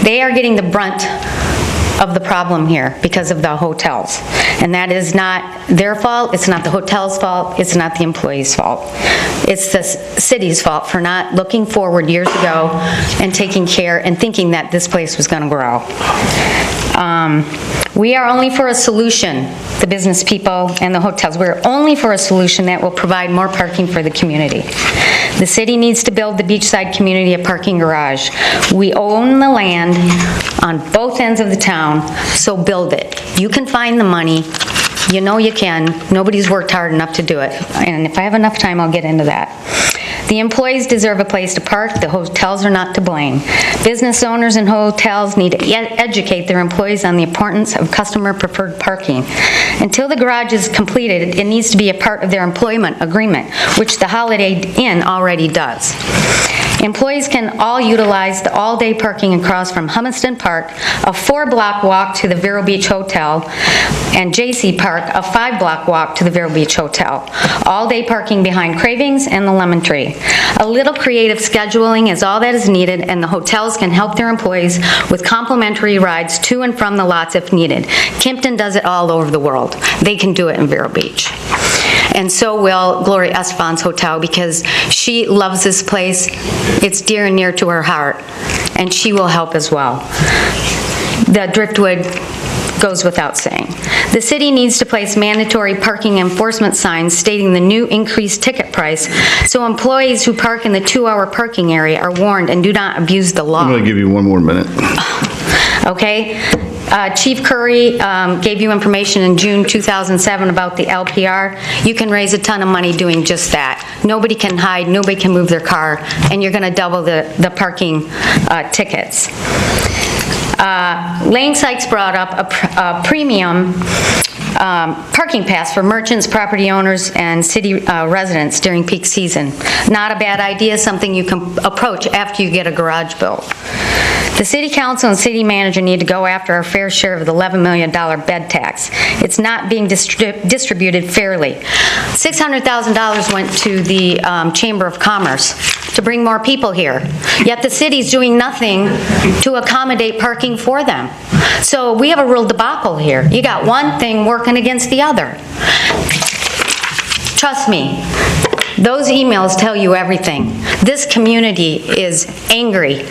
They are getting the brunt of the problem here because of the hotels. And that is not their fault, it's not the hotel's fault, it's not the employee's fault. It's the city's fault for not looking forward years ago and taking care and thinking that this place was going to grow. We are only for a solution, the business people and the hotels. We're only for a solution that will provide more parking for the community. The city needs to build the beachside community a parking garage. We own the land on both ends of the town, so build it. You can find the money. You know you can. Nobody's worked hard enough to do it. And if I have enough time, I'll get into that. The employees deserve a place to park. The hotels are not to blame. Business owners and hotels need to educate their employees on the importance of customer-preferred parking. Until the garage is completed, it needs to be a part of their employment agreement, which the Holiday Inn already does. Employees can all utilize the all-day parking across from Humiston Park, a 4-block walk to the Vero Beach Hotel, and J.C. Park, a 5-block walk to the Vero Beach Hotel. All-day parking behind Cravings and the Lemon Tree. A little creative scheduling is all that is needed, and the hotels can help their employees with complimentary rides to and from the lots if needed. Kimpton does it all over the world. They can do it in Vero Beach. And so will Gloria Estefan's hotel, because she loves this place. It's dear and near to her heart. and she will help as well. The driftwood goes without saying. The city needs to place mandatory parking enforcement signs stating the new increased ticket price, so employees who park in the 2-hour parking area are warned and do not abuse the law. I'm going to give you one more minute. Okay? Chief Curry gave you information in June 2007 about the LPR. You can raise a ton of money doing just that. Nobody can hide, nobody can move their car, and you're going to double the parking tickets. Lane Sykes brought up a premium parking pass for merchants, property owners, and city residents during peak season. Not a bad idea, something you can approach after you get a garage built. The city council and city manager need to go after our fair share of the $11 million bed tax. It's not being distributed fairly. $600,000 went to the Chamber of Commerce to bring more people here, yet the city's doing nothing to accommodate parking for them. So we have a real debacle here. You got one thing working against the other. Trust me, those emails tell you everything. This community is angry.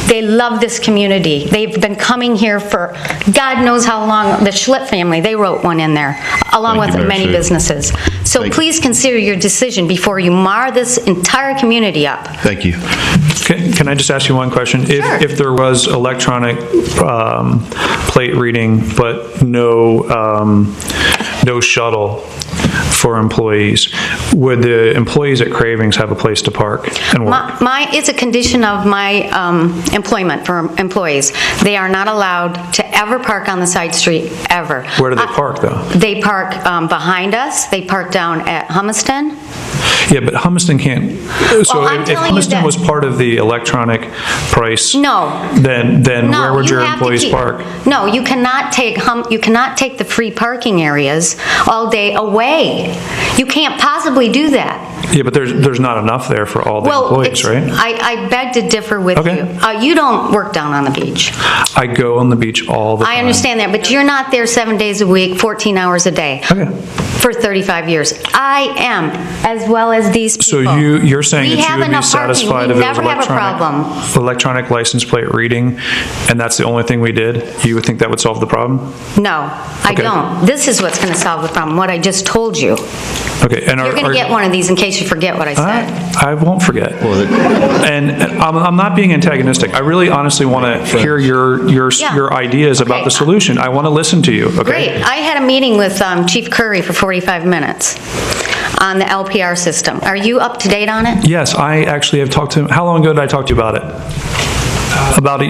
They love this community. They've been coming here for God knows how long. The Schlitt family, they wrote one in there, along with many businesses. So please consider your decision before you mar this entire community up. Thank you. Can I just ask you one question? Sure. If there was electronic plate reading, but no shuttle for employees, would the employees at Cravings have a place to park and work? It's a condition of my employment for employees. They are not allowed to ever park on the side street, ever. Where do they park, though? They park behind us. They park down at Humiston. Yeah, but Humiston can't. So if Humiston was part of the electronic price, then where would your employees park? No, you cannot take the free parking areas all day away. You can't possibly do that. Yeah, but there's not enough there for all the employees, right? I beg to differ with you. You don't work down on the beach. I go on the beach all the time. I understand that, but you're not there 7 days a week, 14 hours a day. For 35 years. I am, as well as these people. So you're saying that you would be satisfied if it was electronic license plate reading, and that's the only thing we did? You would think that would solve the problem? No, I don't. This is what's going to solve the problem, what I just told you. Okay, and you're going to get one of these in case you forget what I said. I won't forget. And I'm not being antagonistic. I really honestly want to hear your ideas about the solution. I want to listen to you. Okay? Great. I had a meeting with Chief Curry for 45 minutes on the LPR system. Are you up to date on it? Yes, I actually have talked to him. How long ago did I talk to you about it? About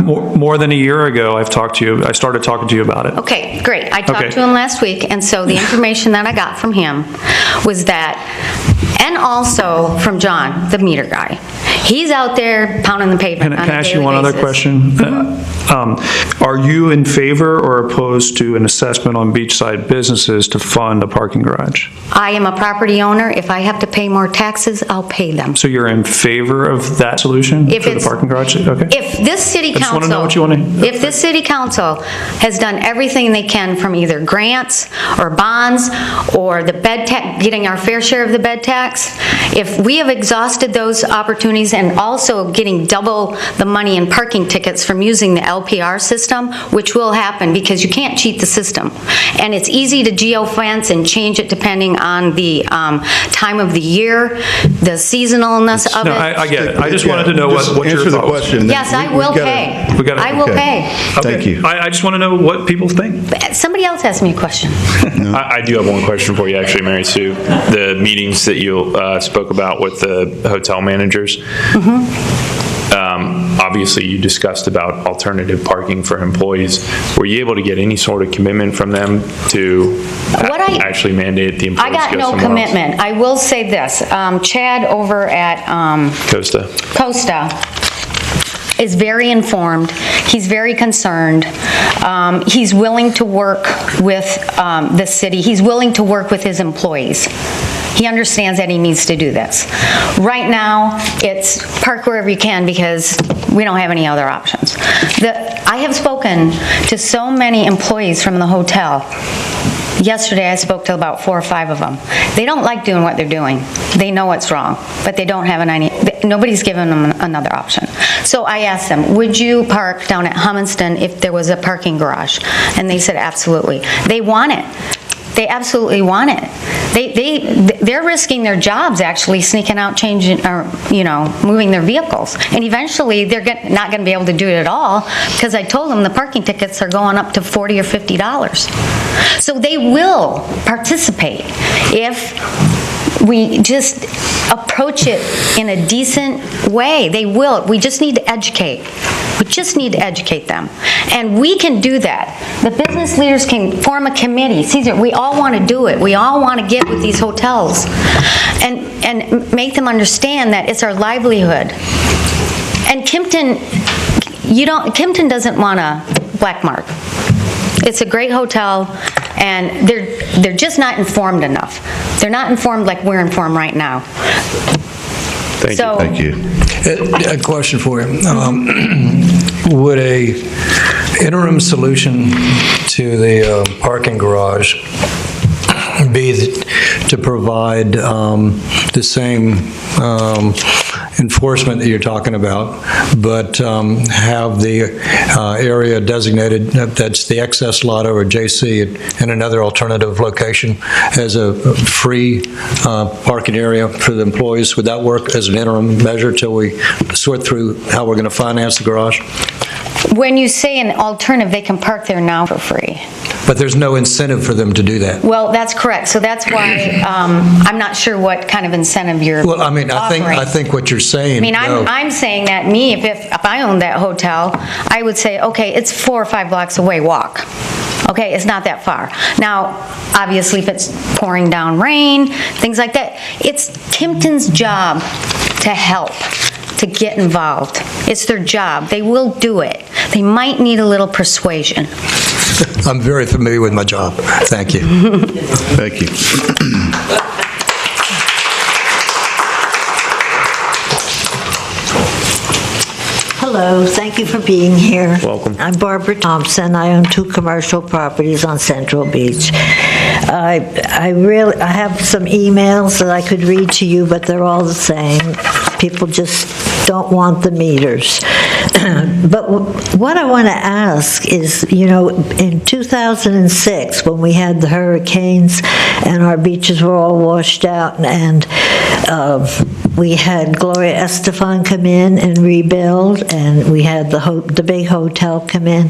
more than a year ago, I've talked to you. I started talking to you about it. Okay, great. I talked to him last week, and so the information that I got from him was that, and also from John, the meter guy. He's out there pounding the pavement on a daily basis. Can I ask you one other question? Are you in favor or opposed to an assessment on beachside businesses to fund a parking garage? I am a property owner. If I have to pay more taxes, I'll pay them. So you're in favor of that solution for the parking garage? Okay. If this city council, I just want to know what you want to hear. If this city council has done everything they can from either grants or bonds or the bed tax, getting our fair share of the bed tax, if we have exhausted those opportunities and also getting double the money in parking tickets from using the LPR system, which will happen because you can't cheat the system. And it's easy to geo-fence and change it depending on the time of the year, the seasonalness of it. I get it. I just wanted to know what your thoughts were. Yes, I will pay. I will pay. Thank you. I just want to know what people think. Somebody else asked me a question. I do have one question for you, actually, Mary Sue. The meetings that you spoke about with the hotel managers, obviously you discussed about alternative parking for employees. Were you able to get any sort of commitment from them to actually mandate the employees I got no commitment. I will say this. Chad over at Costa is very informed. He's very concerned. He's willing to work with the city. He's willing to work with his employees. He understands that he needs to do this. Right now, it's park wherever you can because we don't have any other options. I have spoken to so many employees from the hotel. Yesterday, I spoke to about 4 or 5 of them. They don't like doing what they're doing. They know it's wrong, but they don't have nobody's given them another option. So So I asked them, would you park down at Humiston if there was a parking garage? And they said, absolutely. They want it. They absolutely want it. They're risking their jobs actually sneaking out, changing, or, moving their vehicles. And eventually, they're not going to be able to do it at all because I told them the parking tickets are going up to $40 or $50. So they will participate if we just approach it in a decent way. They will. We just need to educate. We just need to educate them. And we can do that. The business leaders can form a committee. Caesar, we all want to do it. We all want to get with these hotels and make them understand that it's our livelihood. And Kimpton doesn't want a black mark. It's a great hotel, and they're just not informed enough. They're not informed like we're informed right now. Thank you. A question for you. Would a interim solution to the parking garage be to provide the same enforcement that you're talking about, but have the area designated, that's the excess lot over JC, in another alternative location as a free parking area for the employees? Would that work as an interim measure till we sort through how we're going to finance the garage? When you say an alternative, they can park there now for free. But there's no incentive for them to do that. Well, that's correct. So that's why I'm not sure what kind of incentive you're Well, I mean, offering. I think what you're saying. I mean, I'm saying that if I owned that hotel, I would say, okay, it's 4 or 5 blocks away, walk. Okay, it's not that far. Now, obviously, if it's pouring down rain, things like that, it's Kimpton's job to help, to get involved. It's their job. They will do it. They might need a little persuasion. I'm very familiar with my job. Thank you. Thank you. Hello, thank you for being here. Welcome. I'm Barbara Thompson. I own 2 commercial properties on Central Beach. I have some emails that I could read to you, but they're all the same. People just don't want the meters. But what I want to ask is, in 2006, when we had the hurricanes and our beaches were all washed out, and we had Gloria Estefan come in and rebuild, and we had the big hotel come in.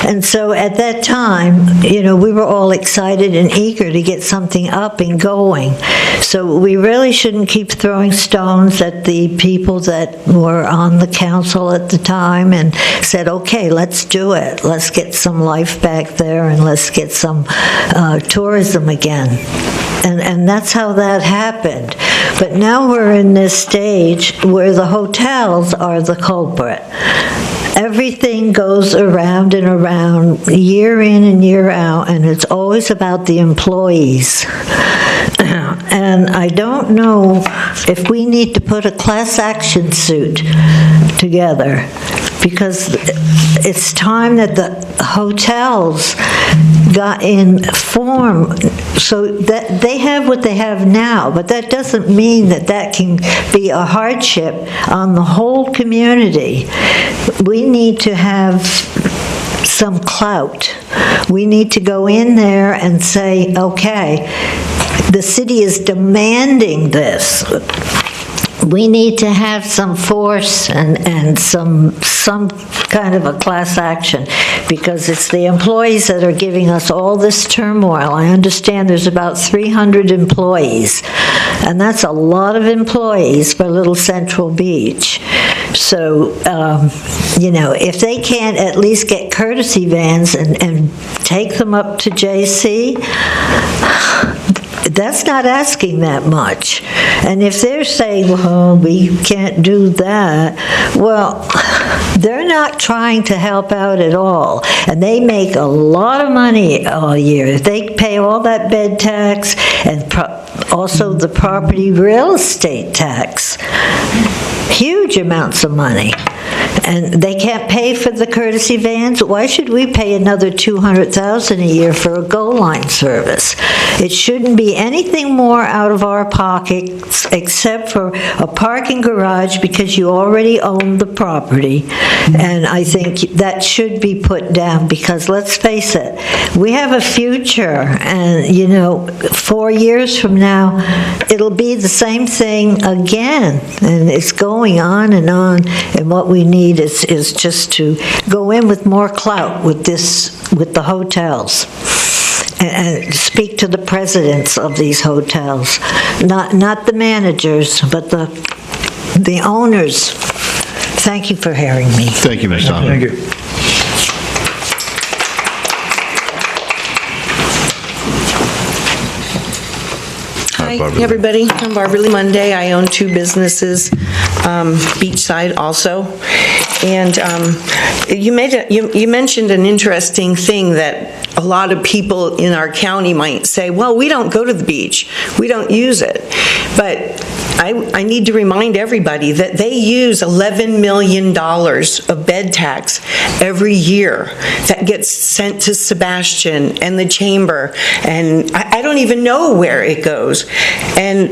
And so at that time, we were all excited and eager to get something up and going. So we really shouldn't keep throwing stones at the people that were on the council at the time and said, okay, let's do it. Let's get some life back there and let's get some tourism again. And that's how that happened. But now we're in this stage where the hotels are the culprit. Everything goes around and around, year in and year out, and it's always about the employees. And I don't know if we need to put a class action suit together, because it's time that the hotels got in form so that they have what they have now, but that doesn't mean that that can be a hardship on the whole community. We need to have some clout. We need to go in there and say, okay, the city is demanding this. We need to have some force and some kind of a class action, because it's the employees that are giving us all this turmoil. I understand there's about 300 employees, and that's a lot of employees for Little Central Beach. So, if they can't at least get courtesy vans and take them up to JC, that's not asking that much. And if they're saying, well, we can't do that, well, they're not trying to help out at all. And they make a lot of money all year. They pay all that bed tax and also the property real estate tax. Huge amounts of money. And they can't pay for the courtesy vans. Why should we pay another $200,000 a year for a Go Line service? It shouldn't be anything more out of our pockets except for a parking garage because you already own the property. And I think that should be put down because let's face it, we have a future, and 4 years from now, it'll be the same thing again, and it's going on, and what we need is just to go in with more clout with the hotels. And speak to the presidents of these hotels, not the managers, but the owners. Thank you for hearing me. Thank you, Ms. Thompson. Thank you. Hi, everybody. I'm Barbara Lee Monday. I own 2 businesses, beachside also. And you mentioned an interesting thing that a lot of people in our county might say, well, we don't go to the beach. We don't use it. But I need to remind everybody that they use $11 million of bed tax every year that gets sent to Sebastian and the chamber, and I don't even know where it goes. And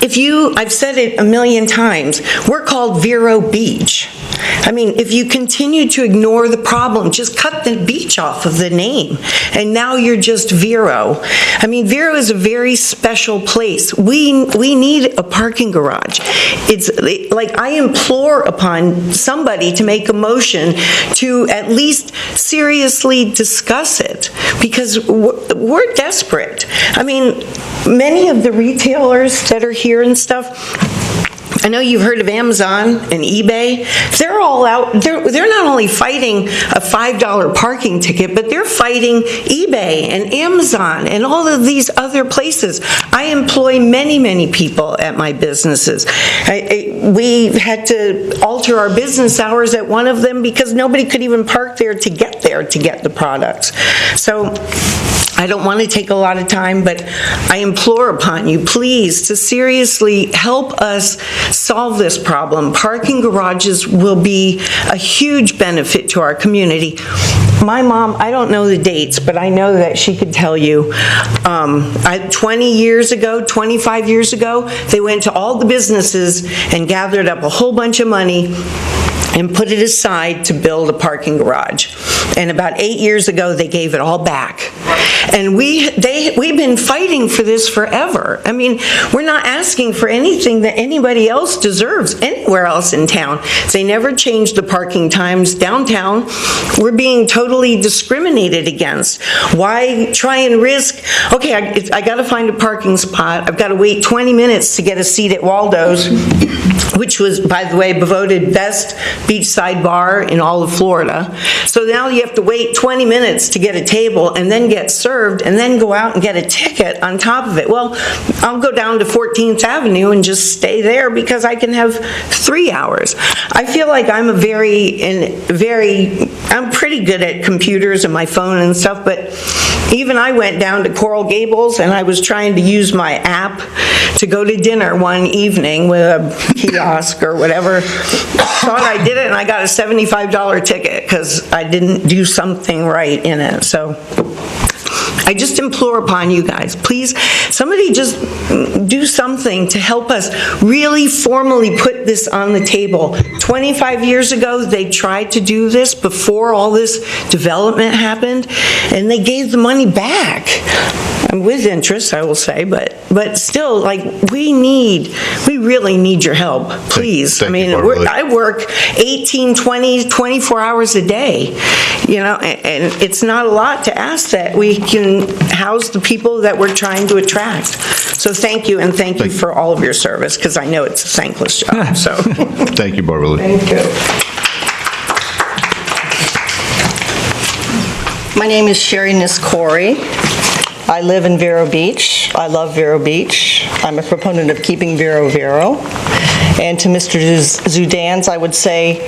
I've said it a million times, we're called Vero Beach. I mean, if you continue to ignore the problem, just cut the beach off of the name, and now you're just Vero. I mean, Vero is a very special place. We need a parking garage. It's like I implore upon somebody to make a motion to at least seriously discuss it, because we're desperate. I mean, many of the retailers that are here and stuff, I know you've heard of Amazon and eBay. They're all out. They're not only fighting a $5 parking ticket, but they're fighting eBay and Amazon and all of these other places. I employ many, many people at my businesses. We had to alter our business hours at one of them because nobody could even park there to get the products. So I don't want to take a lot of time, but I implore upon you, please, to seriously help us solve this problem. Parking garages will be a huge benefit to our community. My mom, I don't know the dates, but I know that she could tell you, 20 years ago, 25 years ago, they went to all the businesses and gathered up a whole bunch of money and put it aside to build a parking garage. And about 8 years ago, they gave it all back. And we've been fighting for this forever. I mean, we're not asking for anything that anybody else deserves anywhere else in town. They never changed the parking times downtown. We're being totally discriminated against. Why try and risk, okay, I gotta find a parking spot. I've got to wait 20 minutes to get a seat at Waldo's, which was, by the way, voted best beachside bar in all of Florida. So now you have to wait 20 minutes to get a table and then get served and then go out and get a ticket on top of it. Well, I'll go down to 14th Avenue and just stay there because I can have 3 hours. I feel like I'm I'm pretty good at computers and my phone and stuff, but even I went down to Coral Gables and I was trying to use my app to go to dinner one evening with a kiosk or whatever. Thought I did it and I got a $75 ticket because I didn't do something right in it. So I just implore upon you guys, please, somebody just do something to help us really formally put this on the table. 25 years ago, they tried to do this before all this development happened, and they gave the money back. And with interest, I will say, but still, like, we really need your help, please. I mean, I work 18, 20, 24 hours a day, and it's not a lot to ask that we can house the people that we're trying to attract. So thank you, and thank you for all of your service, because I know it's a thankless job, so. Thank you, Barbara Lee. Thank you. My name is Sherry Niscori. I live in Vero Beach. I love Vero Beach. I'm a proponent of keeping Vero Vero. And to Mr. Zudans, I would say,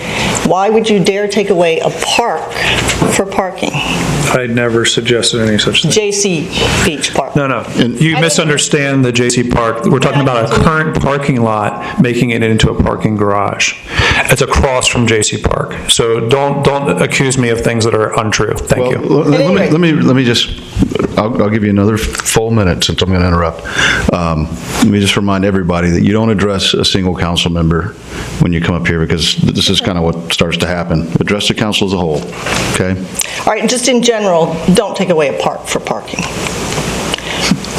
why would you dare take away a park for parking? I never suggested any such thing. JC Beach Park. No. You misunderstand the JC Park. We're talking about a current parking lot, making it into a parking garage. It's across from J.C. Park. So don't accuse me of things that are untrue. Thank you. Let me just, I'll give you another full minute since I'm going to interrupt. Let me just remind everybody that you don't address a single council member when you come up here, because this is kind of what starts to happen. Address the council as a whole, okay? All right, just in general, don't take away a park for parking.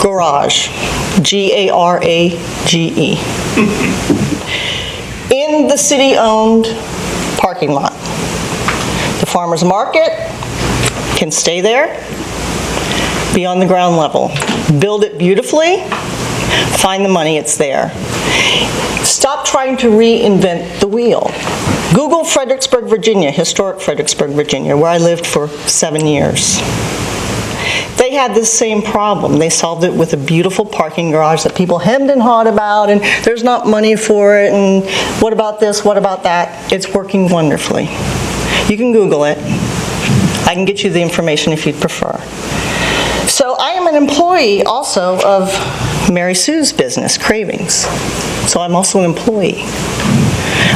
Garage, G-A-R-A-G-E. In the city-owned parking lot. The farmer's market can stay there, be on the ground level. Build it beautifully, find the money, it's there. Stop trying to reinvent the wheel. Google Fredericksburg, Virginia, historic Fredericksburg, Virginia, where I lived for 7 years. They had this same problem. They solved it with a beautiful parking garage that people hemmed and hawed about, and there's not money for it, and what about this, what about that? It's working wonderfully. You can Google it. I can get you the information if you'd prefer. So I am an employee also of Mary Sue's business, Cravings. So I'm also an employee.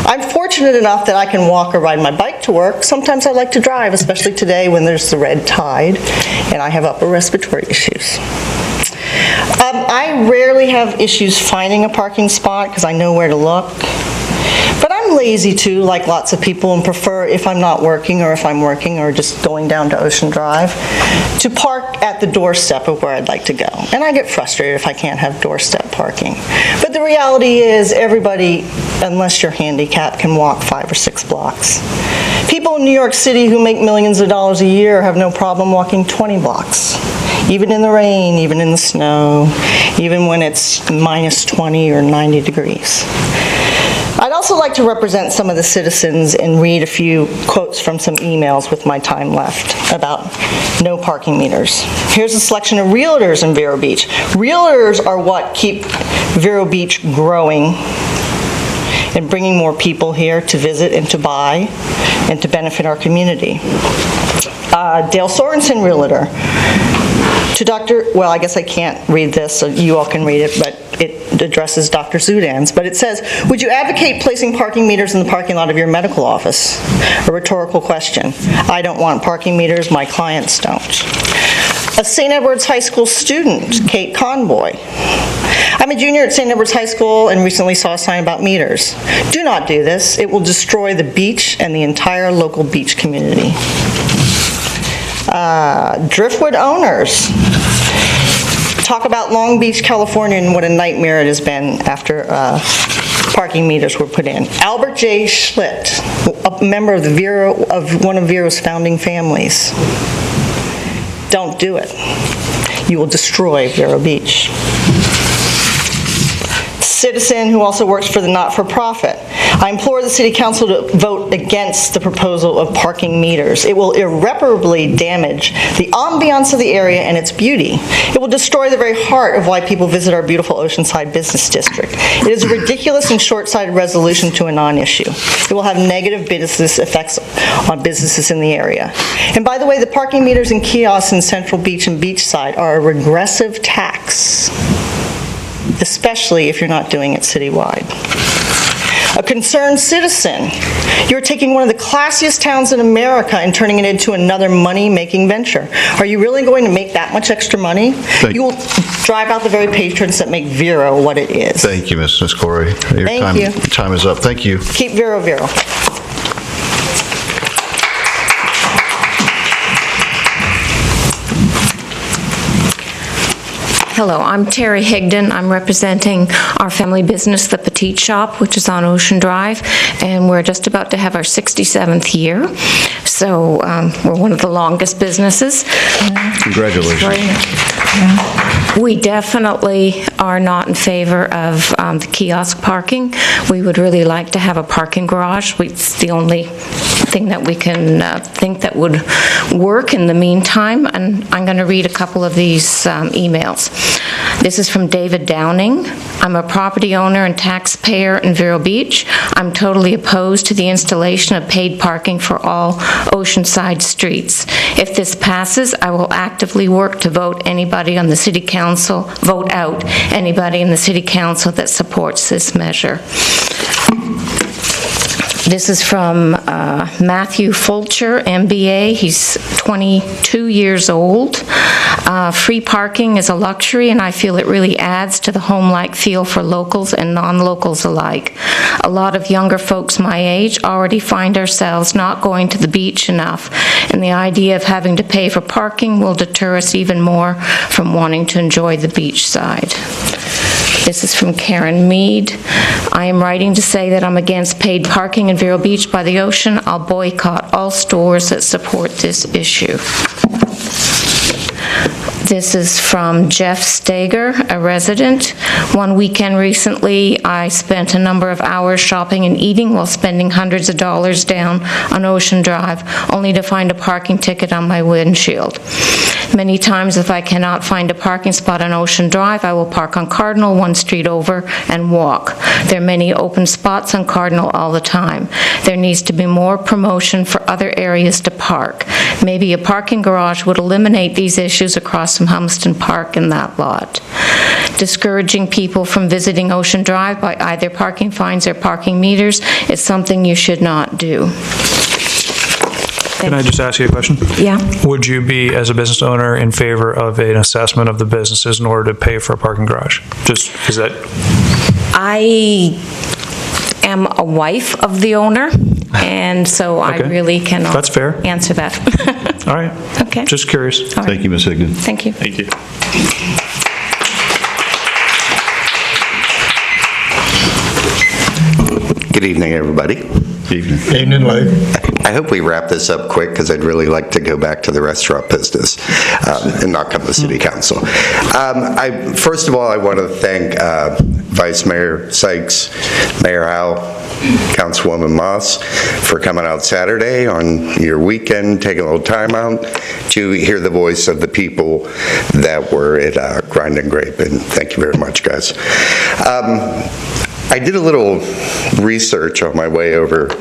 I'm fortunate enough that I can walk or ride my bike to work. Sometimes I like to drive, especially today when there's the red tide and I have upper respiratory issues. I rarely have issues finding a parking spot because I know where to look. But I'm lazy too, like lots of people, and prefer, if I'm not working or if I'm working or just going down to Ocean Drive, to park at the doorstep of where I'd like to go. And I get frustrated if I can't have doorstep parking. But the reality is everybody, unless you're handicapped, can walk 5 or 6 blocks. People in New York City who make millions of dollars a year have no problem walking 20 blocks. Even in the rain, even in the snow, even when it's minus 20 or 90 degrees. I'd also like to represent some of the citizens and read a few quotes from some emails with my time left about no parking meters. Here's a selection of realtors in Vero Beach. Realtors are what keep Vero Beach growing and bringing more people here to visit and to buy and to benefit our community. Dale Sorensen, realtor. To well, I guess I can't read this, so you all can read it, but it addresses Dr. Zudans. But it says, would you advocate placing parking meters in the parking lot of your medical office? A rhetorical question. I don't want parking meters, my clients don't. A St. Edward's High School student, Kate Conboy. I'm a junior at St. Edward's High School and recently saw a sign about meters. Do not do this. It will destroy the beach and the entire local beach community. Driftwood owners. Talk about Long Beach, California, and what a nightmare it has been after parking meters were put in. Albert J. Schlitt, a member of one of Vero's founding families. Don't do it. You will destroy Vero Beach. Citizen who also works for the not-for-profit. I implore the City Council to vote against the proposal of parking meters. It will irreparably damage the ambiance of the area and its beauty. It will destroy the very heart of why people visit our beautiful Oceanside Business District. It is a ridiculous and short-sighted resolution to a non-issue. It will have negative business effects on businesses in the area. And by the way, the parking meters and kiosks in Central Beach and Beachside are a regressive tax, especially if you're not doing it citywide. A concerned citizen. You're taking one of the classiest towns in America and turning it into another money-making venture. Are you really going to make that much extra money? You will drive out the very patrons that make Vero what it is. Thank you, Ms. Corey. Your time is up. Thank you. Keep Vero Vero. Hello, I'm Terry Higdon. I'm representing our family business, The Petite Shop, which is on Ocean Drive, and we're just about to have our 67th year. So we're one of the longest businesses. Congratulations. We definitely are not in favor of the kiosk parking. We would really like to have a parking garage. It's the only thing that we can think that would work in the meantime, and I'm going to read a couple of these emails. This is from David Downing. I'm a property owner and taxpayer in Vero Beach. I'm totally opposed to the installation of paid parking for all Oceanside streets. If this passes, I will actively work to vote out anybody in the City Council that supports this measure. This is from Matthew Fulcher, MBA. He's 22 years old. Free parking is a luxury, and I feel it really adds to the home-like feel for locals and non-locals alike. A lot of younger folks my age already find ourselves not going to the beach enough, and the idea of having to pay for parking will deter us even more from wanting to enjoy the beach side. This is from Karen Mead. I am writing to say that I'm against paid parking in Vero Beach by the ocean. I'll boycott all stores that support this issue. This is from Jeff Stager, a resident. One weekend recently, I spent a number of hours shopping and eating while spending hundreds of dollars down on Ocean Drive, only to find a parking ticket on my windshield. Many times, if I cannot find a parking spot on Ocean Drive, I will park on Cardinal one street over and walk. There are many open spots on Cardinal all the time. There needs to be more promotion for other areas to park. Maybe a parking garage would eliminate these issues across from Humston Park in that lot. Discouraging people from visiting Ocean Drive by either parking fines or parking meters is something you should not do. Can I just ask you a question? Yeah. Would you be, as a business owner, in favor of an assessment of the businesses in order to pay for a parking garage? Just, is that? I am a wife of the owner, and so I really cannot That's fair. answer that. All right. Okay. Just curious. All right. Thank you, Ms. Higdon. Thank you. Thank you. Good evening, everybody. Evening. Evening, Lee. I hope we wrap this up quick because I'd really like to go back to the restaurant business and not come to City Council. First of all, I want to thank Vice Mayor Sykes, Mayor Howe, Councilwoman Moss for coming out Saturday on your weekend, taking a little time out to hear the voice of the people that were at Grind and Grape, and thank you very much, guys. I did a little research on my way over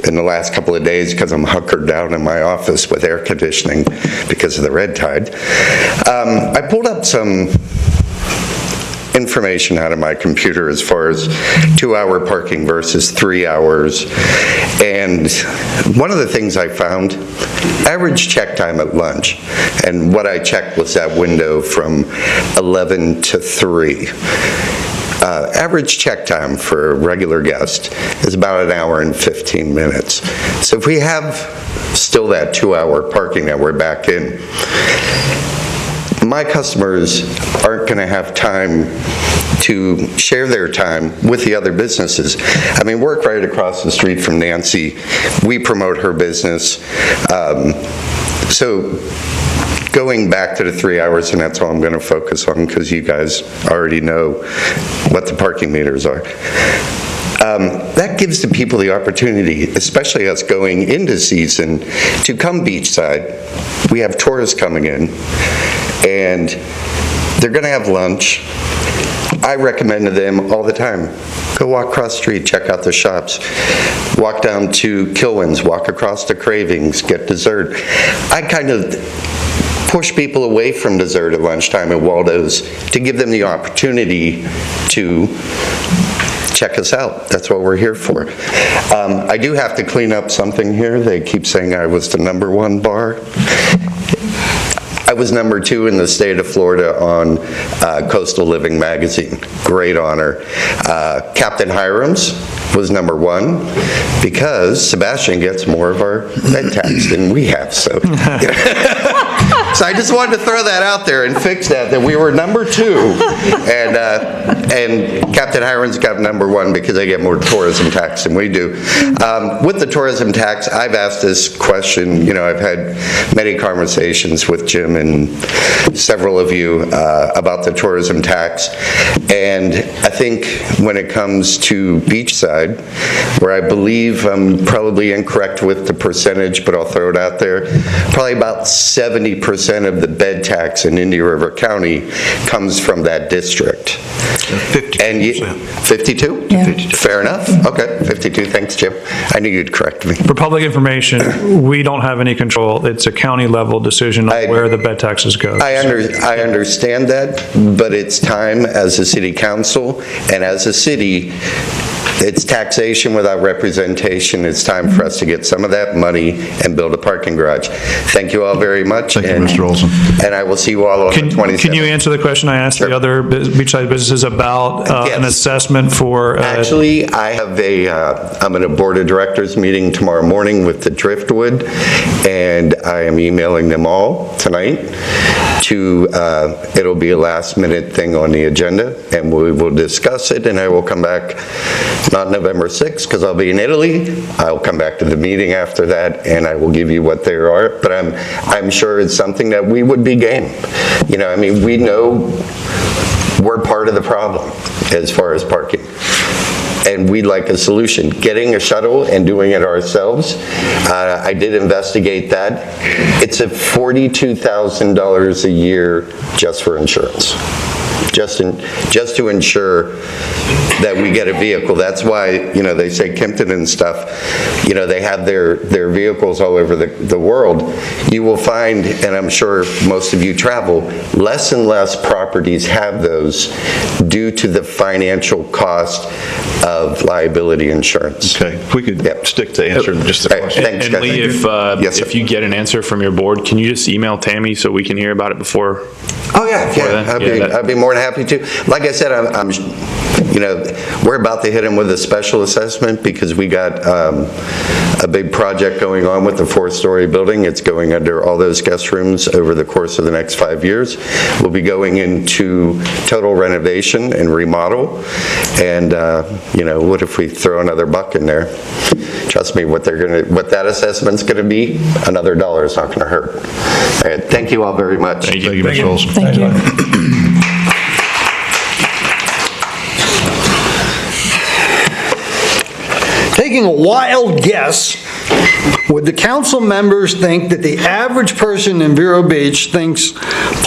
in the last couple of days because I'm hunkered down in my office with air conditioning because of the red tide. I pulled up some information out of my computer as far as 2-hour parking versus 3 hours. And one of the things I found, average check time at lunch. And what I checked was that window from 11 to 3. Average check time for a regular guest is about 1 hour and 15 minutes. So if we have still that 2-hour parking that we're back in, my customers aren't going to have time to share their time with the other businesses. I mean, work right across the street from Nancy. We promote her business. So going back to the 3 hours, and that's all I'm going to focus on because you guys already know what the parking meters are. That gives the people the opportunity, especially us going into season, to come beachside. We have tourists coming in, and they're going to have lunch. I recommend to them all the time, go walk across the street, check out the shops, walk down to Kilwin's, walk across to Cravings, get dessert. I kind of push people away from dessert at lunchtime at Waldo's to give them the opportunity to check us out. That's what we're here for. I do have to clean up something here. They keep saying I was the #1 bar. I was #2 in the state of Florida on Coastal Living magazine. Great honor. Captain Hiram's was #1 because Sebastian gets more of our bed tax than we have. So I just wanted to throw that out there and fix that we were #2, and Captain Hiram's got #1 because they get more tourism tax than we do. With the tourism tax, I've asked this question. You know, I've had many conversations with Jim and several of you about the tourism tax, and I think when it comes to beachside, where I believe I'm probably incorrect with the percentage, but I'll throw it out there, probably about 70% of the bed tax in Indian River County comes from that district. 50%. 52? Yeah. Fair enough. Okay, 52. Thanks, Jim. I knew you'd correct me. For public information, we don't have any control. It's a county-level decision on where the bed taxes go. I understand that, but it's time as a city council and as a city It's taxation without representation. It's time for us to get some of that money and build a parking garage. Thank you all very much. Thank you, Mr. Olson. And I will see you all on the 27th. Can you answer the question I asked the other beachside businesses about an assessment for? Actually, I have I'm in a board of directors meeting tomorrow morning with the Driftwood, and I am emailing them all tonight it'll be a last minute thing on the agenda, and we will discuss it, and I will come back, not November 6th, because I'll be in Italy. I'll come back to the meeting after that, and I will give you what they are, but I'm sure it's something that we would be game. You know, I mean, we know we're part of the problem as far as parking. And we'd like a solution. Getting a shuttle and doing it ourselves, I did investigate that. It's a $42,000 a year just for insurance. Just to ensure that we get a vehicle. That's why, you know, they say Kimpton and stuff, you know, they have their vehicles all over the world. You will find, and I'm sure most of you travel, less and less properties have those due to the financial cost of liability insurance. Okay, if we could stick to answering just the question. Thanks, And guys. Lee, if you get an anscer from your board, can you just email Tammy so we can hear about it before? Oh yeah, I'd be more than happy to. Like I said, I'm you know, we're about to hit them with a special assessment because we got a big project going on with the 4-story building. It's going under all those guest rooms over the course of the next 5 years. We'll be going into total renovation and remodel, and you know, what if we throw another buck in there? Trust me, what that assessment's going to be, another dollar is not going to hurt. All right, thank you all very much. Thank you, Mr. Olson. Thank you. Taking a wild guess, would the council members think that the average person in Vero Beach thinks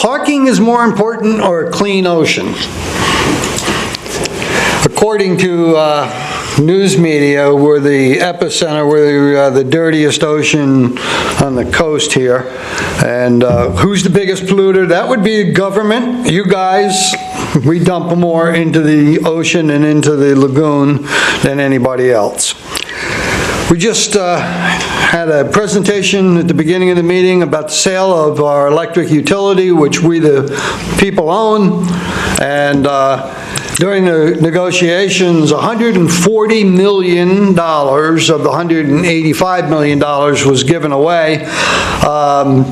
parking is more important or a clean ocean? According to news media, we're the epicenter, we're the dirtiest ocean on the coast here. And who's the biggest polluter? That would be government, you guys. We dump more into the ocean and into the lagoon than anybody else. We just had a presentation at the beginning of the meeting about the sale of our electric utility, which we the people own, and during the negotiations, $140 million of the $185 million was given away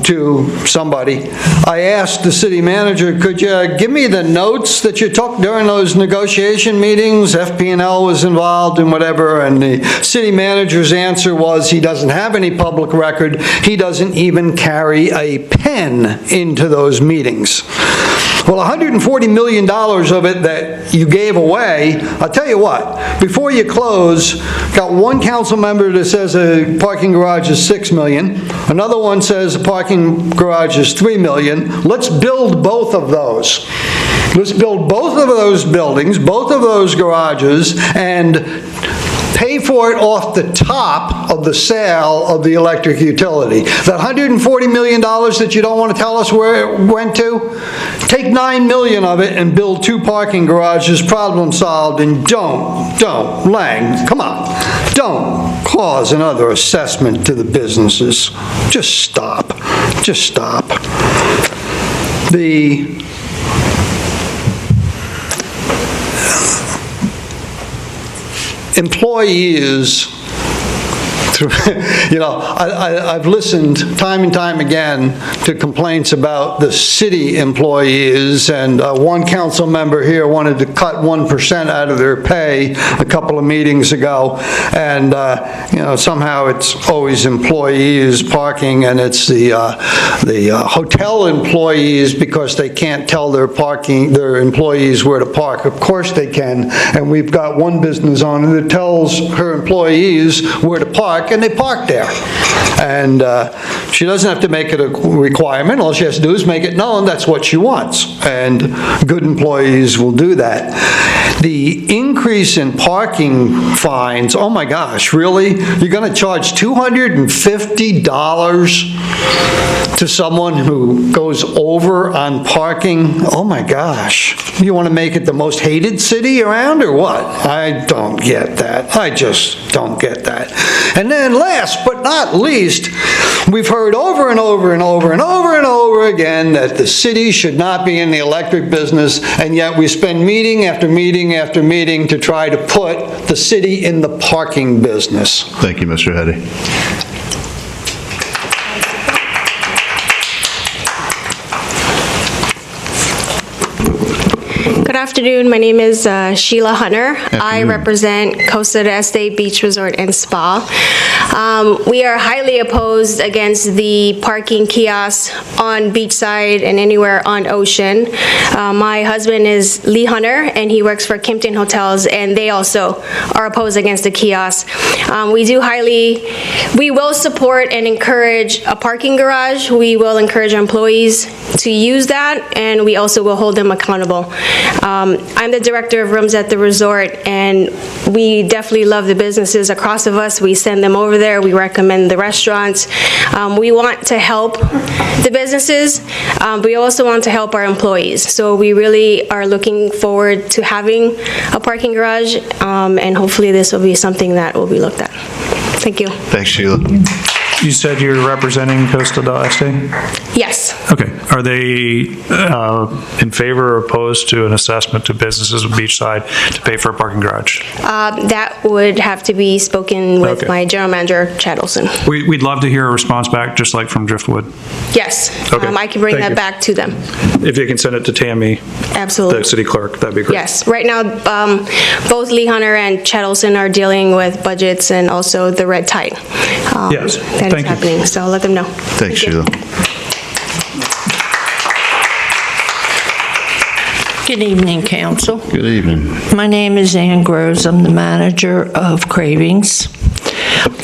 to somebody. I asked the city manager, could you give me the notes that you took during those negotiation meetings? FP&L was involved and whatever, and the city manager's answer was he doesn't have any public record. He doesn't even carry a pen into those meetings. Well, $140 million of it that you gave away, I'll tell you what, before you close, got one council member that says a parking garage is $6 million, another one says a parking garage is $3 million. Let's build both of those. Let's build both of those buildings, both of those garages, and pay for it off the top of the sale of the electric utility. That $140 million that you don't want to tell us where it went to, take $9 million of it and build 2 parking garages, problem solved, and don't, Lang, come on, don't cause another assessment to the businesses. Just stop. The employees, you know, I've listened time and time again to complaints about the city employees, and one council member here wanted to cut 1% out of their pay a couple of meetings ago, and you know, somehow it's always employees parking, and it's the hotel employees because they can't tell their employees where to park. Of course they can, and we've got one business owner that tells her employees where to park, park, and they park there. And she doesn't have to make it a requirement. All she has to do is make it known that's what she wants. And good employees will do that. The increase in parking fines, oh my gosh, really? You're going to charge $250 to someone who goes over on parking? Oh my gosh. You want to make it the most hated city around or what? I don't get that. I just don't get that. And then last but not least, we've heard over and over and over and over and over again that the city should not be in the electric business, and yet we spend meeting after meeting after meeting to try to put the city in the parking business. Thank you, Mr. Heddy. Good afternoon. My name is Sheila Hunter. I represent Costa del Este Beach Resort and Spa. We are highly opposed against the parking kiosks on beachside and anywhere on ocean. My husband is Lee Hunter, and he works for Kimpton Hotels, and they also are opposed against the kiosks. We will support and encourage a parking garage. We will encourage our employees to use that, and we also will hold them accountable. I'm the director of rooms at the resort, and we definitely love the businesses across of us. We send them over there. We recommend the restaurants. We want to help the businesses. We also want to help our employees. So we really are looking forward to having a parking garage, and hopefully this will be something that will be looked at. Thank you. Thanks, Sheila. You said you're representing Costa del Este? Yes. Okay. Are they in favor or opposed to an assessment to businesses with beachside to pay for a parking garage? That would have to be spoken with my general manager, Chad Olson. We'd love to hear a response back, just like from Driftwood. Yes. Okay. I can bring Thank that you. back to them. If you can send it to Tammy, Absolutely. the city clerk, that'd be great. Yes. Right now, both Lee Hunter and Chad Olson are dealing with budgets and also the red tide. Yes. That is happening, so I'll let them know. Thanks, Sheila. Good evening, Council. Good evening. My name is Ann Groves. I'm the manager of Cravings.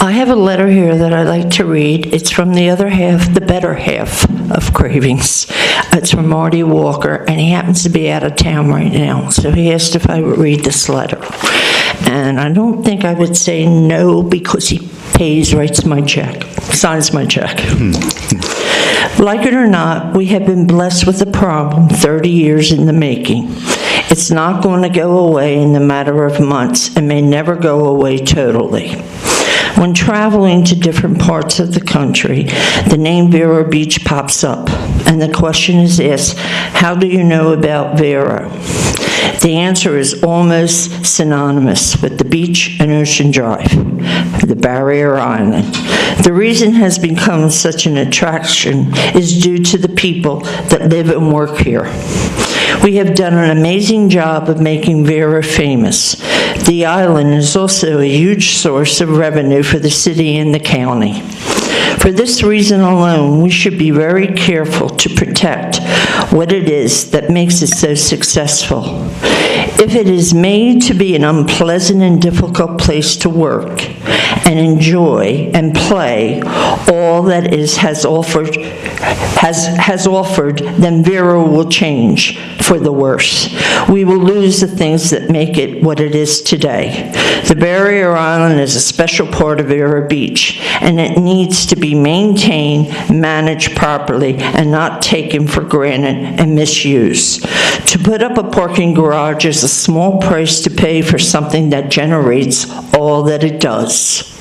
I have a letter here that I'd like to read. It's from the other half, the better half of Cravings. It's from Marty Walker, and he happens to be out of town right now, so he asked if I would read this letter. And I don't think I would say no because he writes my check, signs my check. Like it or not, we have been blessed with a problem 30 years in the making. It's not going to go away in a matter of months and may never go away totally. When traveling to different parts of the country, the name Vero Beach pops up, and the question is asked, how do you know about Vero? The answer is almost synonymous with the beach and Ocean Drive, the Barrier Island. The reason it has become such an attraction is due to the people that live and work here. We have done an amazing job of making Vero famous. The island is also a huge source of revenue for the city and the county. For this reason alone, we should be very careful to protect what it is that makes it so successful. If it is made to be an unpleasant and difficult place to work and enjoy and play all that has offered, then Vero will change for the worse. We will lose the things that make it what it is today. The Barrier Island is a special part of Vero Beach, and it needs to be maintained, managed properly, and not taken for granted and misused. To put up a parking garage is a small price to pay for something that generates all that it does.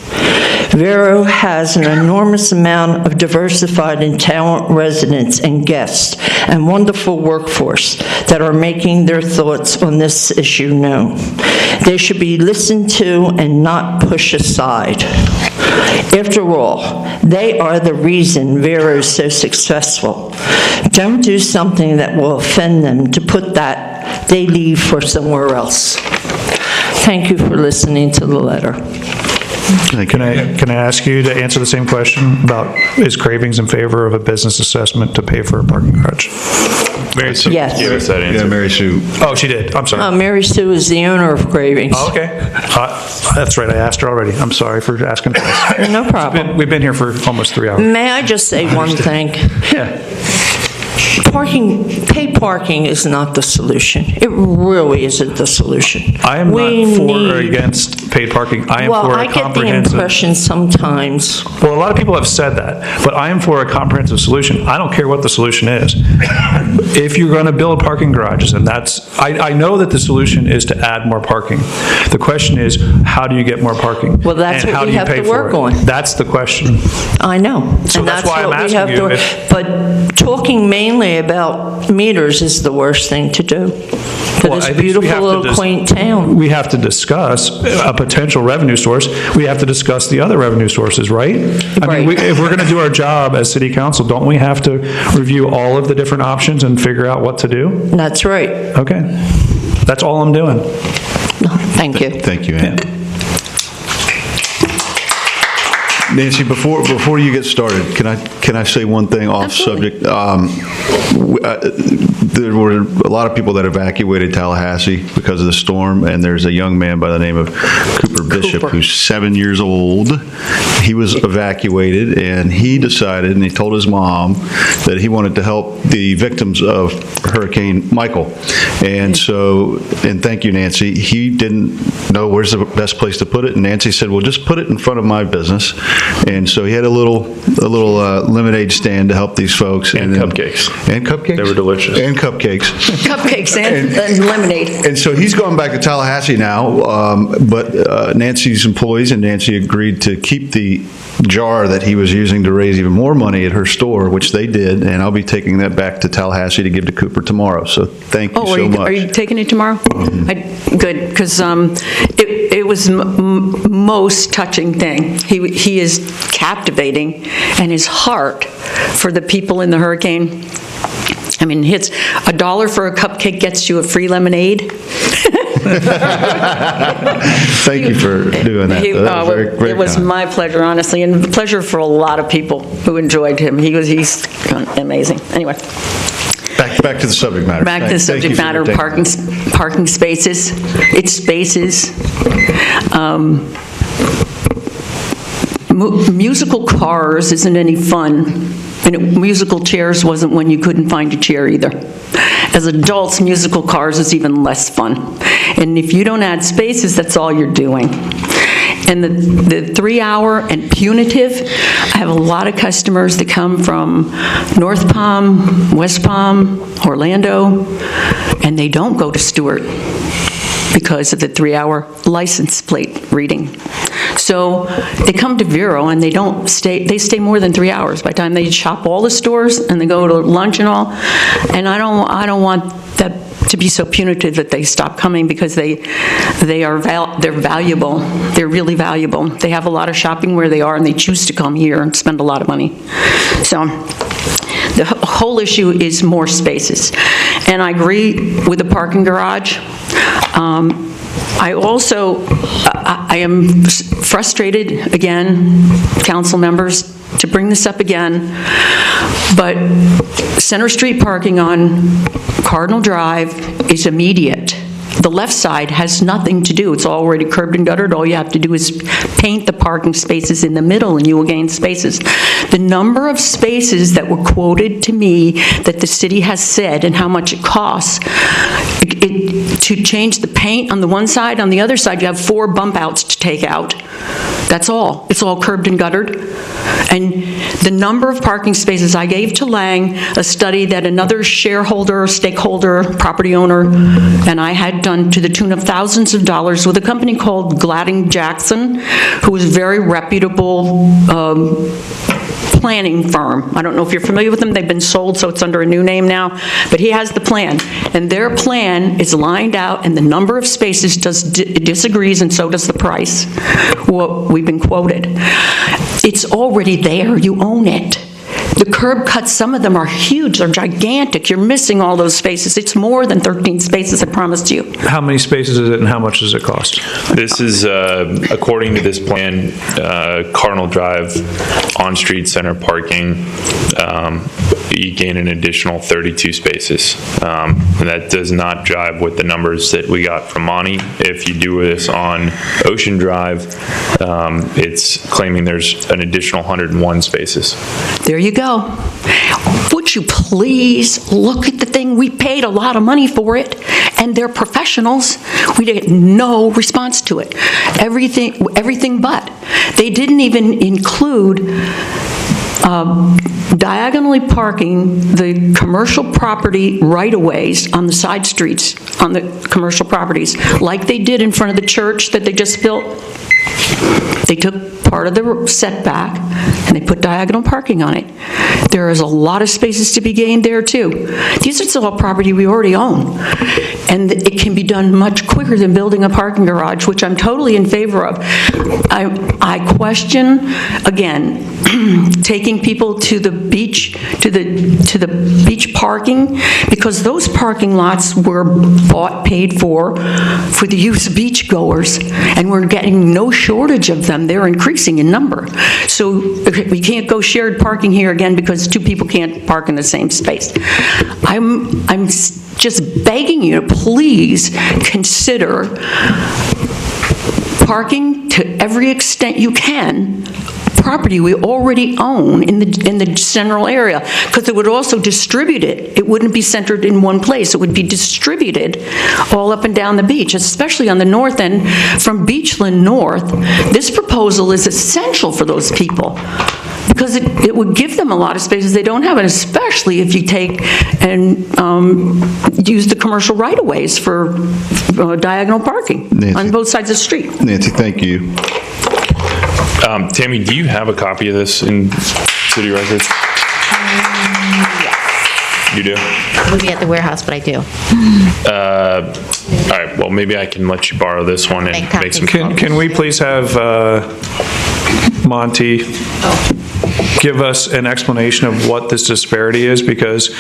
Vero has an enormous amount of diversified and talented residents and guests and wonderful workforce that are making their thoughts on this issue known. They should be listened to and not pushed aside. After all, they are the reason Vero is so successful. Don't do something that will offend them to put that they leave for somewhere else. Thank you for listening to the letter. Can I ask you to answer the same question about, is Cravings in favor of a business assessment to pay for a parking garage? Mary Sue Yes. gave us that answer. Yeah, Mary Sue. Oh, she did. I'm sorry. Mary Sue is the owner of Cravings. Oh, okay. That's right. I asked her already. I'm sorry for asking twice. No problem. We've been here for almost 3 hours. May I just say one thing? Yeah. Paid parking is not the solution. It really isn't the solution. I am not for or against paid parking. I am Well, for I a get the comprehensive. impression sometimes. Well, a lot of people have said that, but I am for a comprehensive solution. I don't care what the solution is. If you're going to build parking garages, and I know that the solution is to add more parking. The question is, how do you get more parking? Well, that's and what how we do you have pay to for work it? on. That's the question. I know. So And that's why I'm what we asking have you to- if- But talking mainly about meters is the worst thing to do for Well, this I think we beautiful have to little quaint town. We have to discuss a potential revenue source. We have to discuss the other revenue sources, right? I mean, if we're going to do our job as city council, don't we have to review all of the different options and figure out what to do? That's right. Okay. That's all I'm doing. Thank you. Thank you, Ann. Nancy, before you get started, can I say one thing off subject? There were a lot of people that evacuated Tallahassee because of the storm, and there's a young man by the name of Cooper Bishop, who's 7 years old. He was evacuated, and he decided, and he told his mom that he wanted to help the victims of Hurricane Michael. And so, and thank you, Nancy, he didn't know where's the best place to put it, and Nancy said, well, just put it in front of my business. And so he had a little lemonade stand to help these folks. And cupcakes. And cupcakes? They were delicious. And cupcakes. Cupcakes and lemonade. And so he's going back to Tallahassee now, but Nancy's employees and Nancy agreed to keep the jar that he was using to raise even more money at her store, which they did, and I'll be taking that back to Tallahassee to give to Cooper tomorrow. So thank you so much. Are you taking it tomorrow? Good, because it was most touching thing. He is captivating, and his heart for the people in the hurricane. I mean, it's $1 for a cupcake gets you a free lemonade. Thank you for doing that. That was very It was kind. my pleasure, honestly, and a pleasure for a lot of people who enjoyed him. He's amazing. Anyway. Back to the subject matter. Back to the subject matter, parking spaces. It's spaces. Musical cars isn't any fun, and musical chairs wasn't when you couldn't find a chair either. As adults, musical cars is even less fun. And if you don't add spaces, that's all you're doing. And the 3-hour and punitive, I have a lot of customers that come from North Palm, West Palm, Orlando, and they don't go to Stewart because of the 3-hour license plate reading. So they come to Vero and they stay more than 3 hours by the time they shop all the stores and they go to lunch and all. And I don't want that to be so punitive that they stop coming, because they're valuable. They're really valuable. They have a lot of shopping where they are and they choose to come here and spend a lot of money. So the whole issue is more spaces. And I agree with the parking garage. I am frustrated, again, council members, to bring this up again, but Center Street parking on Cardinal Drive is immediate. The left side has nothing to do. It's already curbed and guttered. All you have to do is paint the parking spaces in the middle and you will gain spaces. The number of spaces that were quoted to me that the city has said and how much it costs to change the paint on the one side, on the other side you have 4 bump outs to take out. That's all. It's all curbed and guttered. And the number of parking spaces, I gave to Lang a study that another shareholder, stakeholder, property owner, and I had done to the tune of thousands of dollars with a company called Gladding Jackson, who is a very reputable planning firm. I don't know if you're familiar with them. They've been sold, so it's under a new name now. But he has the plan. And their plan is lined out, and the number of spaces disagrees, and so does the price, what we've been quoted. It's already there. You own it. The curb cuts, some of them are huge, they're gigantic. You're missing all those spaces. It's more than 13 spaces, I promised you. How many spaces is it and how much does it cost? This is, according to this plan, Cardinal Drive on-street center parking, you gain an additional 32 spaces. And that does not jive with the numbers that we got from Monty. If you do this on Ocean Drive, it's claiming there's an additional 101 spaces. There you go. Would you please look at the thing? We paid a lot of money for it, and they're professionals. We get no response to it. Everything but. They didn't even include diagonally parking the commercial property right-of-ways on the side streets on the commercial properties, like they did in front of the church that they just built. They took part of the setback and they put diagonal parking on it. There is a lot of spaces to be gained there too. These are still property we already own, and it can be done much quicker than building a parking garage, which I'm totally in favor of. I question, again, taking people to the beach, to the beach parking, because those parking lots were paid for the use of beachgoers, and we're getting no shortage of them. They're increasing in number. So we can't go shared parking here again because two people can't park in the same space. I'm just begging you to please consider parking to every extent you can property we already own in the general area, because it would also distribute it. It wouldn't be centered in one place. It would be distributed all up and down the beach, especially on the north end from Beachland North. This proposal is essential for those people, because it would give them a lot of spaces they don't have, and especially if you take and use the commercial right-of-ways for diagonal parking on both sides of the street. Nancy, thank you. Tammy, do you have a copy of this in city records? Yes. You do? We'll be at the warehouse, but I do. All right, well, maybe I can let you borrow this one and make some copies. Can we please have Monty give us an explanation of what this disparity is? Because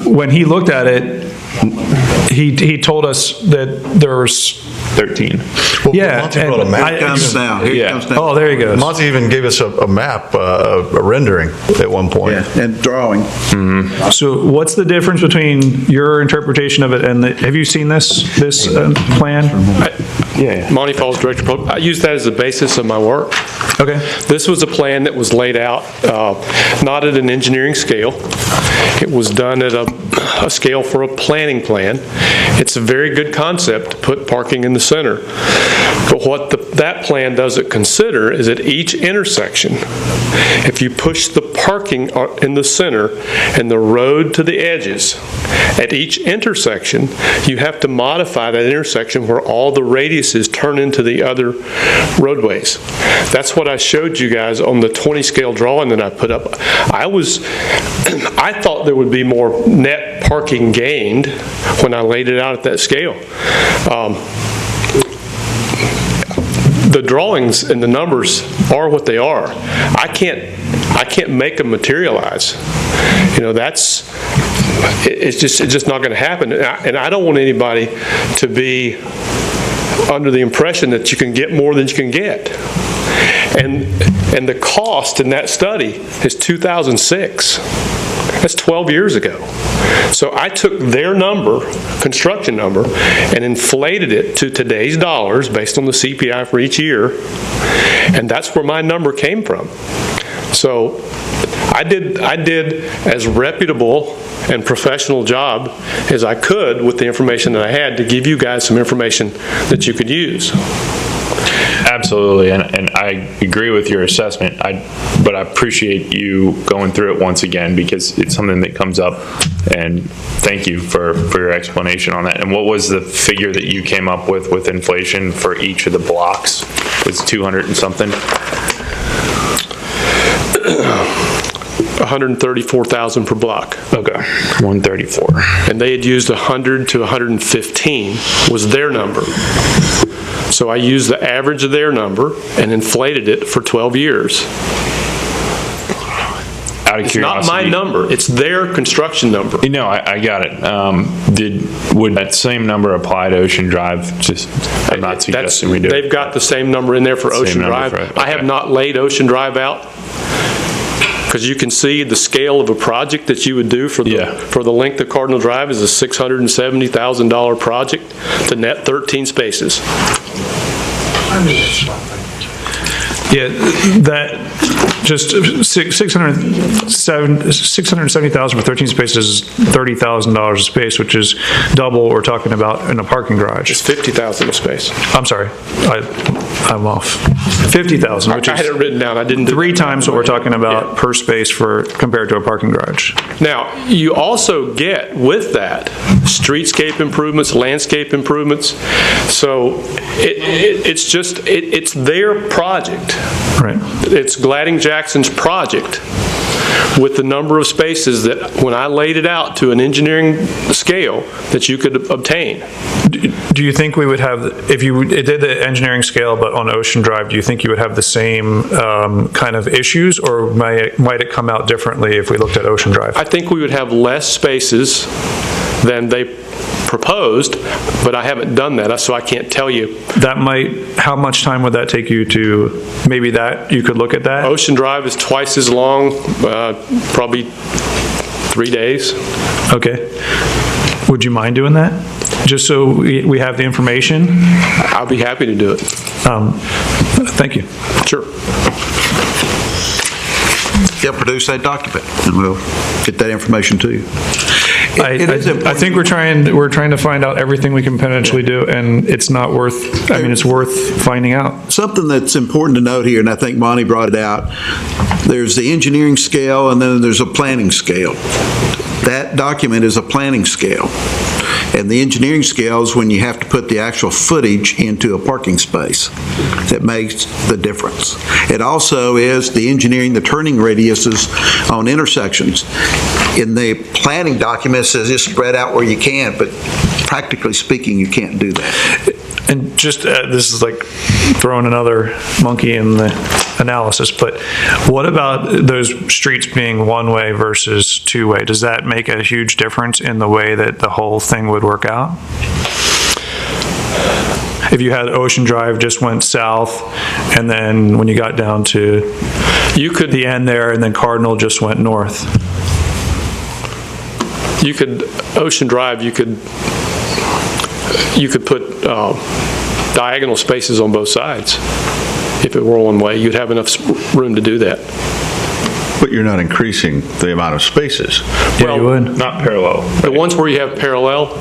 when he looked at it, he told us that there's 13. Well, yeah, Monty brought a map. Here comes now. Oh, there he goes. Monty even gave us a map, a rendering at one point. Yeah, and drawing. Mm-hmm. So what's the difference between your interpretation of it and have you seen this plan? Yeah. Monty Falls Director. I use that as the basis of my work. Okay. This was a plan that was laid out not at an engineering scale. It was done at a scale for a planning plan. It's a very good concept to put parking in the center. But what that plan doesn't consider is at each intersection, if you push the parking in the center and the road to the edges, at each intersection, you have to modify that intersection where all the radiuses turn into the other roadways. That's what I showed you guys on the 20 scale drawing that I put up. I thought there would be more net parking gained when I laid it out at that scale. The drawings and the numbers are what they are. I can't make them materialize. You know, it's just not going to happen. And I don't want anybody to be under the impression that you can get more than you can get. And the cost in that study is 2006. That's 12 years ago. So I took their number, construction number, and inflated it to today's dollars based on the CPI for each year, and that's where my number came from. So I did as reputable and professional job as I could with the information that I had to give you guys some information that you could use. Absolutely, and I agree with your assessment, but I appreciate you going through it once again, because it's something that comes up, and thank you for your explanation on that. And what was the figure that you came up with inflation for each of the blocks? It's 200 and something? 134,000 per block. Okay, 134. And they had used 100 to 115 was their number. So I used the average of their number and inflated it for 12 years. out of It's not curiosity. my number, it's their construction number. No, I got it. Would that same number apply to Ocean Drive? Just, I'm not suggesting we do. They've got the same number in there for Same Ocean number Drive. for it, I have not laid Ocean Drive out, because you can see the scale of a project that you would do for the length of Cardinal Drive is a $670,000 project to net 13 spaces. Yeah, that, just 670,000 for 13 spaces is $30,000 a space, which is double what we're talking about in a parking garage. It's 50,000 a space. I'm sorry, I'm off. 50,000, which I had is it written down, I didn't. 3 times what we're talking about per space compared to a parking garage. Now, you also get with that streetscape improvements, landscape improvements. So it's their project. Right. It's Gladding Jackson's project with the number of spaces that, when I laid it out to an engineering scale, that you could obtain. Do you think we would have, if you did the engineering scale but on Ocean Drive, do you think you would have the same kind of issues, or might it come out differently if we looked at Ocean Drive? I think we would have less spaces than they proposed, but I haven't done that, so I can't tell you. How much time would that take you to, maybe that, you could look at that? Ocean Drive is twice as long, probably 3 days. Okay. Would you mind doing that? Just so we have the information? I'll be happy to do it. Thank you. Sure. Yeah, produce that document, and we'll get that information to you. I think we're trying to find out everything we can potentially do, and it's not worth, I mean, it's worth finding out. Something that's important to note here, and I think Monty brought it out, there's the engineering scale and then there's a planning scale. That document is a planning scale. And the engineering scale is when you have to put the actual footage into a parking space. That makes the difference. It also is the engineering, the turning radiuses on intersections. In the planning document, it says just spread out where you can, but practically speaking, you can't do that. And just, this is like throwing another monkey in the analysis, but what about those streets being one-way versus two-way? Does that make a huge difference in the way that the whole thing would work out? If you had Ocean Drive just went south, and then when you got down to the end there, and then Cardinal just went north. You could, Ocean Drive, you could put diagonal spaces on both sides. If it were one way, you'd have enough room to do that. But you're not increasing the amount of spaces. Yeah, you would. Not parallel. The ones where you have parallel,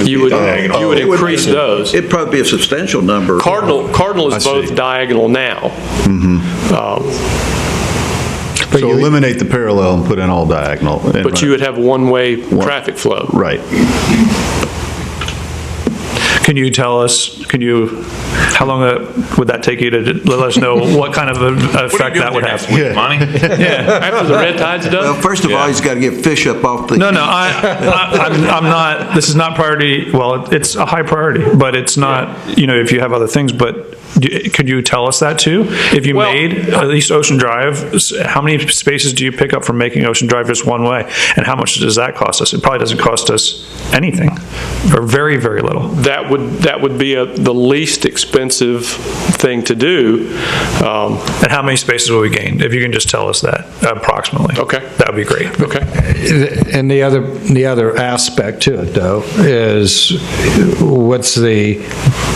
you would increase those. It'd probably be a substantial number. Cardinal is both diagonal now. So eliminate the parallel and put in all diagonal. But you would have one-way traffic flow. Right. Can you tell us, how long would that take you to let us know what kind of effect that would have? Money? Yeah. After the red tide's done? Well, first of all, he's got to get fish up off the... No, I'm not, this is not priority, well, it's a high priority, but it's not, if you have other things, but could you tell us that too? If you made at least Ocean Drive, how many spaces do you pick up from making Ocean Drive just one way? And how much does that cost us? It probably doesn't cost us anything, or very, very little. That would be the least expensive thing to do. And how many spaces will we gain? If you can just tell us that approximately. Okay. That would be great. Okay. And the other aspect to it, though, is what's the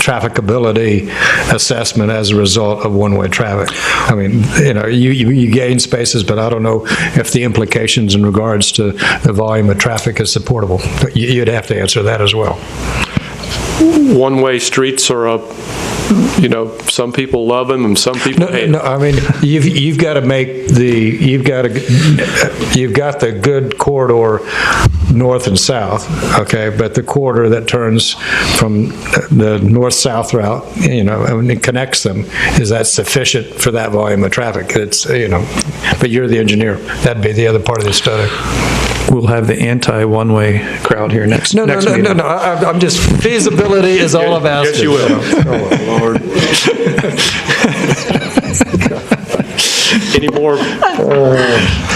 trafficability assessment as a result of one-way traffic? I mean, you gain spaces, but I don't know if the implications in regards to the volume of traffic is supportable. You'd have to answer that as well. One-way streets are some people love them and some people hate them. No, I mean, you've got to make you've got the good corridor north and south, okay, but the corridor that turns from the north-south route, and it connects them, is that sufficient for that volume of traffic? It's, but you're the engineer. That'd be the other part of the study. We'll have the anti-one-way crowd here next meeting. No. I'm just, feasibility is all I'm asking. Yes, you will. Oh, Lord. Any more?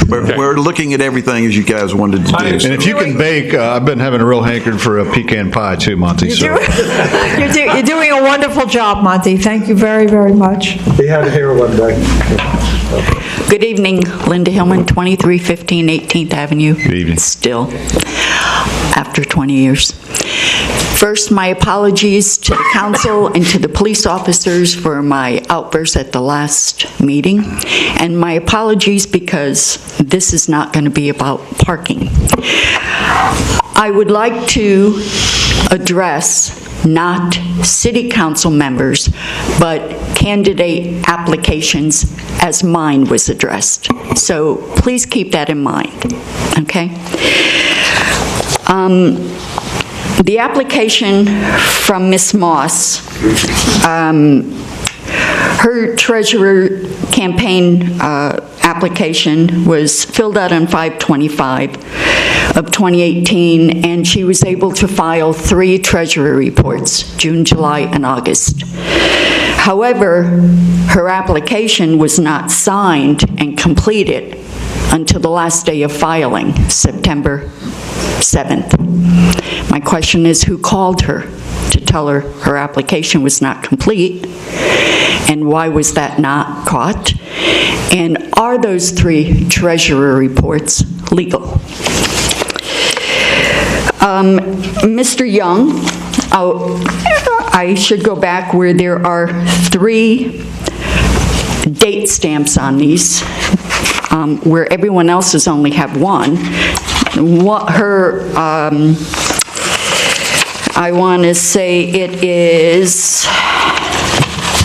We're looking at everything as you guys wanted to do. And if you can bake, I've been having a real hankering for a pecan pie too, Monty. So. You're doing a wonderful job, Monty. Thank you very, very much. Be happy to hear one day. Good evening, Linda Hillman, 2315 18th Avenue. Good evening. Still, after 20 years. First, my apologies to the council and to the police officers for my outburst at the last meeting, and my apologies because this is not going to be about parking. I would like to address not city council members, but candidate applications as mine was addressed. So please keep that in mind, okay? The application from Ms. Moss, her treasurer campaign application was filled out on 5/25 of 2018, and she was able to file 3 treasurer reports, June, July, and August. However, her application was not signed and completed until the last day of filing, September 7th. My question is, who called her to tell her her application was not complete, and why was that not caught? And are those 3 treasurer reports legal? Mr. Young, I should go back where there are 3 date stamps on these, where everyone else's only have 1. I want to say it is,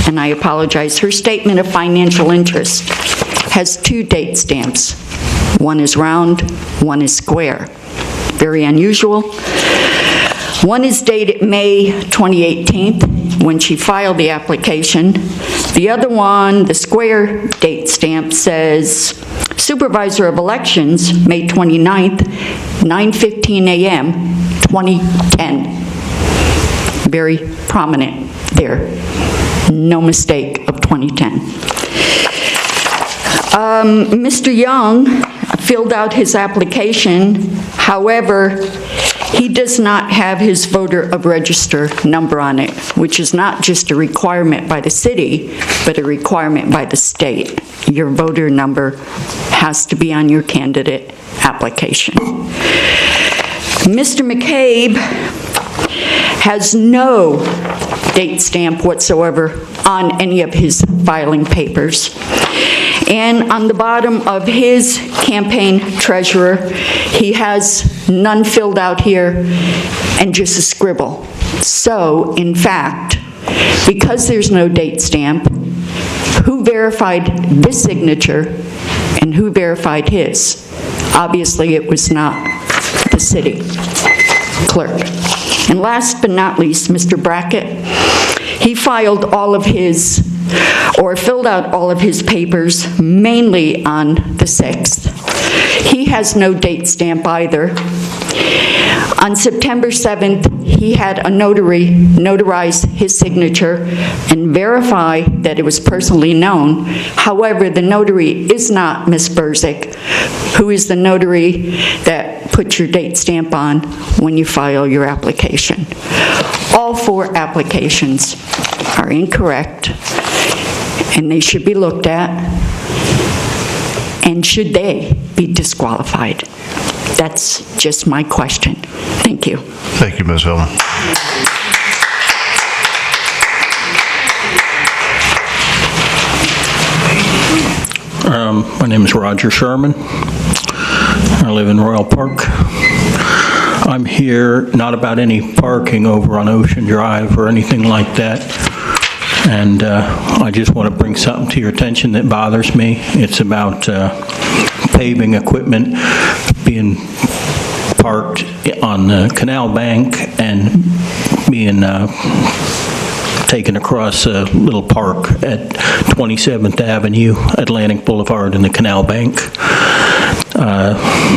and I apologize, her statement of financial interest has 2 date stamps. One is round, one is square. Very unusual. One is dated May 2018, when she filed the application. The other one, the square date stamp, says Supervisor of Elections, May 29th, 9:15 a.m., 2010. Very prominent there. No mistake of 2010. Mr. Young filled out his application. However, he does not have his voter of register number on it, which is not just a requirement by the city, but a requirement by the state. Your voter number has to be on your candidate application. Mr. McCabe has no date stamp whatsoever on any of his filing papers. And on the bottom of his campaign treasurer, he has none filled out here and just a scribble. So, in fact, because there's no date stamp, who verified this signature and who verified his? Obviously, it was not the city clerk. And last but not least, Mr. Brackett, he filed all of his, or filled out all of his papers mainly on the 6th. He has no date stamp either. On September 7th, he had a notary notarize his signature and verify that it was personally known. However, the notary is not Ms. Burzik, who is the notary that puts your date stamp on when you file your application. All 4 applications are incorrect, and they should be looked at, and should they be disqualified? That's just my question. Thank you. Thank you, Ms. Hillman. My name is Roger Sherman. I live in Royal Park. I'm here not about any parking over on Ocean Drive or anything like that. And I just want to bring something to your attention that bothers me. It's about paving equipment being parked on the canal bank and being taken across a little park at 27th Avenue, Atlantic Boulevard, in the canal bank.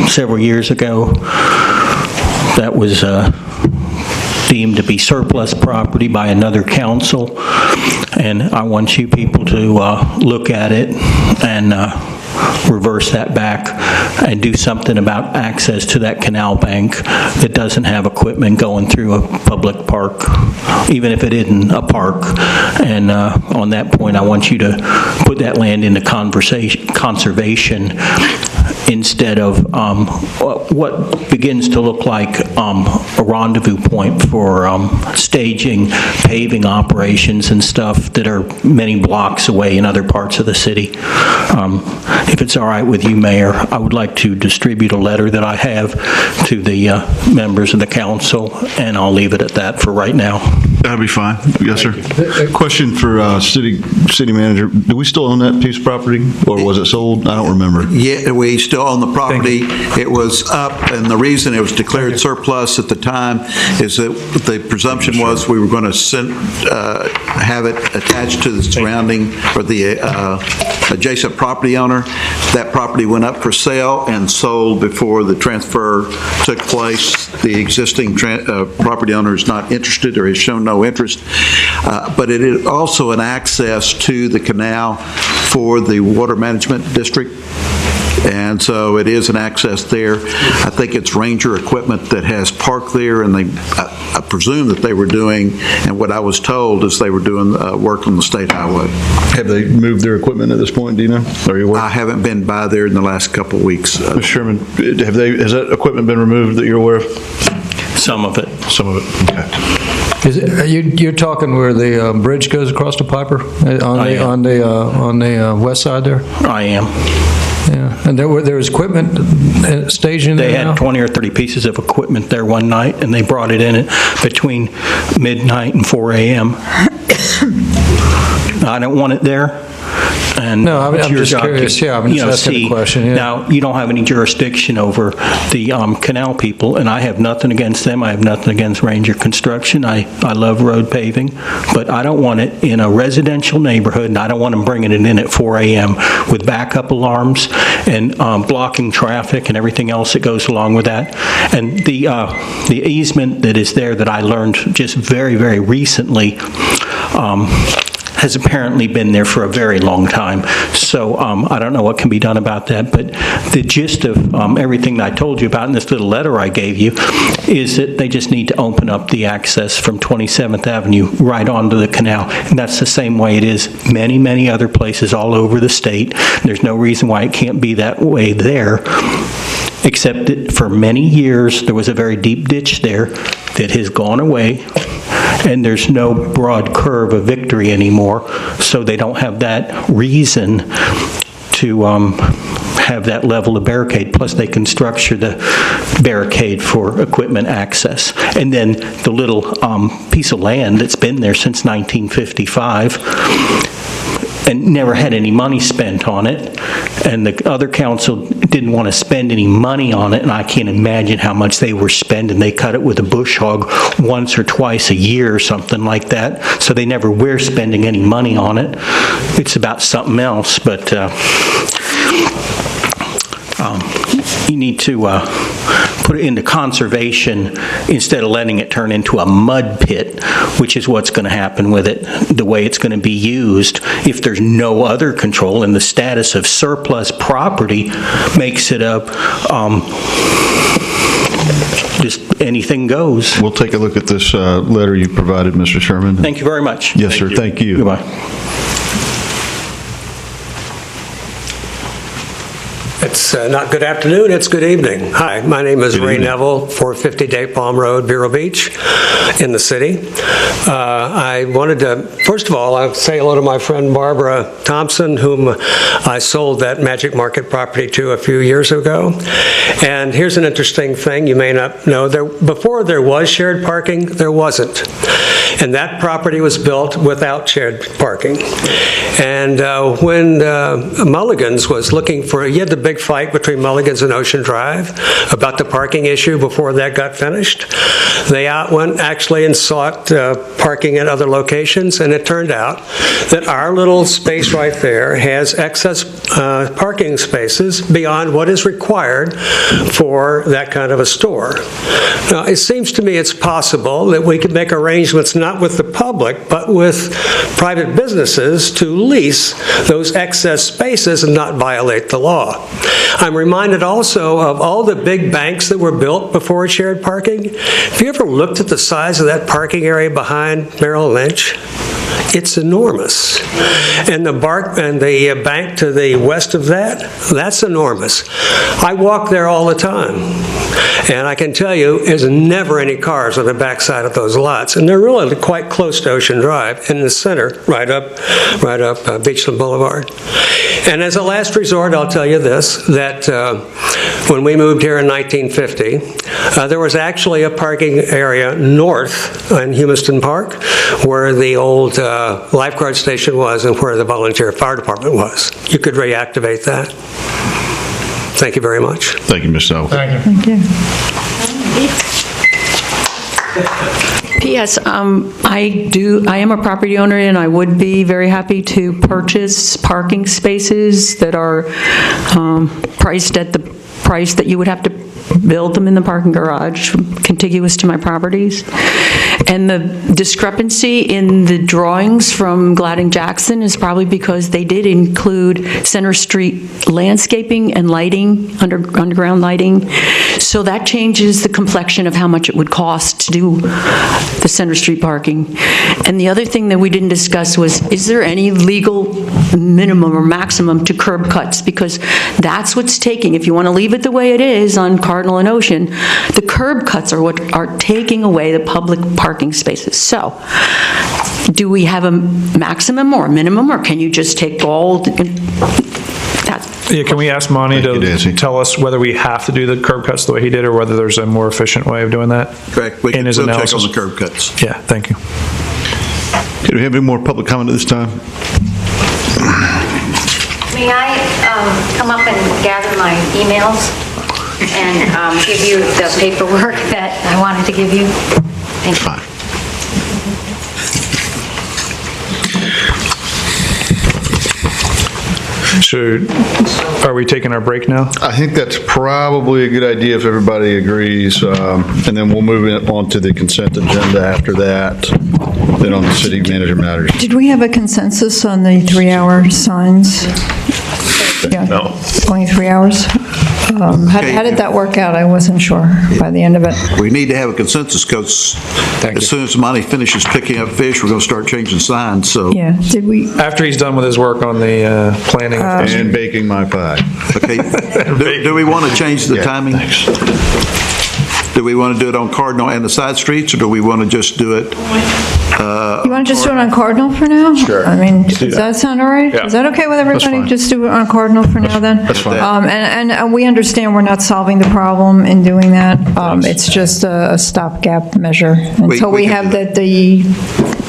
Several years ago, that was deemed to be surplus property by another council, and I want you people to look at it and reverse that back and do something about access to that canal bank that doesn't have equipment going through a public park, even if it isn't a park. And on that point, I want you to put that land into conservation instead of what begins to look like a rendezvous point for staging paving operations and stuff that are many blocks away in other parts of the city. If it's all right with you, Mayor, I would like to distribute a letter that I have to the members of the council, and I'll leave it at that for right now. That'll be fine. Yes, sir. Question for city manager. Do we still own that piece of property, or was it sold? I don't remember. Yeah, we still own the property. It was up, and the reason it was declared surplus at the time is that the presumption was we were going to have it attached to the surrounding or the adjacent property owner. That property went up for sale and sold before the transfer took place. The existing property owner is not interested or has shown no interest, but it is also an access to the canal for the water management district. And so it is an access there. I think it's Ranger equipment that has parked there, and I presume that they were doing, and what I was told is they were doing work on the state highway. Have they moved their equipment at this point, do you know? Are you aware? I haven't been by there in the last couple of weeks. Mr. Sherman, has that equipment been removed that you're aware of? Some of it. Some of it, okay. You're talking where the bridge goes across the Piper on the west side there? I am. Yeah, and there was equipment staging there. They had 20 or 30 pieces of equipment there one night, and they brought it in between midnight and 4 a.m. I don't want it there. And no, I'm just curious. Yeah, I'm just asking a question. Yeah. Now, you don't have any jurisdiction over the canal people, and I have nothing against them. I have nothing against Ranger Construction. I love road paving, but I don't want it in a residential neighborhood, and I don't want them bringing it in at 4 a.m. with backup alarms and blocking traffic and everything else that goes along with that. And the easement that is there that I learned just very, very recently has apparently been there for a very long time. So I don't know what can be done about that, but the gist of everything that I told you about in this little letter I gave you is that they just need to open up the access from 27th Avenue right onto the canal. And that's the same way it is many, many other places all over the state. There's no reason why it can't be that way there, except that for many years there was a very deep ditch there that has gone away, and there's no broad curve of Victory anymore, so they don't have that reason to have that level of barricade. Plus, they can structure the barricade for equipment access. And then the little piece of land that's been there since 1955 and never had any money spent on it, and the other council didn't want to spend any money on it, and I can't imagine how much they were spending. They cut it with a bush hog once or twice a year or something like that, so they never were spending any money on it. It's about something else, but you need to put it into conservation instead of letting it turn into a mud pit, which is what's going to happen with it, the way it's going to be used if there's no other control, and the status of surplus property makes it a just anything goes. We'll take a look at this letter you provided, Mr. Sherman. Thank you very much. Yes, sir. Thank you. Goodbye. It's not good afternoon, it's good evening. Hi, my name is Ray Neville, 450 Date Palm Road, Vero Beach, in the city. I wanted to, first of all, I'll say hello to my friend Barbara Thompson, whom I sold that Magic Market property to a few years ago. And here's an interesting thing you may not know. Before there was shared parking, there wasn't. And that property was built without shared parking. And when Mulligan's was looking for, you had the big big fight between Mulligan's and Ocean Drive about the parking issue before that got finished. They went actually and sought parking at other locations, and it turned out that our little space right there has excess parking spaces beyond what is required for that kind of a store. Now, it seems to me it's possible that we could make arrangements not with the public, but with private businesses to lease those excess spaces and not violate the law. I'm reminded also of all the big banks that were built before shared parking. Have you ever looked at the size of that parking area behind Merrill Lynch? It's enormous. And the bank to the west of that, that's enormous. I walk there all the time. And I can tell you, there's never any cars on the backside of those lots. And they're really quite close to Ocean Drive, in the center, right up Beachland Boulevard. And as a last resort, I'll tell you this, that when we moved here in 1950, there was actually a parking area north in Humiston Park where the old lifeguard station was and where the volunteer fire department was. You could reactivate that. Thank you very much. Thank you, Mr. Ellis. Thank you. P.S. I am a property owner, and I would be very happy to purchase parking spaces that are priced at the price that you would have to build them in the parking garage, contiguous to my properties. And the discrepancy in the drawings from Gladding Jackson is probably because they did include Center Street landscaping and lighting, underground lighting. So that changes the complexion of how much it would cost to do the Center Street parking. And the other thing that we didn't discuss was, is there any legal minimum or maximum to curb cuts? Because that's what's taking, if you want to leave it the way it is on Cardinal and Ocean, the curb cuts are what are taking away the public parking spaces. So, do we have a maximum or a minimum, or can you just take all? Yeah, can we ask Monty to tell us whether we have to do the curb cuts the way he did, or whether there's a more efficient way of doing that? Correct. We can still check on the curb cuts. Yeah, thank you. Okay, do we have any more public comment at this time? May I come up and gather my emails and give you the paperwork that I wanted to give you? Thank you. Are we taking our break now? I think that's probably a good idea if everybody agrees, and then we'll move it on to the consent agenda after that, then on the city manager matters. Did we have a consensus on the 3-hour signs? Yeah. No. Only 3 hours? How did that work out? I wasn't sure by the end of it. We need to have a consensus because as soon as Monty finishes picking up fish, we're going to start changing signs, so. Yeah, did we? After he's done with his work on the planning. And baking my pie. Okay. Do we want to change the timing? Do we want to do it on Cardinal and the side streets, or do we want to just do it? You want to just do it on Cardinal for now? Sure. I mean, does that sound all right? Yeah. Is that okay with everybody? Fine. Just do it on Cardinal for now then? That's fine. And we understand we're not solving the problem in doing that. It's just a stopgap measure until we have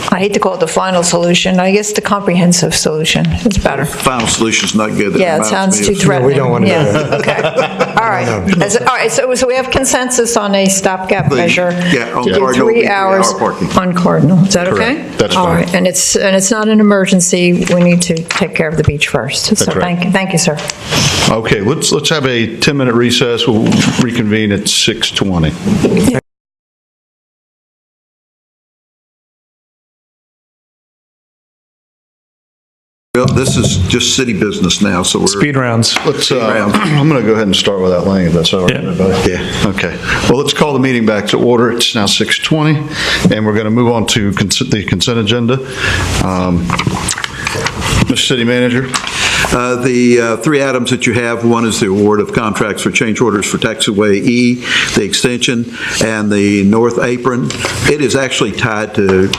I hate to call it the final solution. I guess the comprehensive solution is better. Final solution's not good. That Yeah, it sounds too threatening. We don't want to do that. Okay. All right. All right, so we have consensus on a stopgap measure. Yeah, on to do Cardinal, 3 hours parking. on Cardinal. Is that okay? Correct. That's All fine. right, and it's not an emergency. We need to take care of the beach first. That's So right. thank you, sir. Okay, let's have a 10-minute recess. We'll reconvene at 6:20. Well, this is just city business now, so we're. Speed rounds. Let's. I'm going to go ahead and start with that Lang, if that's all right, everybody. Yeah. Okay. Well, let's call the meeting back to order. It's now 6:20, and we're going to move on to the consent agenda. Mr. City Manager. The 3 items that you have, one is the award of contracts for change orders for taxiway E, the extension, and the north apron. It is actually tied to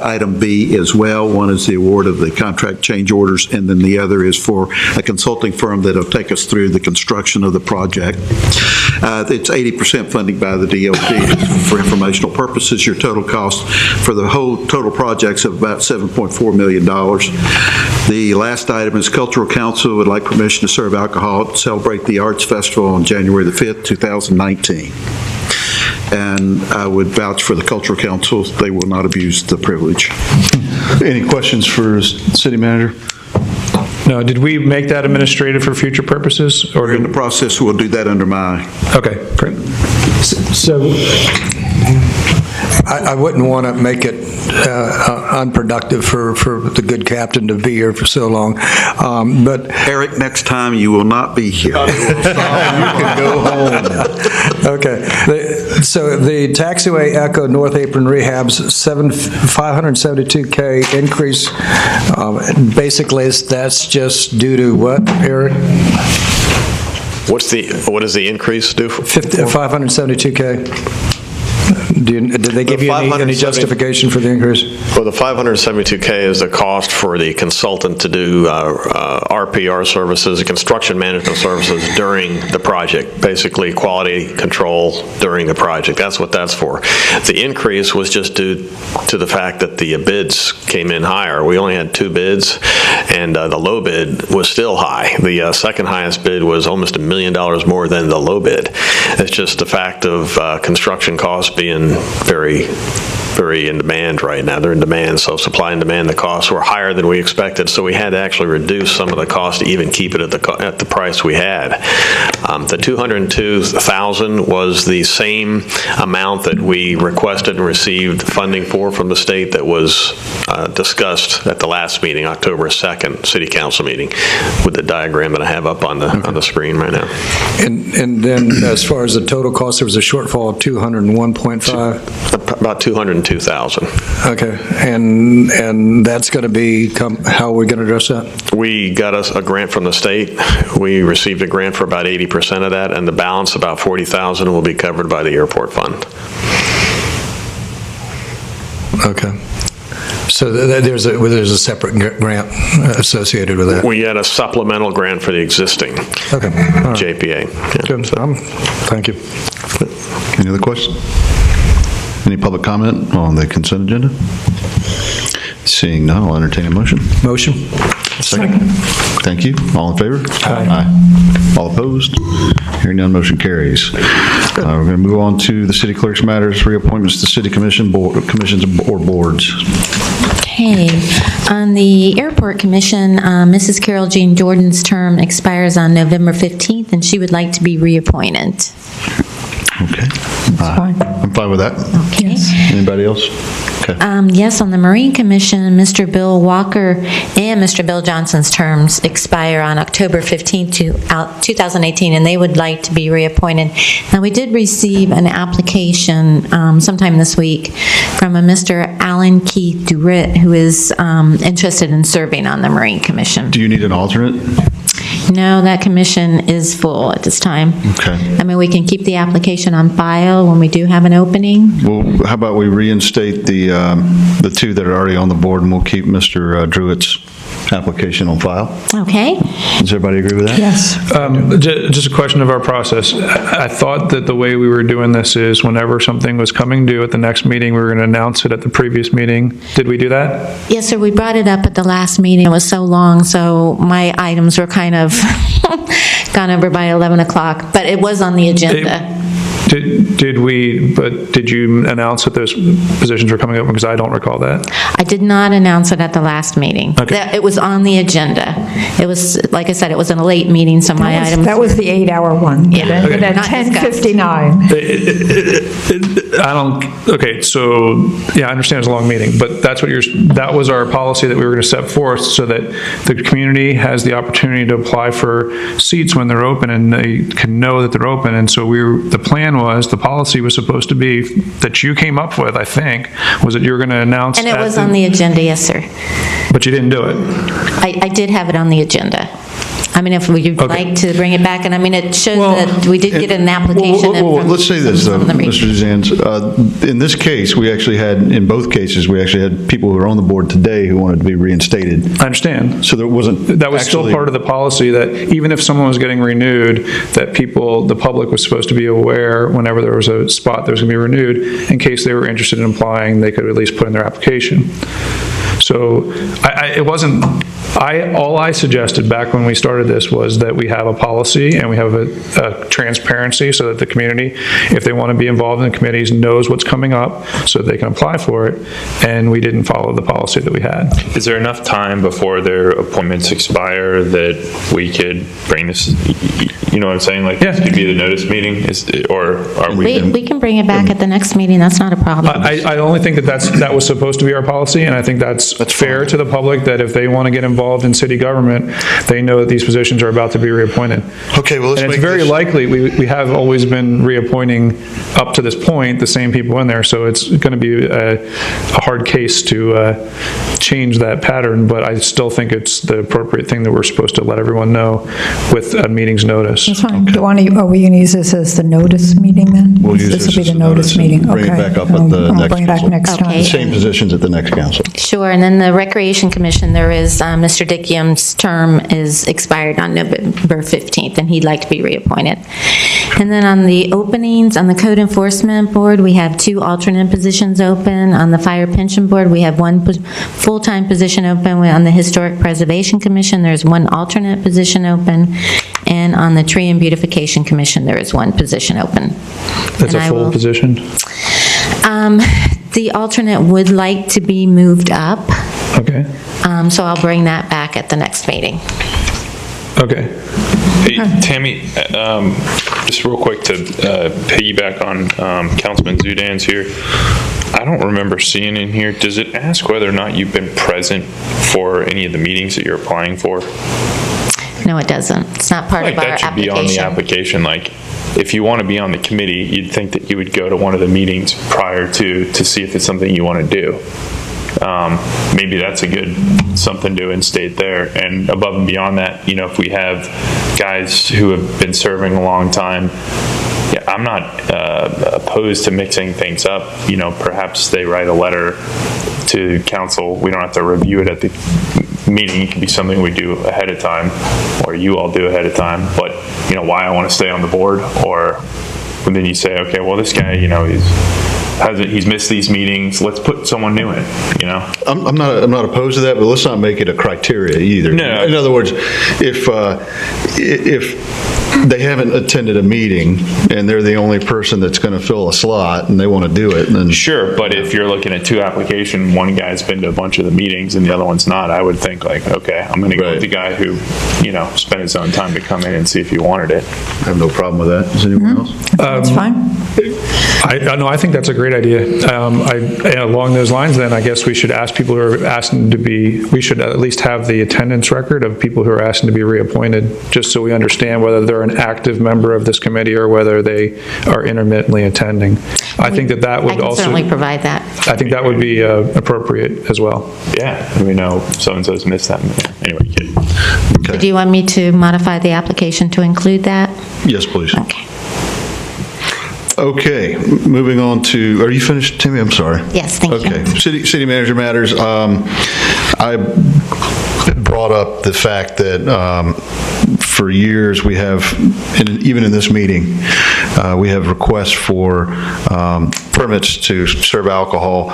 item B as well. One is the award of the contract change orders, and then the other is for a consulting firm that will take us through the construction of the project. It's 80% funding by the DOT for informational purposes, your total cost for the whole total project's of about $7.4 million. The last item is Cultural Council would like permission to serve alcohol to celebrate the Arts Festival on January the 5th, 2019. And I would vouch for the Cultural Council. They will not abuse the privilege. Any questions for City Manager? No, did we make that administrative for future purposes? Or in the process, we'll do that under my... Okay, great. So I wouldn't want to make it unproductive for the good captain to be here for so long, but... Eric, next time you will not be here. You can go home. Okay. So the taxiway Echo North Apron Rehab's $572K increase, basically that's just due to what, Eric? What does the increase do for? 572K. Did they give you any justification for the increase? Well, the 572K is the cost for the consultant to do RPR services, construction management services during the project, basically quality control during the project. That's what that's for. The increase was just due to the fact that the bids came in higher. We only had 2 bids, and the low bid was still high. The second highest bid was almost $1 million more than the low bid. It's just the fact of construction costs being very in demand right now. They're in demand, so supply and demand, the costs were higher than we expected, so we had to actually reduce some of the cost to even keep it at the price we had. The $202,000 was the same amount that we requested and received funding for from the state that was discussed at the last meeting, October 2nd, City Council meeting, with the diagram that I have up on the screen right now. And then as far as the total cost, there was a shortfall of 201.5? About $202,000. Okay, and that's going to be, how are we going to address that? We got us a grant from the state. We received a grant for about 80% of that, and the balance, about $40,000, will be covered by the airport fund. Okay. So there's a separate grant associated with that? We had a supplemental grant for the existing JPA. Yeah, good. Thank you. Any other questions? Any public comment on the consent agenda? Seeing none, I'll entertain a motion. Motion. Second. Thank you. All in favor? Aye. All opposed? Hearing none, motion carries. We're going to move on to the city clerk's matters, reappointments to city commissions or boards. Okay. On the Airport Commission, Mrs. Carol Jean Jordan's term expires on November 15th, and she would like to be reappointed. Okay. I'm fine with that. Okay. Anybody else? Okay. Yes, on the Marine Commission, Mr. Bill Walker and Mr. Bill Johnson's terms expire on October 15th, 2018, and they would like to be reappointed. Now, we did receive an application sometime this week from a Mr. Alan Keith Durit, who is interested in serving on the Marine Commission. Do you need an alternate? No, that commission is full at this time. Okay. I mean, we can keep the application on file when we do have an opening. Well, how about we reinstate the 2 that are already on the board, and we'll keep Mr. Druitt's application on file? Okay. Does everybody agree with that? Yes. Just a question of our process. I thought that the way we were doing this is whenever something was coming due at the next meeting, we were going to announce it at the previous meeting. Did we do that? Yes, sir. We brought it up at the last meeting. It was so long, so my items were kind of gone over by 11 o'clock, but it was on the agenda. Did you announce that those positions were coming up? Because I don't recall that. I did not announce it at the last meeting. Okay. It was on the agenda. It was, like I said, it was in a late meeting, so my items... That was the 8-hour one. Yeah. Okay. At 10:59. Okay, so, yeah, I understand it's a long meeting, but that was our policy that we were going to set forth so that the community has the opportunity to apply for seats when they're open and they can know that they're open. And so the policy was supposed to be, that you came up with, I think, was that you were going to announce... And it was on the agenda, yes, sir. But you didn't do it. I did have it on the agenda. I mean, if you'd like to bring it back, and I mean, it shows that we did get an application. Let's say this, though, Mr. Zanz. In this case, in both cases, we actually had people who are on the board today who wanted to be reinstated. I understand. So there wasn't. That was still part of the policy that even if someone was getting renewed, that the public was supposed to be aware whenever there was a spot that was going to be renewed, in case they were interested in applying, they could at least put in their application. So all I suggested back when we started this was that we have a policy and we have a transparency so that the community, if they want to be involved in the committees, knows what's coming up so that they can apply for it, and we didn't follow the policy that we had. Is there enough time before their appointments expire that we could bring this, you know what I'm saying? Like, this could be the notice meeting, or are we? We can bring it back at the next meeting, that's not a problem. I only think that was supposed to be our policy, and I think that's fair to the public, that if they want to get involved in city government, they know that these positions are about to be reappointed. Okay, well, and it's very likely, we have always been reappointing up to this point the same people in there, so it's going to be a hard case to change that pattern, but I still think it's the appropriate thing that we're supposed to let everyone know with a meeting's notice. That's fine. Are we going to use this as the notice meeting then? We'll use this this will be as the the notice meeting. Bring it back up at the next bring it back council. next time. The same positions at the next council. Sure, and then the Recreation Commission, there is, Mr. Dickium's term is expired on November 15th, and he'd like to be reappointed. And then on the openings, on the Code Enforcement Board, we have 2 alternate positions open. On the Fire Pension Board, we have 1 full-time position open. On the Historic Preservation Commission, there's 1 alternate position open. And on the Tree and Beautification Commission, there is 1 position open. That's a full position? The alternate would like to be moved up. Okay. So I'll bring that back at the next meeting. Okay. Hey, Tammy, just real quick to piggyback on Councilman Zudan's here. I don't remember seeing in here, does it ask whether or not you've been present for any of the meetings that you're applying for? No, it doesn't. It's not part of our that should application. be on the application. Like, if you want to be on the committee, you'd think that you would go to one of the meetings prior to see if it's something you want to do. Maybe that's a good something to instate there. And above and beyond that, you know, if we have guys who have been serving a long time, yeah, I'm not opposed to mixing things up. You know, perhaps they write a letter to council. We don't have to review it at the meeting. It could be something we do ahead of time, or you all do ahead of time. But, you know, why I want to stay on the board, or then you say, okay, well, this guy, you know, he's missed these meetings. Let's put someone new in. You know, I'm not opposed to that, but let's not make it a criteria either. No. In other words, if they haven't attended a meeting and they're the only person that's going to fill a slot and they want to do it, then sure. But if you're looking at 2 applications, one guy's been to a bunch of the meetings and the other one's not, I would think like, okay, I'm going to go with the guy who, you know, spent his own time to come in and see if he wanted it. I have no problem with that. Does anyone else? That's fine. I think that's a great idea. Along those lines, then, I guess we should ask people who are asking to be, we should at least have the attendance record of people who are asking to be reappointed, just so we understand whether they're an active member of this committee or whether they are intermittently attending. I think that would also... I can certainly provide that. I think that would be appropriate as well. Yeah, we know so-and-so's missed that. Anyway, kidding. Okay. Do you want me to modify the application to include that? Yes, please. Okay. Okay, moving on to, are you finished, Timmy? I'm sorry. Yes, thank you. Okay, city manager matters. I brought up the fact that for years we have, even in this meeting, we have requests for permits to serve alcohol.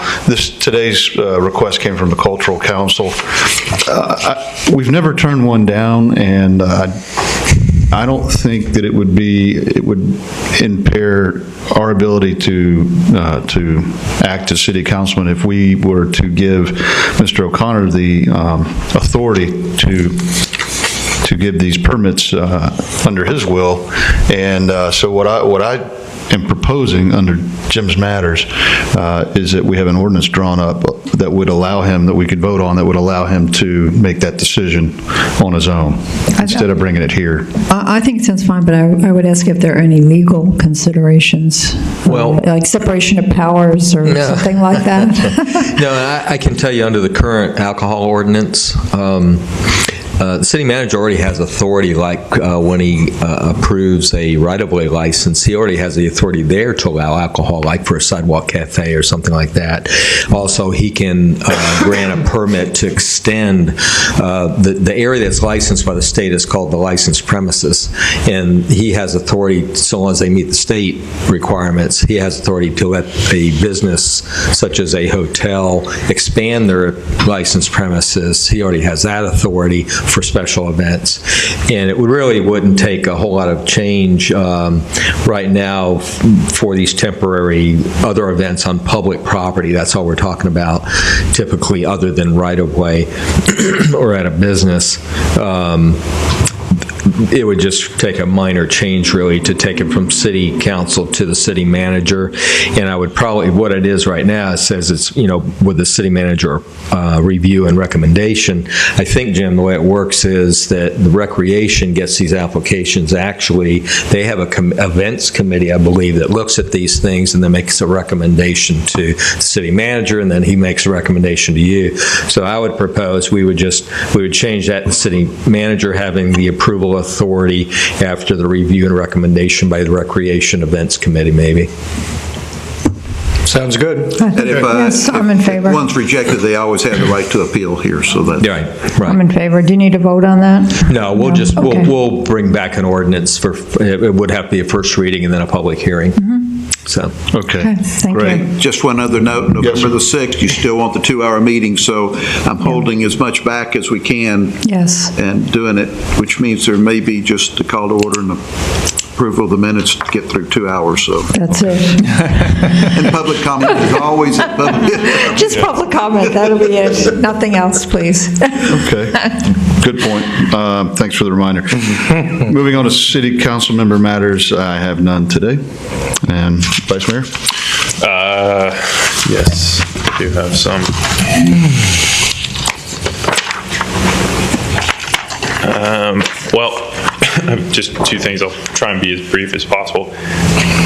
Today's request came from the Cultural Council. We've never turned one down, and I don't think that it would impair our ability to act as city councilman if we were to give Mr. O'Connor the authority to give these permits under his will. And so what I am proposing under Jim's matters is that we have an ordinance drawn up that would allow him, that we could vote on, that would allow him to make that decision on his own instead of bringing it here. I think it sounds fine, but I would ask if there are any legal considerations, like separation of powers or something like that. No, I can tell you under the current alcohol ordinance, The city manager already has authority, like when he approves a right-of-way license, he already has the authority there to allow alcohol, like for a sidewalk cafe or something like that. Also, he can grant a permit to extend the area that's licensed by the state is called the licensed premises, and he has authority, so long as they meet the state requirements, he has authority to let a business such as a hotel expand their licensed premises. He already has that authority for special events, and it really wouldn't take a whole lot of change right now for these temporary other events on public property. That's all we're talking about, typically, other than right-of-way or at a business. It would just take a minor change, really, to take it from city council to the city manager. And I would probably, what it is right now, it says it's, with the city manager review and recommendation. I think, Jim, the way it works is that the recreation gets these applications. Actually, they have a events committee, I believe, that looks at these things and then makes a recommendation to the city manager, and then he makes a recommendation to you. So I would propose we would change that to city manager having the approval authority after the review and recommendation by the Recreation Events Committee, maybe. Sounds good. And if, Yes, I'm in favor. If one's rejected, they always have the right to appeal here, so that. Right. I'm in favor. Do you need to vote on that? No, we'll just, we'll bring back an ordinance for, it would have to be a first reading and then a public hearing. So. Okay. Thank Great. you. Just one other note, November the 6th, you still want the 2-hour meeting, so I'm holding as much back as we can. Yes. And doing it, which means there may be just a call to order and approval of the minutes to get through 2 hours, so. That's it. And public comment is always at public. Just public comment, that'll be it. Nothing else, please. Okay, good point. Thanks for the reminder. Moving on to city council member matters, I have none today. And Vice Mayor? Yes, I do have some. Well, just two things. I'll try and be as brief as possible.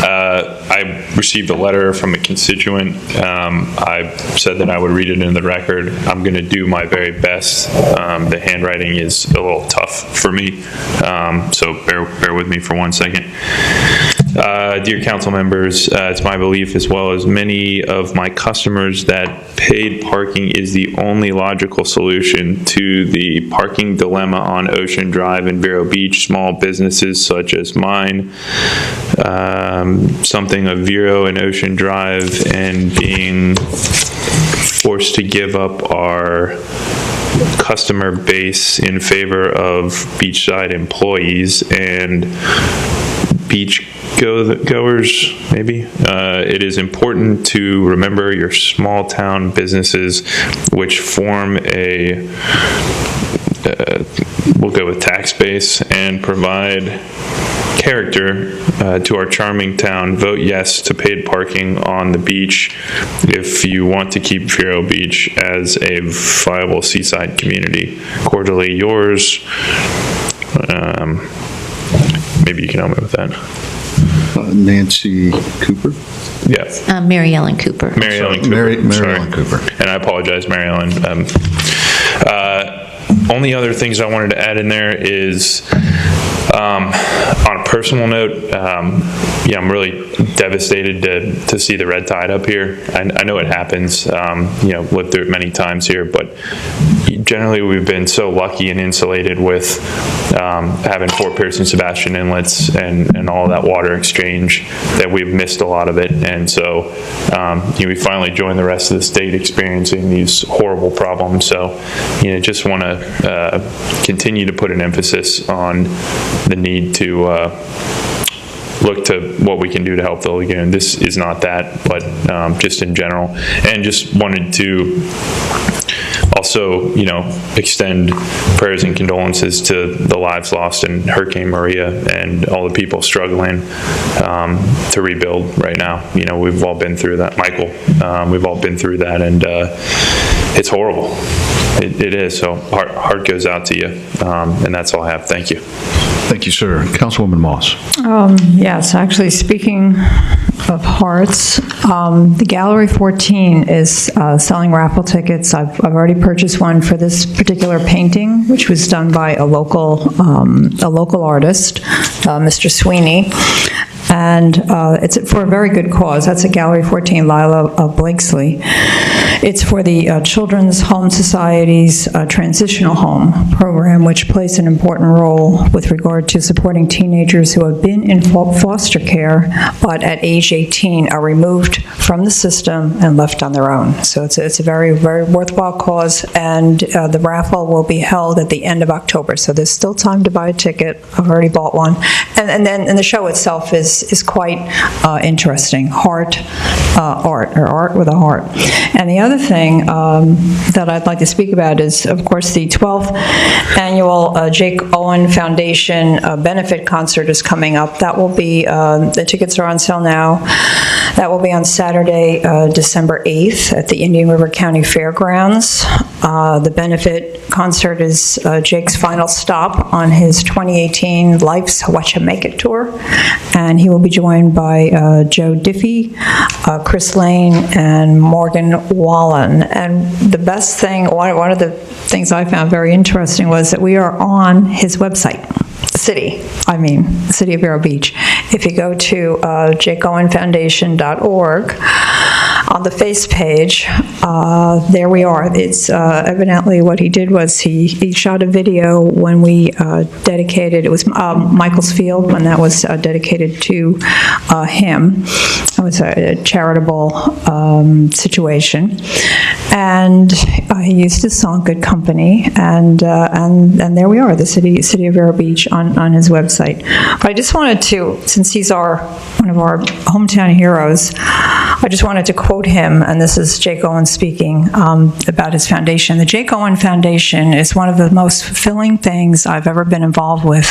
I received a letter from a constituent. I said that I would read it in the record. I'm going to do my very best. The handwriting is a little tough for me, so bear with me for 1 second. Dear council members, it's my belief, as well as many of my customers, that paid parking is the only logical solution to the parking dilemma on Ocean Drive in Vero Beach. Small businesses such as mine, something of Vero and Ocean Drive, and being forced to give up our customer base in favor of beachside employees and beach goers, maybe. It is important to remember your small town businesses, which form a, we'll go with tax base, and provide character to our charming town. Vote yes to paid parking on the beach if you want to keep Vero Beach as a viable seaside community. Cordially yours. Maybe you can help me with that. Nancy Cooper? Yeah. Mary Ellen Cooper. Mary Ellen Cooper. Mary Ellen Cooper. And I apologize, Mary Ellen. Only other things I wanted to add in there is, on a personal note, yeah, I'm really devastated to see the red tide up here. I know it happens, lived through it many times here, but generally we've been so lucky and insulated with having Fort Pierce and Sebastian inlets and all that water exchange that we've missed a lot of it. And so we finally joined the rest of the state experiencing these horrible problems. So just want to continue to put an emphasis on the need to look to what we can do to help the lagoon. This is not that, but just in general. And just wanted to also, extend prayers and condolences to the lives lost in Hurricane Maria and all the people struggling to rebuild right now. We've all been through that. Michael, we've all been through that, and it's horrible. It is. So heart goes out to you, and that's all I have. Thank you. Thank you, sir. Councilwoman Moss. Yes, actually, speaking of Hearts. The Gallery 14 is selling raffle tickets. I've already purchased one for this particular painting, which was done by a local artist, Mr. Sweeney. And it's for a very good cause. That's at Gallery 14, Lila Blakesley. It's for the Children's Home Society's Transitional Home program, which plays an important role with regard to supporting teenagers who have been in foster care, but at age 18 are removed from the system and left on their own. So it's a very, very worthwhile cause, and the raffle will be held at the end of October. So there's still time to buy a ticket. I've already bought one. And the show itself is quite interesting. Art with a heart. And the other thing that I'd like to speak about is, of course, the 12th annual Jake Owen Foundation benefit concert is coming up. That will be, the tickets are on sale now. That will be on Saturday, December 8th at the Indian River County Fairgrounds. The benefit concert is Jake's final stop on his 2018 Life's Whatcha Make It tour, and he will be joined by Joe Diffie, Chris Lane, and Morgan Wallen. And the best thing, one of the things I found very interesting was that we are on his website. City of Vero Beach. If you go to jakeowenfoundation.org, on the face page, there we are. It's evidently what he did was he shot a video when we dedicated, it was Michael's Field, when that was dedicated to him. It was a charitable situation. And he used his song "Good Company," and there we are, the City of Vero Beach on his website. But I just wanted to, since he's one of our hometown heroes, I just wanted to quote him, and this is Jake Owen speaking about his foundation. The Jake Owen Foundation is one of the most fulfilling things I've ever been involved with.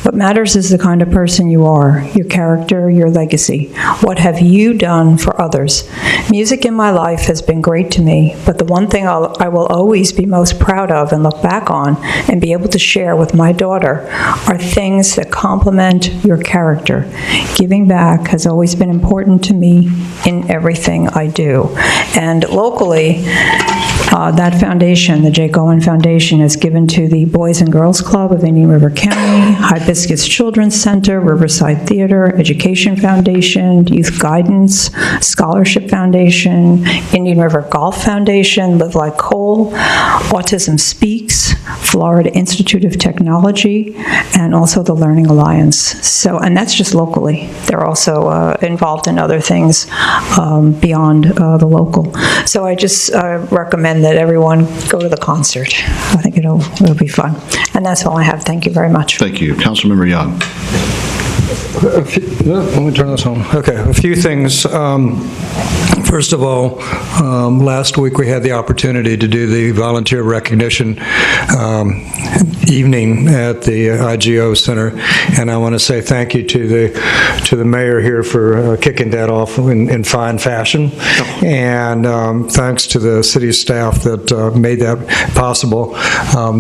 What matters is the kind of person you are, your character, your legacy. What have you done for others? Music in my life has been great to me, but the one thing I will always be most proud of and look back on and be able to share with my daughter are things that complement your character. Giving back has always been important to me in everything I do. And locally, that foundation, the Jake Owen Foundation, has given to the Boys and Girls Club of Indian River County, Hibiscus Children's Center, Riverside Theater, Education Foundation, Youth Guidance, Scholarship Foundation, Indian River Golf Foundation, Live Like Coal, Autism Speaks, Florida Institute of Technology, and also the Learning Alliance. So, and that's just locally. They're also involved in other things beyond the local. So I just recommend that everyone go to the concert. I think it'll be fun. And that's all I have. Thank you very much. Thank you. Councilmember Young. Let me turn this on. Okay, a few things. First of all, last week we had the opportunity to do the volunteer recognition evening at the IGO Center, and I want to say thank you to the mayor here for kicking that off in fine fashion, and thanks to the city staff that made that possible.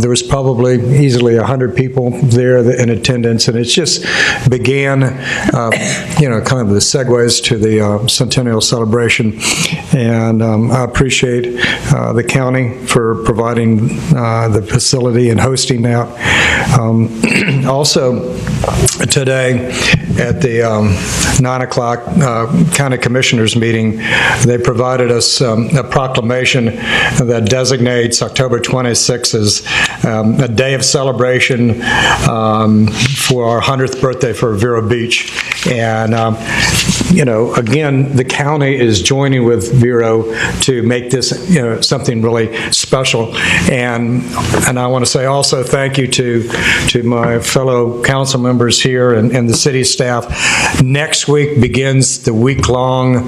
There was probably easily 100 people there in attendance, and it just began, kind of the segues to the centennial celebration. And I appreciate the county for providing the facility and hosting that. Also, today at the 9 o'clock County Commissioners meeting, they provided us a proclamation that designates October 26th as a day of celebration for our 100th birthday for Vero Beach. And, again, the county is joining with Vero to make this, something really special. And I want to say also thank you to my fellow council members here and the city staff. Next week begins the week-long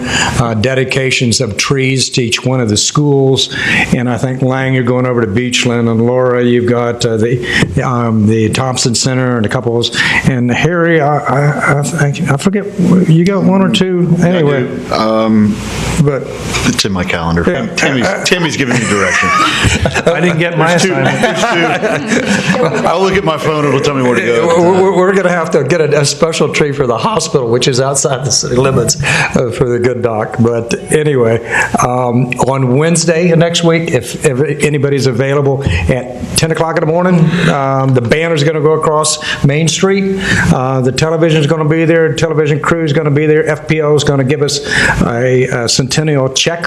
dedications of trees to each one of the schools. And I think, Lang, you're going over to Beachland, and Laura, you've got the Thompson Center and a couple of those. And Harry, I forget, you got one or two anyway. But it's in my calendar. Tammy's giving me direction. I didn't get my assignment. I'll look at my phone. It'll tell me where to go. We're going to have to get a special tree for the hospital, which is outside the city limits for the good doc. But anyway, on Wednesday next week, if anybody's available at 10 o'clock in the morning, the banner's going to go across Main Street. The television's going to be there. The television crew's going to be there. FPO is going to give us a centennial check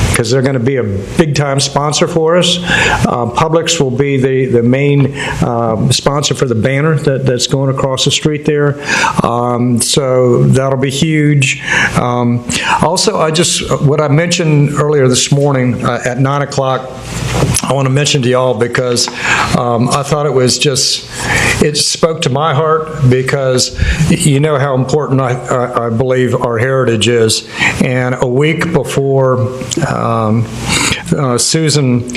because they're going to be a big-time sponsor for us. Publix will be the main sponsor for the banner that's going across the street there. So that'll be huge. Also, what I mentioned earlier this morning at 9 o'clock, I want to mention to y'all because I thought it spoke to my heart because you know how important I believe our heritage is. And a week before Susan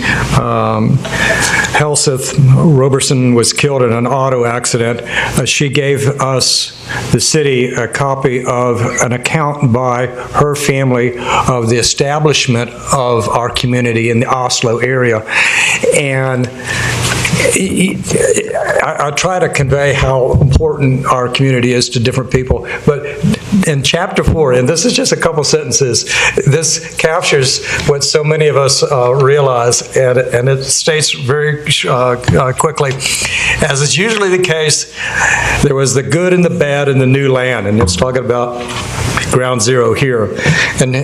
Helseth Roberson was killed in an auto accident, she gave us, the city, a copy of an account by her family of the establishment of our community in the Oslo area. And I try to convey how important our community is to different people, but in chapter 4, and this is just a couple sentences, this captures what so many of us realize, and it states very quickly, as is usually the case, there was the good and the bad in the new land, and it's talking about ground zero here. And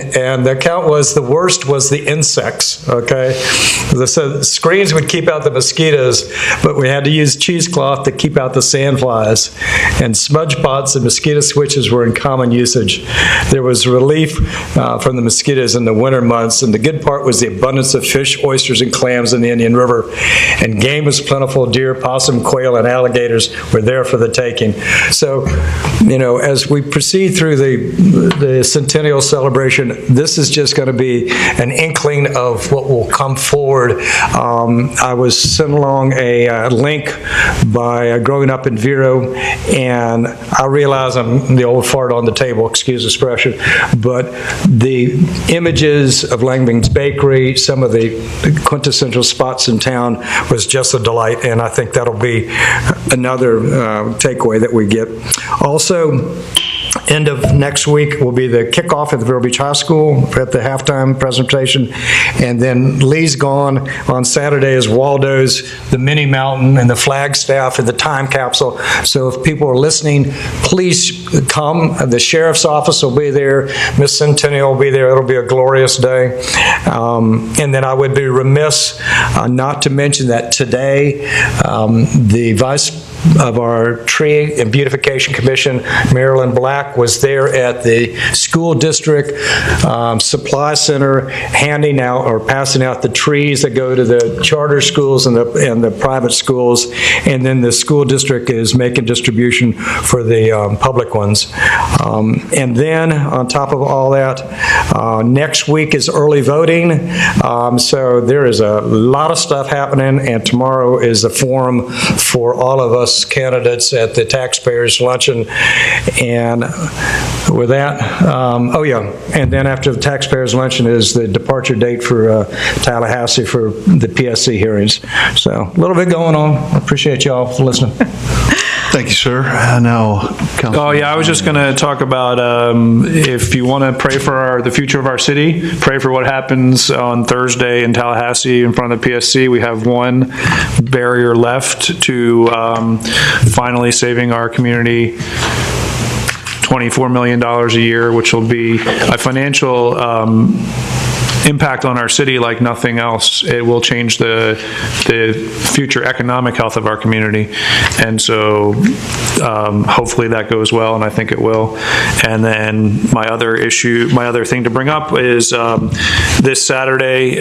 the account was the worst was the insects, okay? So screens would keep out the mosquitoes, but we had to use cheesecloth to keep out the sandflies. And smudge pots and mosquito switches were in common usage. There was relief from the mosquitoes in the winter months, and the good part was the abundance of fish, oysters, and clams in the Indian River. And game was plentiful. Deer, possum, quail, and alligators were there for the taking. So, you know, as we proceed through the centennial celebration, this is just going to be an inkling of what will come forward. I was sent along a link by growing up in Vero, and I realize I'm the old fart on the table, excuse the expression, but the images of Langbing's Bakery, some of the quintessential spots in town was just a delight, and I think that'll be another takeaway that we get. Also, end of next week will be the kickoff at the Vero Beach High School at the halftime presentation. And then Lee's gone. On Saturday is Waldo's, the mini mountain, and the Flagstaff, and the time capsule. So if people are listening, please come. The sheriff's office will be there. Miss Centennial will be there. It'll be a glorious day. And then I would be remiss not to mention that today, the vice of our Tree and Beautification Commission, Marilyn Black, was there at the school district supply center handing out or passing out the trees that go to the charter schools and the private schools, and then the school district is making distribution for the public ones. And then on top of all that, next week is early voting, so there is a lot of stuff happening, and tomorrow is a forum for all of us candidates at the taxpayers luncheon. And with that, and then after the taxpayers luncheon is the departure date for Tallahassee for the PSC hearings. So a little bit going on. I appreciate y'all for listening. Thank you, sir. Now, Councilman. Oh, yeah, I was just going to talk about if you want to pray for the future of our city, pray for what happens on Thursday in Tallahassee in front of the PSC. We have one barrier left to finally saving our community $24 million a year, which will be a financial impact on our city like nothing else. It will change the future economic health of our community, and so hopefully that goes well, and I think it will. And then my other thing to bring up is this Saturday,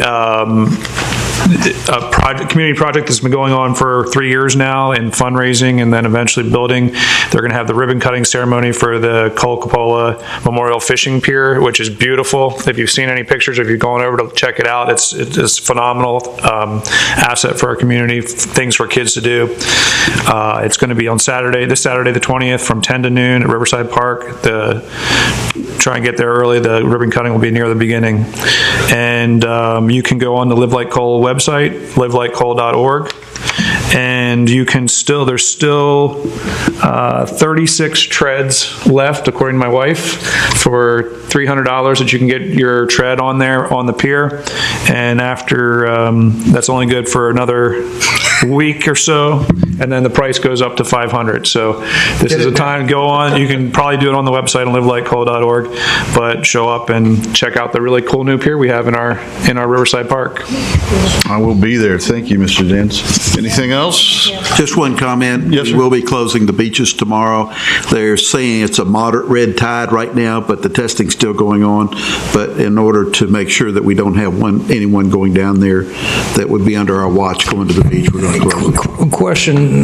a community project that's been going on for 3 years now in fundraising and then eventually building. They're going to have the ribbon cutting ceremony for the Coca-Cola Memorial Fishing Pier, which is beautiful. If you've seen any pictures, if you've gone over to check it out, it's a phenomenal asset for our community, things for kids to do. It's going to be on this Saturday the 20th from 10 to noon at Riverside Park. Try and get there early. The ribbon cutting will be near the beginning. And you can go on the Live Like Cole website, livelikecole.org, and there's still 36 treads left, according to my wife, for $300 that you can get your tread on there on the pier. And after, that's only good for another week or so, and then the price goes up to $500. So this is a time to go on. You can probably do it on the website on livelightcola.org, but show up and check out the really cool new pier we have in our Riverside Park. I will be there. Thank you, Mr. Dance. Anything else? Just one comment. Yes, sir. We'll be closing the beaches tomorrow. They're saying it's a moderate red tide right now, but the testing's still going on. But in order to make sure that we don't have anyone going down there that would be under our watch going to the beach, we're going to close it. Question,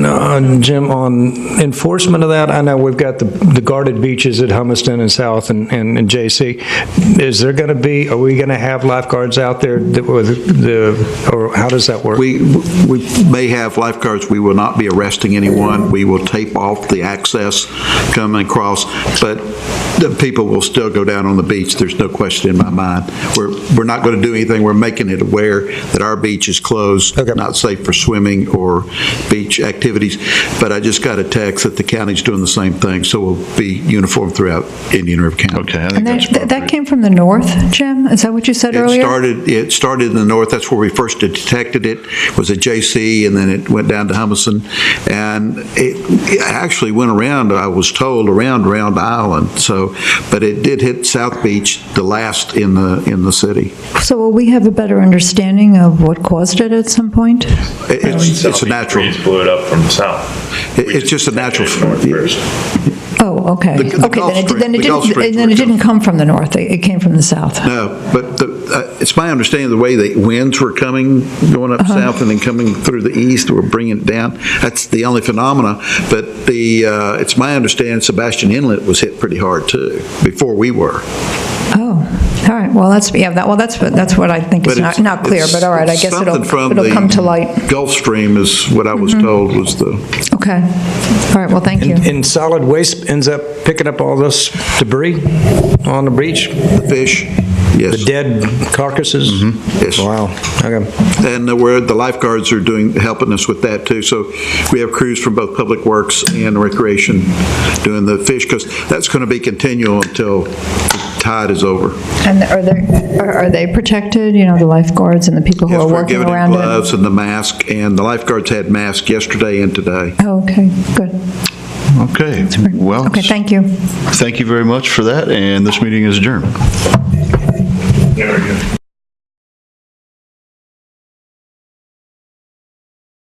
Jim, on enforcement of that. I know we've got the guarded beaches at Humiston and South and JC. Is there going to be, are we going to have lifeguards out there or how does that work? We may have lifeguards. We will not be arresting anyone. We will tape off the access coming across, but the people will still go down on the beach. There's no question in my mind. We're not going to do anything. We're making it aware that our beach is closed, not safe for swimming or beach activities. But I just got a text that the county's doing the same thing, so we'll be uniform throughout Indian River County. Okay, I And think that's that came from the north, Jim? Is that what you said earlier? It started in the north. That's where we first detected it, was at JC, and then it went down to Humiston. And it actually went around, I was told, around the island. So, but it did hit South Beach, the last in the city. So will we have a better understanding of what caused it at some point? It's a natural. Breeze blew it up from the south. It's just a natural. Oh, okay. Then it didn't come from the north. It came from the south. No, but it's my understanding the way the winds were going up south and then coming through the east, were bringing it down. That's the only phenomena. But it's my understanding Sebastian Inlet was hit pretty hard too before we were. Oh, all right. Well, that's what I think is not clear. But all right, I guess it'll come to light. Gulf Stream is what I was told was the. Okay. All right. Well, thank you. And solid waste ends up picking up all this debris on the beach? The fish. Yes. The dead carcasses? Mm-hmm. Yes. Wow. Okay. And where the lifeguards are helping us with that too. So we have crews from both Public Works and Recreation doing the fish, because that's going to be continual until the tide is over. And are they protected? You know, the lifeguards and the people who are working around it? Yes, we're giving them gloves and the mask, and the lifeguards had masks yesterday and today. Oh, okay. Good. Okay. Well. Okay. Thank you. Thank you very much for that, and this meeting is adjourned. Very good.